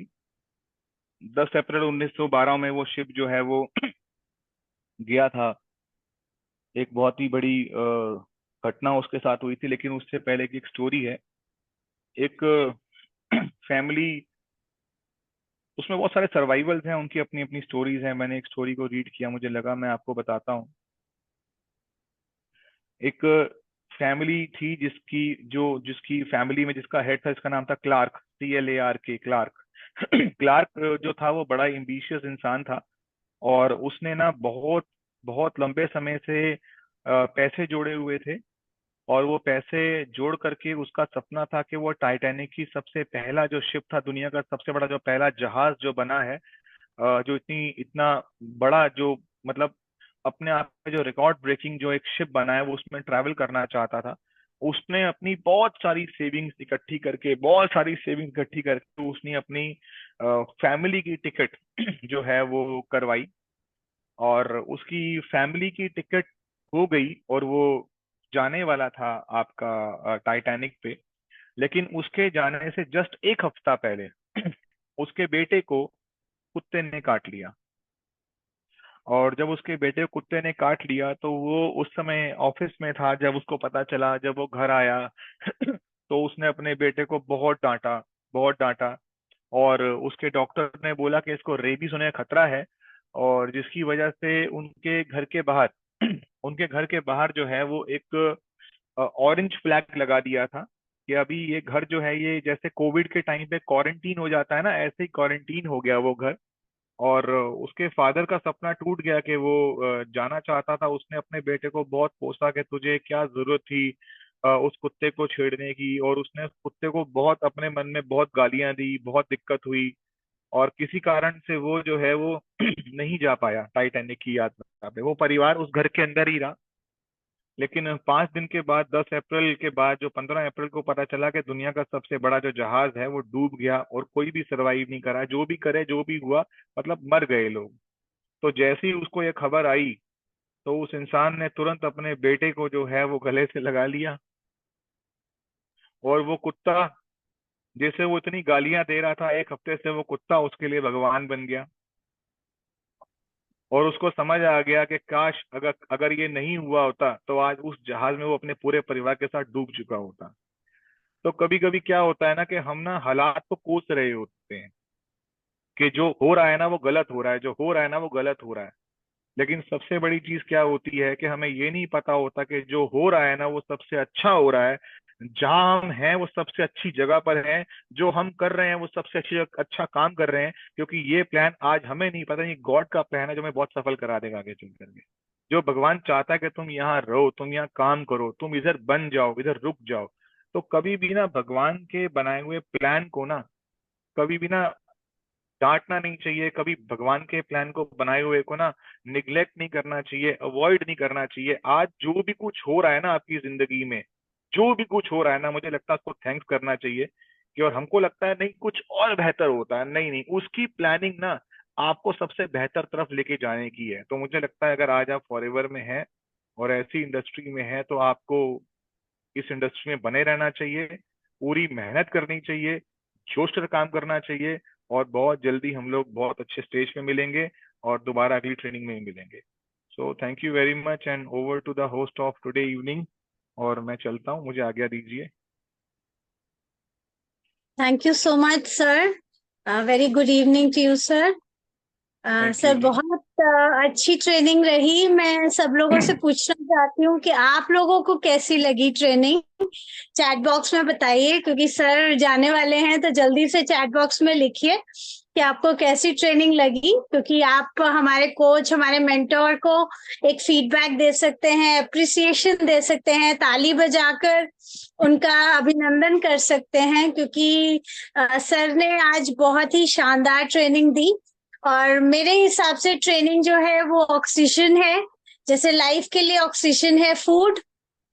10 अप्रैल 1912 में वो शिप जो है वो गया था। एक बहुत ही बड़ी घटना उसके साथ हुई थी, लेकिन उससे पहले की एक स्टोरी है। एक फैमिली, उसमें बहुत सारे सर्वाइवल्स हैं, उनकी अपनी अपनी स्टोरीज हैं। मैंने एक स्टोरी को रीड किया, मुझे लगा मैं आपको बताता हूँ। एक फैमिली थी जिसकी फैमिली में जिसका हेड था, इसका नाम था क्लार्क, CLARK, क्लार्क। क्लार्क जो था वो बड़ा एम्बिशियस इंसान था, और उसने ना बहुत बहुत लंबे समय से पैसे जोड़े हुए थे। और वो पैसे जोड़ करके उसका सपना था कि वो टाइटैनिक की सबसे पहला जो शिप था, दुनिया का सबसे बड़ा जो पहला जहाज जो बना है, जो इतना बड़ा, जो मतलब अपने आप में जो रिकॉर्ड ब्रेकिंग जो एक शिप बना है, वो उसमें ट्रैवल करना चाहता था। उसने अपनी बहुत सारी सेविंग्स इकट्ठी करके, बहुत सारी सेविंग्स इकट्ठी करके उसने अपनी फैमिली की टिकट जो है वो करवाई। और उसकी फैमिली की टिकट हो गई, और वो जाने वाला था आपका टाइटैनिक पे। लेकिन उसके जाने से जस्ट एक हफ्ता पहले उसके बेटे को कुत्ते ने काट लिया। और जब उसके बेटे को कुत्ते ने काट लिया, तो वो उस समय ऑफिस में था। जब उसको पता चला, जब वो घर आया तो उसने अपने बेटे को बहुत डांटा, बहुत डांटा। और उसके डॉक्टर ने बोला कि इसको रेबीज होने का खतरा है, और जिसकी वजह से उनके घर के बाहर उनके घर के बाहर जो है वो एक ऑरेंज फ्लैग लगा दिया था कि अभी ये घर जो है, ये जैसे कोविड के टाइम पे क्वारंटीन हो जाता है ना, ऐसे ही क्वारंटीन हो गया वो घर। और उसके फादर का सपना टूट गया कि वो जाना चाहता था। उसने अपने बेटे को बहुत कोसा कि तुझे क्या जरूरत थी उस कुत्ते को छेड़ने की। और उसने उस कुत्ते को बहुत अपने मन में बहुत गालियां दी, बहुत दिक्कत हुई। और किसी कारण से वो जो है वो नहीं जा पाया टाइटैनिक की यात्रा पे। वो परिवार उस घर के अंदर ही रहा। लेकिन 5 दिन के बाद, 10 अप्रैल के बाद, जो 15 अप्रैल को पता चला कि दुनिया का सबसे बड़ा जो जहाज है वो डूब गया, और कोई भी सरवाइव नहीं करा। जो भी करे, जो भी हुआ, मतलब मर गए लोग। तो जैसे ही उसको ये खबर आई, तो उस इंसान ने तुरंत अपने बेटे को जो है वो गले से लगा लिया। और वो कुत्ता, जैसे वो इतनी गालियां दे रहा था, एक हफ्ते से वो कुत्ता उसके लिए भगवान बन गया। और उसको समझ आ गया कि काश अगर अगर ये नहीं हुआ होता, तो आज उस जहाज में वो अपने पूरे परिवार के साथ डूब चुका होता। तो कभी कभी क्या होता है ना, कि हम ना हालात को कोस रहे होते हैं कि जो हो रहा है ना वो गलत हो रहा है, जो हो रहा है ना वो गलत हो रहा है। लेकिन सबसे बड़ी चीज क्या होती है कि हमें ये नहीं पता होता कि जो हो रहा है ना वो सबसे अच्छा हो रहा है। जहां हम हैं वो सबसे अच्छी जगह पर हैं। जो हम कर रहे हैं वो सबसे अच्छा काम कर रहे हैं, क्योंकि ये प्लान आज हमें नहीं पता, ये गॉड का प्लान है जो हमें बहुत सफल करा देगा आगे चल करके। जो भगवान चाहता है कि तुम यहाँ रहो, तुम यहाँ काम करो, तुम इधर बन जाओ, इधर रुक जाओ। तो कभी भी ना भगवान के बनाए हुए प्लान को ना, कभी भी ना डांटना नहीं चाहिए। कभी भगवान के प्लान को बनाए हुए को ना निग्लेक्ट नहीं करना चाहिए, अवॉइड नहीं करना चाहिए। आज जो भी कुछ हो रहा है ना आपकी जिंदगी में, जो भी कुछ हो रहा है ना, मुझे लगता है उसको थैंक्स करना चाहिए। कि और हमको लगता है नहीं कुछ और बेहतर होता है, नहीं नहीं, उसकी प्लानिंग ना आपको सबसे बेहतर तरफ लेके जाने की है। तो मुझे लगता है अगर आज आप फॉरएवर में हैं और ऐसी इंडस्ट्री में हैं, तो आपको इस इंडस्ट्री में बने रहना चाहिए, पूरी मेहनत करनी चाहिए, जोश से काम करना चाहिए। और बहुत जल्दी हम लोग बहुत अच्छे स्टेज पे मिलेंगे, और दोबारा अगली ट्रेनिंग में भी मिलेंगे। So thank you very much, and over to the host of today evening. और मैं चलता हूँ, मुझे आज्ञा दीजिए। Thank you so much sir. Very good evening to you sir. Thank sir you जी। बहुत अच्छी ट्रेनिंग रही। मैं सब लोगों से पूछना चाहती हूँ कि आप लोगों को कैसी लगी ट्रेनिंग। चैट बॉक्स में बताइए, क्योंकि सर जाने वाले हैं, तो जल्दी से चैट बॉक्स में लिखिए कि आपको कैसी ट्रेनिंग लगी, क्योंकि आप हमारे कोच, हमारे मेंटोर को एक फीडबैक दे सकते हैं, अप्रिसिएशन दे सकते हैं, ताली बजाकर उनका अभिनंदन कर सकते हैं, क्योंकि सर ने आज बहुत ही शानदार ट्रेनिंग दी। और मेरे हिसाब से ट्रेनिंग जो है वो ऑक्सीजन है। जैसे लाइफ के लिए ऑक्सीजन है फूड,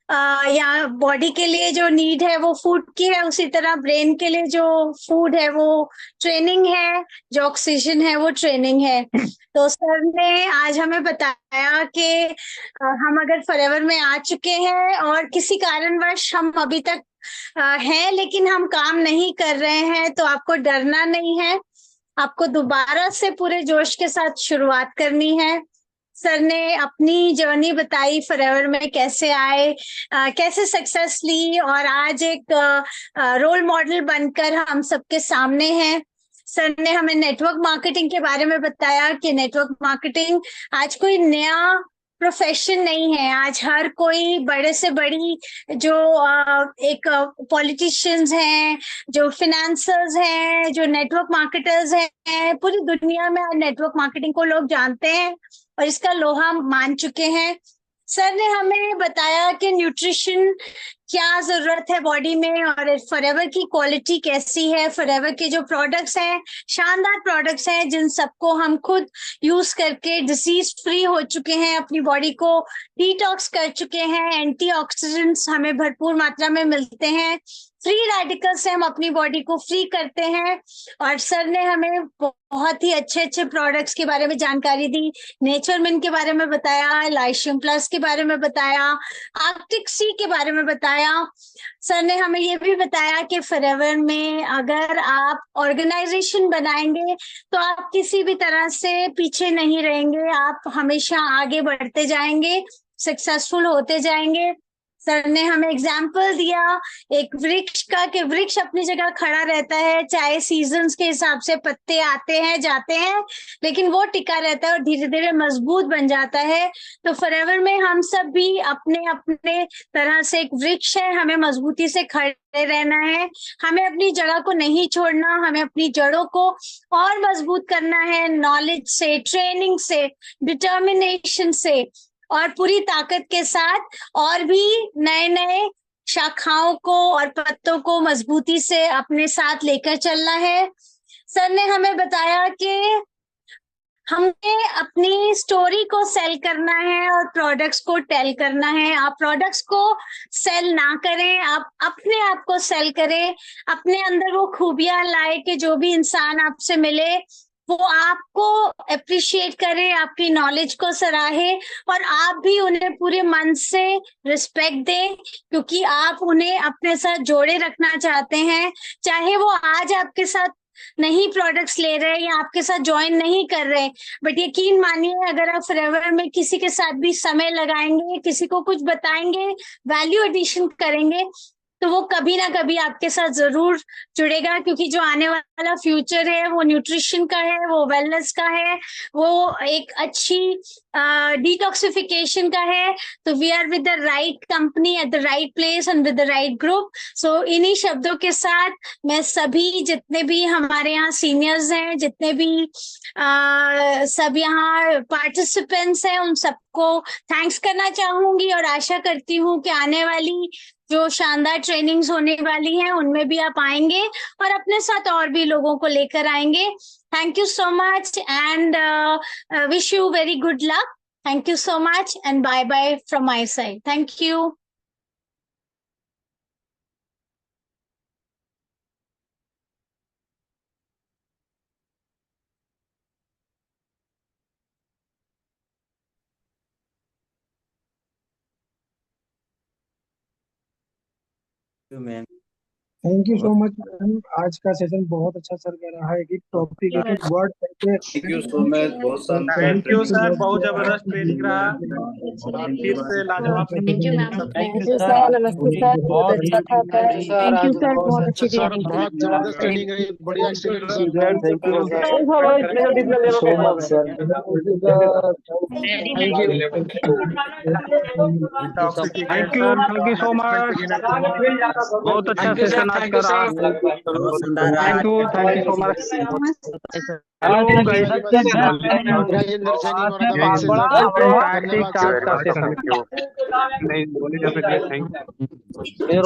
या बॉडी के लिए जो नीड है वो फूड की है, उसी तरह ब्रेन के लिए जो फूड है वो ट्रेनिंग है, जो ऑक्सीजन है वो ट्रेनिंग है। तो सर ने आज हमें बताया कि हम अगर फॉरएवर में आ चुके हैं और किसी कारणवश हम अभी तक हैं लेकिन हम काम नहीं कर रहे हैं, तो आपको डरना नहीं है। आपको दोबारा से पूरे जोश के साथ शुरुआत करनी है। सर ने अपनी जर्नी बताई फॉरएवर में कैसे आए, कैसे सक्सेस ली और आज एक रोल मॉडल बनकर हम सबके सामने हैं। सर ने हमें नेटवर्क मार्केटिंग के बारे में बताया कि नेटवर्क मार्केटिंग आज कोई नया प्रोफेशन नहीं है। आज हर कोई बड़े से बड़ी जो एक पॉलिटिशियंस हैं, जो फिनेंसर्स हैं, जो नेटवर्क मार्केटर्स हैं, पूरी दुनिया में नेटवर्क मार्केटिंग को लोग जानते हैं और इसका लोहा मान चुके हैं। सर ने हमें बताया कि न्यूट्रिशन क्या जरूरत है बॉडी में और फॉरएवर की क्वालिटी कैसी है। फॉरएवर के जो प्रोडक्ट्स हैं शानदार प्रोडक्ट्स हैं जिन सबको हम खुद यूज करके डिसीज फ्री हो चुके हैं, अपनी बॉडी को डिटॉक्स कर चुके हैं, एंटीऑक्सीडेंट्स हमें भरपूर मात्रा में मिलते हैं, फ्री रेडिकल से हम अपनी बॉडी को फ्री करते हैं। और सर ने हमें बहुत ही अच्छे अच्छे प्रोडक्ट्स के बारे में जानकारी दी, नेचरमिन के बारे में बताया, लाइशियम प्लस के बारे में बताया, आर्कटिक सी के बारे में बताया। सर ने हमें ये भी बताया कि फॉरएवर में अगर आप ऑर्गेनाइजेशन बनाएंगे तो आप किसी भी तरह से पीछे नहीं रहेंगे, आप हमेशा आगे बढ़ते जाएंगे, सक्सेसफुल होते जाएंगे। सर ने हमें एग्जाम्पल दिया एक वृक्ष का कि वृक्ष अपनी जगह खड़ा रहता है, चाहे सीजन्स के हिसाब से पत्ते आते हैं जाते हैं, लेकिन वो टिका रहता है और धीरे धीरे मजबूत बन जाता है। तो फॉरएवर में हम सब भी अपने अपने तरह से एक वृक्ष है, हमें मजबूती से खड़े रहना है, हमें अपनी जगह को नहीं छोड़ना, हमें अपनी जड़ों को और मजबूत करना है, नॉलेज से, ट्रेनिंग से, डिटर्मिनेशन से और पूरी ताकत के साथ, और भी नए नए शाखाओं को और पत्तों को मजबूती से अपने साथ लेकर चलना है। सर ने हमें बताया कि हमें अपनी स्टोरी को सेल करना है और प्रोडक्ट्स को टेल करना है। आप प्रोडक्ट्स को सेल ना करें, आप अपने आप को सेल करें, अपने अंदर वो खूबियां लाए कि जो भी इंसान आपसे मिले वो आपको अप्रिशिएट करे, आपकी नॉलेज को सराहे और आप भी उन्हें पूरे मन से रिस्पेक्ट दें, क्योंकि आप उन्हें अपने साथ जोड़े रखना चाहते हैं। चाहे वो आज आपके साथ नहीं प्रोडक्ट्स ले रहे या आपके साथ ज्वाइन नहीं कर रहे, बट यकीन मानिए अगर आप फॉरएवर में किसी के साथ भी समय लगाएंगे, किसी को कुछ बताएंगे, वैल्यू एडिशन करेंगे, तो वो कभी ना कभी आपके साथ जरूर जुड़ेगा, क्योंकि जो आने वाला फ्यूचर है वो न्यूट्रिशन का है, वो वेलनेस का है, वो एक अच्छी डिटॉक्सिफिकेशन का है। तो we are with the right company at the right place and with the right group. So इन्हीं शब्दों के साथ मैं सभी जितने भी हमारे यहाँ सीनियर्स हैं, जितने भी सब यहाँ पार्टिसिपेंट्स हैं, उन सबको थैंक्स करना चाहूंगी और आशा करती हूँ कि आने वाली जो शानदार ट्रेनिंग्स होने वाली हैं उनमें भी आप आएंगे और अपने साथ और भी लोगों को लेकर आएंगे। Thank you so much and wish you very good luck. Thank you so much and bye bye from my side. Thank you. Ma'am thank you so much ma'am. आज का सेशन बहुत अच्छा चल रहा है। एक टॉपिक एक एक वर्ड करके थैंक यू सो मच, बहुत शानदार थैंक यू ट्रेनिंग सर, रहा। बहुत जबरदस्त ट्रेनिंग रहा, फिर से लाजवाब thank you ma'am. Thank you sir, नमस्ते सर, बहुत अच्छा था सर। थैंक यू सर, बहुत अच्छी सर ट्रेनिंग बहुत जबरदस्त ट्रेनिंग है, बढ़िया excellent sir. Thank you so much sir. Thank you so much, बहुत अच्छा सेशन आज का रहा। Thank you so much. Hello guys, Rajendra Saini Moradabad से सर। नहीं बोली जा सकती है। Thank you.